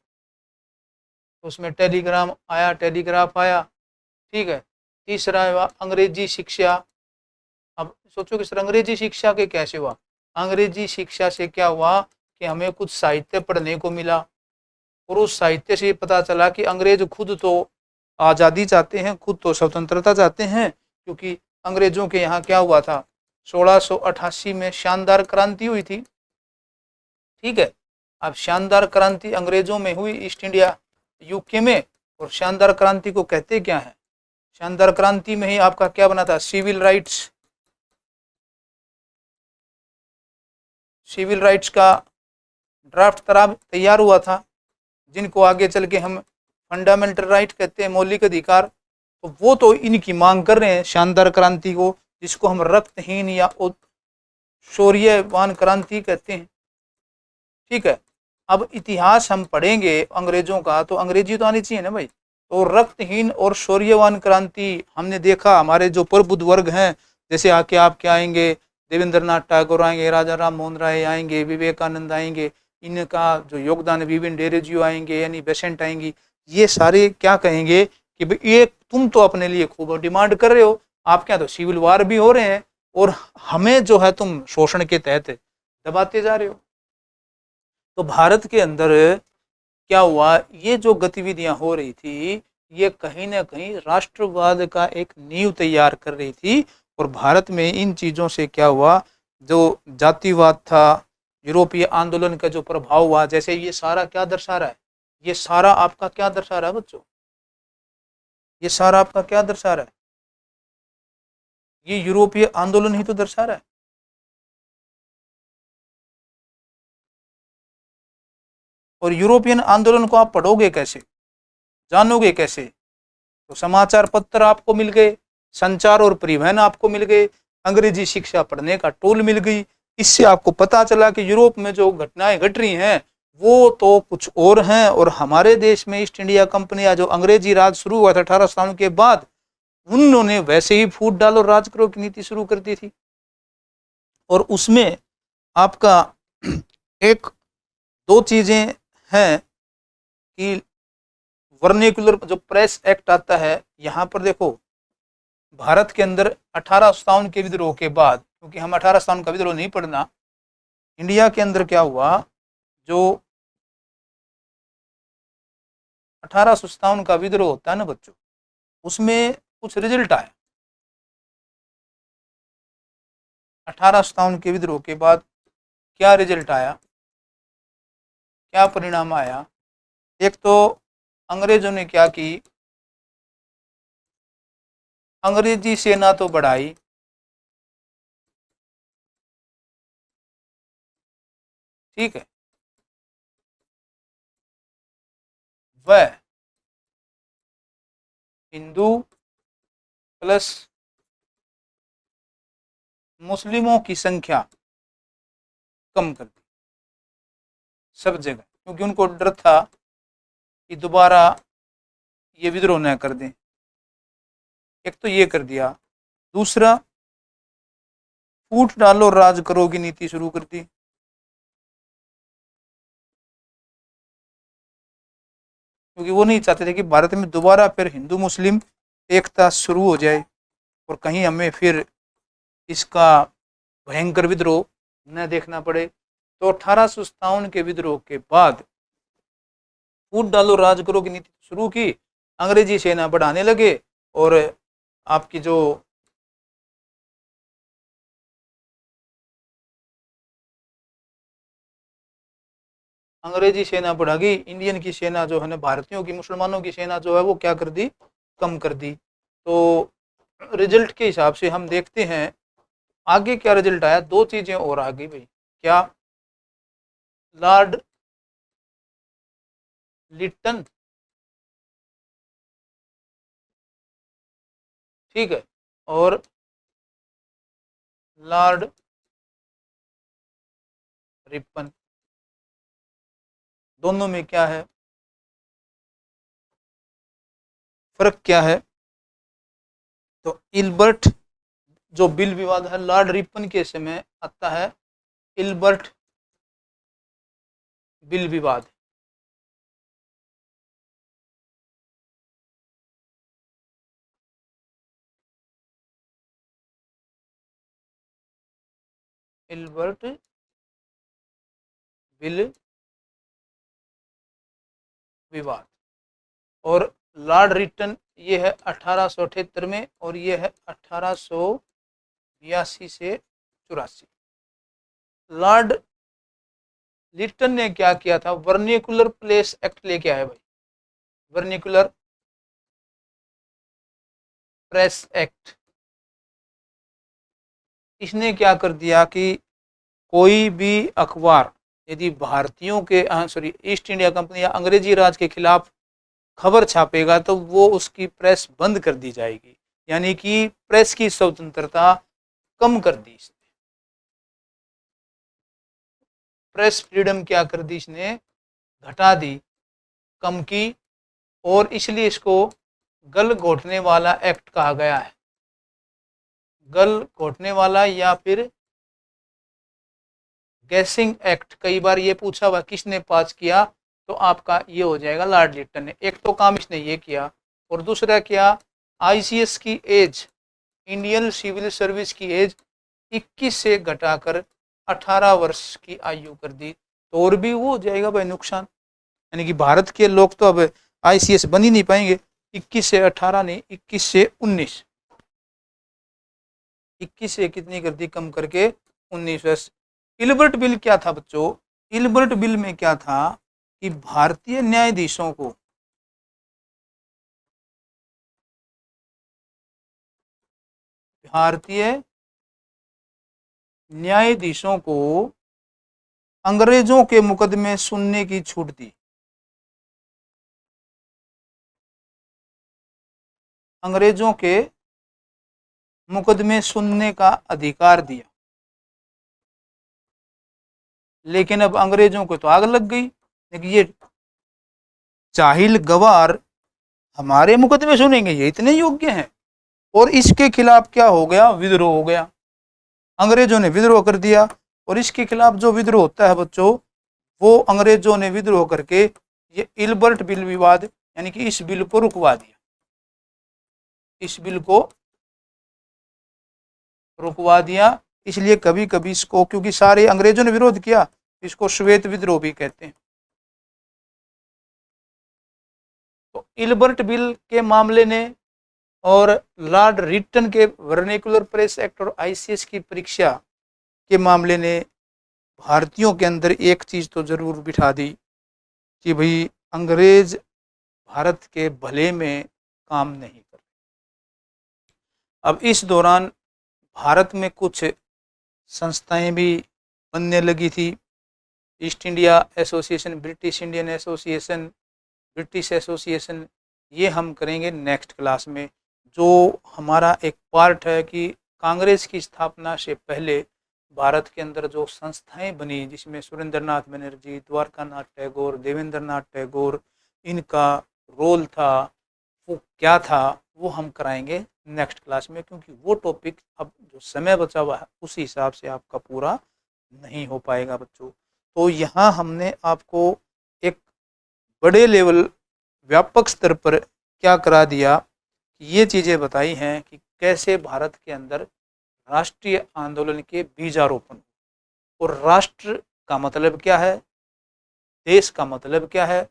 उसमें टेलीग्राम आया, टेलीग्राफ आया, ठीक है। तीसरा हुआ अंग्रेजी शिक्षा। अब सोचो कि सर अंग्रेजी शिक्षा के कैसे हुआ। अंग्रेजी शिक्षा से क्या हुआ कि हमें कुछ साहित्य पढ़ने को मिला, और उस साहित्य से पता चला कि अंग्रेज खुद तो आज़ादी चाहते हैं, खुद तो स्वतंत्रता चाहते हैं। क्योंकि अंग्रेजों के यहाँ क्या हुआ था, 1688 में शानदार क्रांति हुई थी, ठीक है। अब शानदार क्रांति अंग्रेजों में हुई, ईस्ट इंडिया यूके में। और शानदार क्रांति को कहते क्या है, शानदार क्रांति में ही आपका क्या बना था, सिविल राइट्स। सिविल राइट्स का ड्राफ्ट तैयार हुआ था, जिनको आगे चल के हम फंडामेंटल राइट कहते हैं, मौलिक अधिकार। तो वो तो इनकी मांग कर रहे हैं शानदार क्रांति को, जिसको हम रक्तहीन या शौर्यवान क्रांति कहते हैं, ठीक है। अब इतिहास हम पढ़ेंगे अंग्रेजों का, तो अंग्रेजी तो आनी चाहिए ना भाई। तो रक्तहीन और शौर्यवान क्रांति हमने देखा, हमारे जो प्रबुद्ध वर्ग हैं, जैसे आके आप क्या आएंगे, देवेंद्र नाथ टैगोर आएंगे, राजा राम मोहन राय आएंगे, विवेकानंद आएंगे, इनका जो योगदान, विभिन्न डेरेजियो आएंगे, यानी बेसेंट आएंगी। ये सारे क्या कहेंगे कि भाई ये तुम तो अपने लिए खूब डिमांड कर रहे हो, आपके यहाँ तो सिविल वार भी हो रहे हैं, और हमें जो है तुम शोषण के तहत दबाते जा रहे हो। तो भारत के अंदर क्या हुआ, ये जो गतिविधियां हो रही थी, ये कहीं ना कहीं राष्ट्रवाद का एक नींव तैयार कर रही थी। और भारत में इन चीज़ों से क्या हुआ, जो जातिवाद था, यूरोपीय आंदोलन का जो प्रभाव हुआ, जैसे ये सारा क्या दर्शा रहा है, ये सारा आपका क्या दर्शा रहा है बच्चों, ये सारा आपका क्या दर्शा रहा है, ये यूरोपीय आंदोलन ही तो दर्शा रहा है। और यूरोपियन आंदोलन को आप पढ़ोगे कैसे, जानोगे कैसे, तो समाचार पत्र आपको मिल गए, संचार और परिवहन आपको मिल गए, अंग्रेजी शिक्षा पढ़ने का टूल मिल गई। इससे आपको पता चला कि यूरोप में जो घटनाएं घट रही हैं वो तो कुछ और हैं, और हमारे देश में ईस्ट इंडिया कंपनी या जो अंग्रेजी राज शुरू हुआ था 1857 के बाद, उन्होंने वैसे ही फूट डालो राज करो की नीति शुरू कर दी थी। और उसमें आपका एक दो चीजें हैं कि वर्नेकुलर जो प्रेस एक्ट आता है, यहाँ पर देखो भारत के अंदर 1857 के विद्रोह के बाद, क्योंकि हम 1857 का विद्रोह नहीं पढ़ना, इंडिया के अंदर क्या हुआ, जो 1857 का विद्रोह होता है ना बच्चों, उसमें कुछ रिजल्ट आया। 1857 के विद्रोह के बाद क्या रिजल्ट आया, क्या परिणाम आया? एक तो अंग्रेजों ने क्या की, अंग्रेजी सेना तो बढ़ाई, ठीक है, वह हिंदू प्लस मुस्लिमों की संख्या कम कर दी सब जगह, क्योंकि उनको डर था कि दोबारा ये विद्रोह न कर दें। एक तो ये कर दिया, दूसरा फूट डालो राज करो की नीति शुरू कर दी। क्योंकि वो नहीं चाहते थे कि भारत में दोबारा फिर हिंदू मुस्लिम एकता शुरू हो जाए और कहीं हमें फिर इसका भयंकर विद्रोह न देखना पड़े। तो 1857 के विद्रोह के बाद फूट डालो राज करो की नीति शुरू की, अंग्रेजी सेना बढ़ाने लगे और आपकी जो अंग्रेजी सेना बढ़ा गई, इंडियन की सेना जो है ना, भारतीयों की मुसलमानों की सेना जो है वो क्या कर दी, कम कर दी। तो रिजल्ट के हिसाब से हम देखते हैं आगे क्या रिजल्ट आया। दो चीजें और आ गई भाई, क्या, लॉर्ड लिट्टन, ठीक है, और लॉर्ड रिपन, दोनों में क्या है फर्क, क्या है? तो इल्बर्ट जो बिल विवाद है, लॉर्ड रिपन के समय आता है इल्बर्ट बिल विवाद। इल्बर्ट बिल विवाद और लॉर्ड रिटन ये है 1878 में और ये है 1882 से 84। लॉर्ड लिटन ने क्या किया था, वर्निकुलर प्लेस एक्ट लेके आया भाई, वर्निकुलर प्रेस एक्ट। इसने क्या कर दिया कि कोई भी अखबार यदि भारतीयों के सॉरी ईस्ट इंडिया कंपनी या अंग्रेजी राज के खिलाफ खबर छापेगा तो वो उसकी प्रेस बंद कर दी जाएगी, यानी कि प्रेस की स्वतंत्रता कम कर दी इसने। प्रेस फ्रीडम क्या कर दी इसने, घटा दी, कम की, और इसलिए इसको गल घोटने वाला एक्ट कहा गया है। गल घोटने वाला या फिर गैसिंग एक्ट, कई बार ये पूछा हुआ किसने पास किया, तो आपका ये हो जाएगा लॉर्ड लिटन ने। एक तो काम इसने ये किया और दूसरा क्या, आईसीएस की एज, इंडियन सिविल सर्विस की एज 21 से घटाकर 18 वर्ष की आयु कर दी। तो और भी वो हो जाएगा भाई नुकसान, यानी कि भारत के लोग तो अब आईसीएस बन ही नहीं पाएंगे। 21 से 18 नहीं, 21 से 19, 21 से कितनी कर दी, कम करके 19 वर्ष। इल्बर्ट बिल क्या था बच्चों, इल्बर्ट बिल में क्या था कि भारतीय न्यायाधीशों को अंग्रेजों के मुकदमे सुनने की छूट दी। अंग्रेजों के मुकदमे सुनने का अधिकार दिया। लेकिन अब अंग्रेजों को तो आग लग गई, लेकिन ये जाहिल गवार हमारे मुकदमे सुनेंगे, ये इतने योग्य हैं। और इसके खिलाफ क्या हो गया, विद्रोह हो गया। अंग्रेजों ने विद्रोह कर दिया और इसके खिलाफ जो विद्रोह होता है बच्चों, वो अंग्रेजों ने विद्रोह करके ये इल्बर्ट बिल विवाद, यानी कि इस बिल को रुकवा दिया। इस बिल को रुकवा दिया, इसलिए कभी कभी इसको, क्योंकि सारे अंग्रेजों ने विरोध किया, इसको श्वेत विद्रोह भी कहते हैं। तो इल्बर्ट बिल के मामले ने और लॉर्ड रिटन के वर्निकुलर प्रेस एक्ट और आईसीएस की परीक्षा के मामले ने भारतीयों के अंदर एक चीज तो जरूर बिठा दी कि भाई अंग्रेज भारत के भले में काम नहीं कर। अब इस दौरान भारत में कुछ संस्थाएं भी बनने लगी थी। East India association, British Indian association, British association, ये हम करेंगे नेक्स्ट क्लास में। जो हमारा एक पार्ट है कि कांग्रेस की स्थापना से पहले भारत के अंदर जो संस्थाएं बनी, जिसमें सुरेंद्रनाथ बनर्जी, द्वारकानाथ टैगोर, देवेंद्रनाथ टैगोर, इनका रोल था, वो क्या था, वो हम कराएंगे नेक्स्ट क्लास में, क्योंकि वो टॉपिक अब जो समय बचा हुआ है उस हिसाब से आपका पूरा नहीं हो पाएगा बच्चों। तो यहाँ हमने आपको एक बड़े लेवल, व्यापक स्तर पर क्या करा दिया, ये चीज़ें बताई हैं कि कैसे भारत के अंदर राष्ट्रीय आंदोलन के बीजारोपण, और राष्ट्र का मतलब क्या है, देश का मतलब क्या है,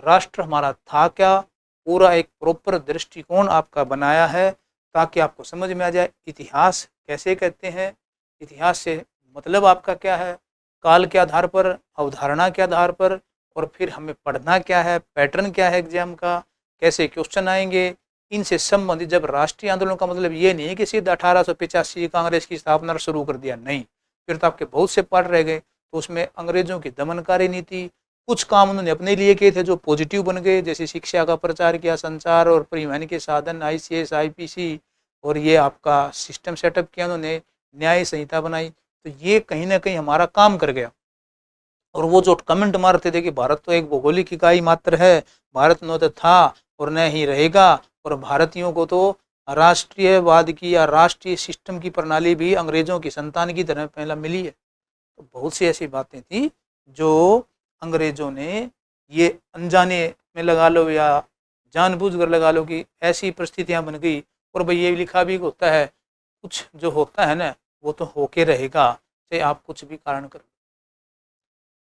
राष्ट्र हमारा था क्या, पूरा एक प्रॉपर दृष्टिकोण आपका बनाया है, ताकि आपको समझ में आ जाए इतिहास कैसे कहते हैं, इतिहास से मतलब आपका क्या है, काल के आधार पर, अवधारणा के आधार पर, और फिर हमें पढ़ना क्या है, पैटर्न क्या है एग्जाम का, कैसे क्वेश्चन आएंगे, इनसे संबंधित। जब राष्ट्रीय आंदोलन का मतलब ये नहीं है कि सीधा 1885 कांग्रेस की स्थापना शुरू कर दिया, नहीं, फिर तो आपके बहुत से पार्ट रह गए। तो उसमें अंग्रेजों की दमनकारी नीति, कुछ काम उन्होंने अपने लिए किए थे जो पॉजिटिव बन गए, जैसे शिक्षा का प्रचार किया, संचार और परिवहन के साधन, आईसीएस, आईपीसी, और ये आपका सिस्टम सेटअप किया उन्होंने, न्याय संहिता बनाई। तो ये कहीं ना कहीं हमारा काम कर गया। और वो जो कमेंट मारते थे कि भारत तो एक भौगोलिक इकाई मात्र है, भारत न तो था और न ही रहेगा, और भारतीयों को तो राष्ट्रीयवाद की या राष्ट्रीय सिस्टम की प्रणाली भी अंग्रेजों की संतान की तरह पहला मिली है। तो बहुत सी ऐसी बातें थी जो अंग्रेजों ने, ये अनजाने में लगा लो या जानबूझकर लगा लो, कि ऐसी परिस्थितियां बन गई। और भाई ये लिखा भी होता है, कुछ जो होता है ना वो तो होके रहेगा, चाहे आप कुछ भी कारण करो।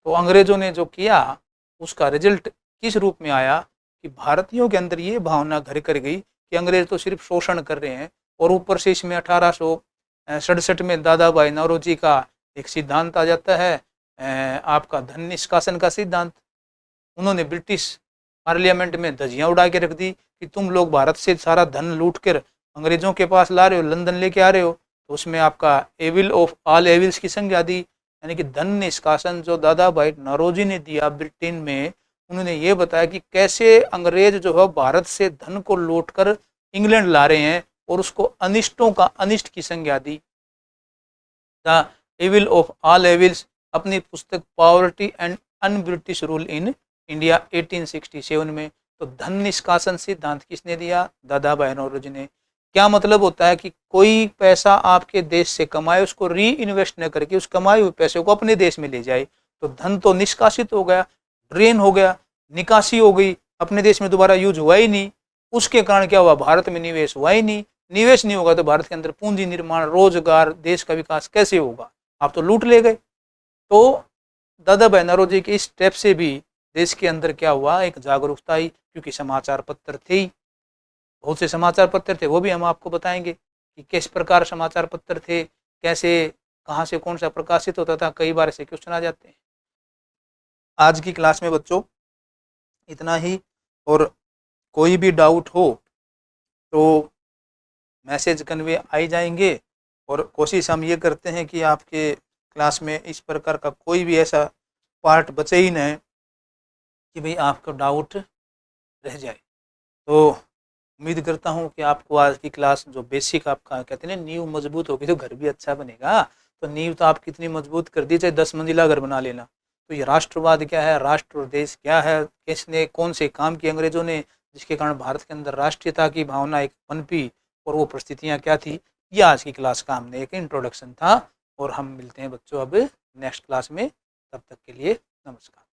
तो अंग्रेजों ने जो किया उसका रिजल्ट किस रूप में आया, कि भारतीयों के अंदर ये भावना घर कर गई कि अंग्रेज तो सिर्फ शोषण कर रहे हैं। और ऊपर से इसमें 1867 में दादा भाई नौरोजी का एक सिद्धांत आ जाता है, आपका धन निष्कासन का सिद्धांत। उन्होंने ब्रिटिश पार्लियामेंट में धज्जियां उड़ा के रख दी कि तुम लोग भारत से सारा धन लूट कर अंग्रेजों के पास ला रहे हो, लंदन लेके आ रहे हो। तो उसमें आपका एविल ऑफ ऑल एविल्स की संज्ञा दी, यानी कि धन निष्कासन जो दादा भाई नौरोजी ने दिया ब्रिटेन में। उन्होंने ये बताया कि कैसे अंग्रेज जो है भारत से धन को लूट कर इंग्लैंड ला रहे हैं, और उसको अनिष्टों का अनिष्ट की संज्ञा दी। The evil of all evils, अपनी पुस्तक poverty and un British rule in India 1867 में। तो धन निष्कासन सिद्धांत किसने दिया, दादा भाई नौरोजी ने। क्या मतलब होता है कि कोई पैसा आपके देश से कमाए उसको री इन्वेस्ट न करके उस कमाए हुए पैसे को अपने देश में ले जाए। तो धन तो निष्कासित हो गया, ड्रेन हो गया, निकासी हो गई, अपने देश में दोबारा यूज हुआ ही नहीं। उसके कारण क्या हुआ, भारत में निवेश हुआ ही नहीं। निवेश नहीं होगा तो भारत के अंदर पूंजी निर्माण, रोजगार, देश का विकास कैसे होगा, आप तो लूट ले गए। तो दादा भाई नौरोजी के इस स्टेप से भी देश के अंदर क्या हुआ, एक जागरूकता आई, क्योंकि समाचार पत्र थे ही, बहुत से समाचार पत्र थे, वो भी हम आपको बताएंगे कि किस प्रकार समाचार पत्र थे, कैसे, कहाँ से कौन सा प्रकाशित होता था। कई बार ऐसे क्वेश्चन आ जाते हैं। आज की क्लास में बच्चों इतना ही, और कोई भी डाउट हो तो मैसेज कन्वे आई जाएंगे, और कोशिश हम ये करते हैं कि आपके क्लास में इस प्रकार का कोई भी ऐसा पार्ट बचे ही नहीं कि भाई आपको डाउट रह जाए। तो उम्मीद करता हूँ कि आपको आज की क्लास जो बेसिक आपका कहते हैं ना, नींव मजबूत होगी तो घर भी अच्छा बनेगा। तो नींव तो आप कितनी मजबूत कर दी, चाहे 10 मंजिला घर बना लेना। तो ये राष्ट्रवाद क्या है, राष्ट्र और देश क्या है, किसने कौन से काम किए अंग्रेजों ने, जिसके कारण भारत के अंदर राष्ट्रीयता की भावना एक पनपी, और वो परिस्थितियाँ क्या थी, ये आज की क्लास का हमने एक इंट्रोडक्शन था। और हम मिलते हैं बच्चों अब नेक्स्ट क्लास में, तब तक के लिए नमस्कार।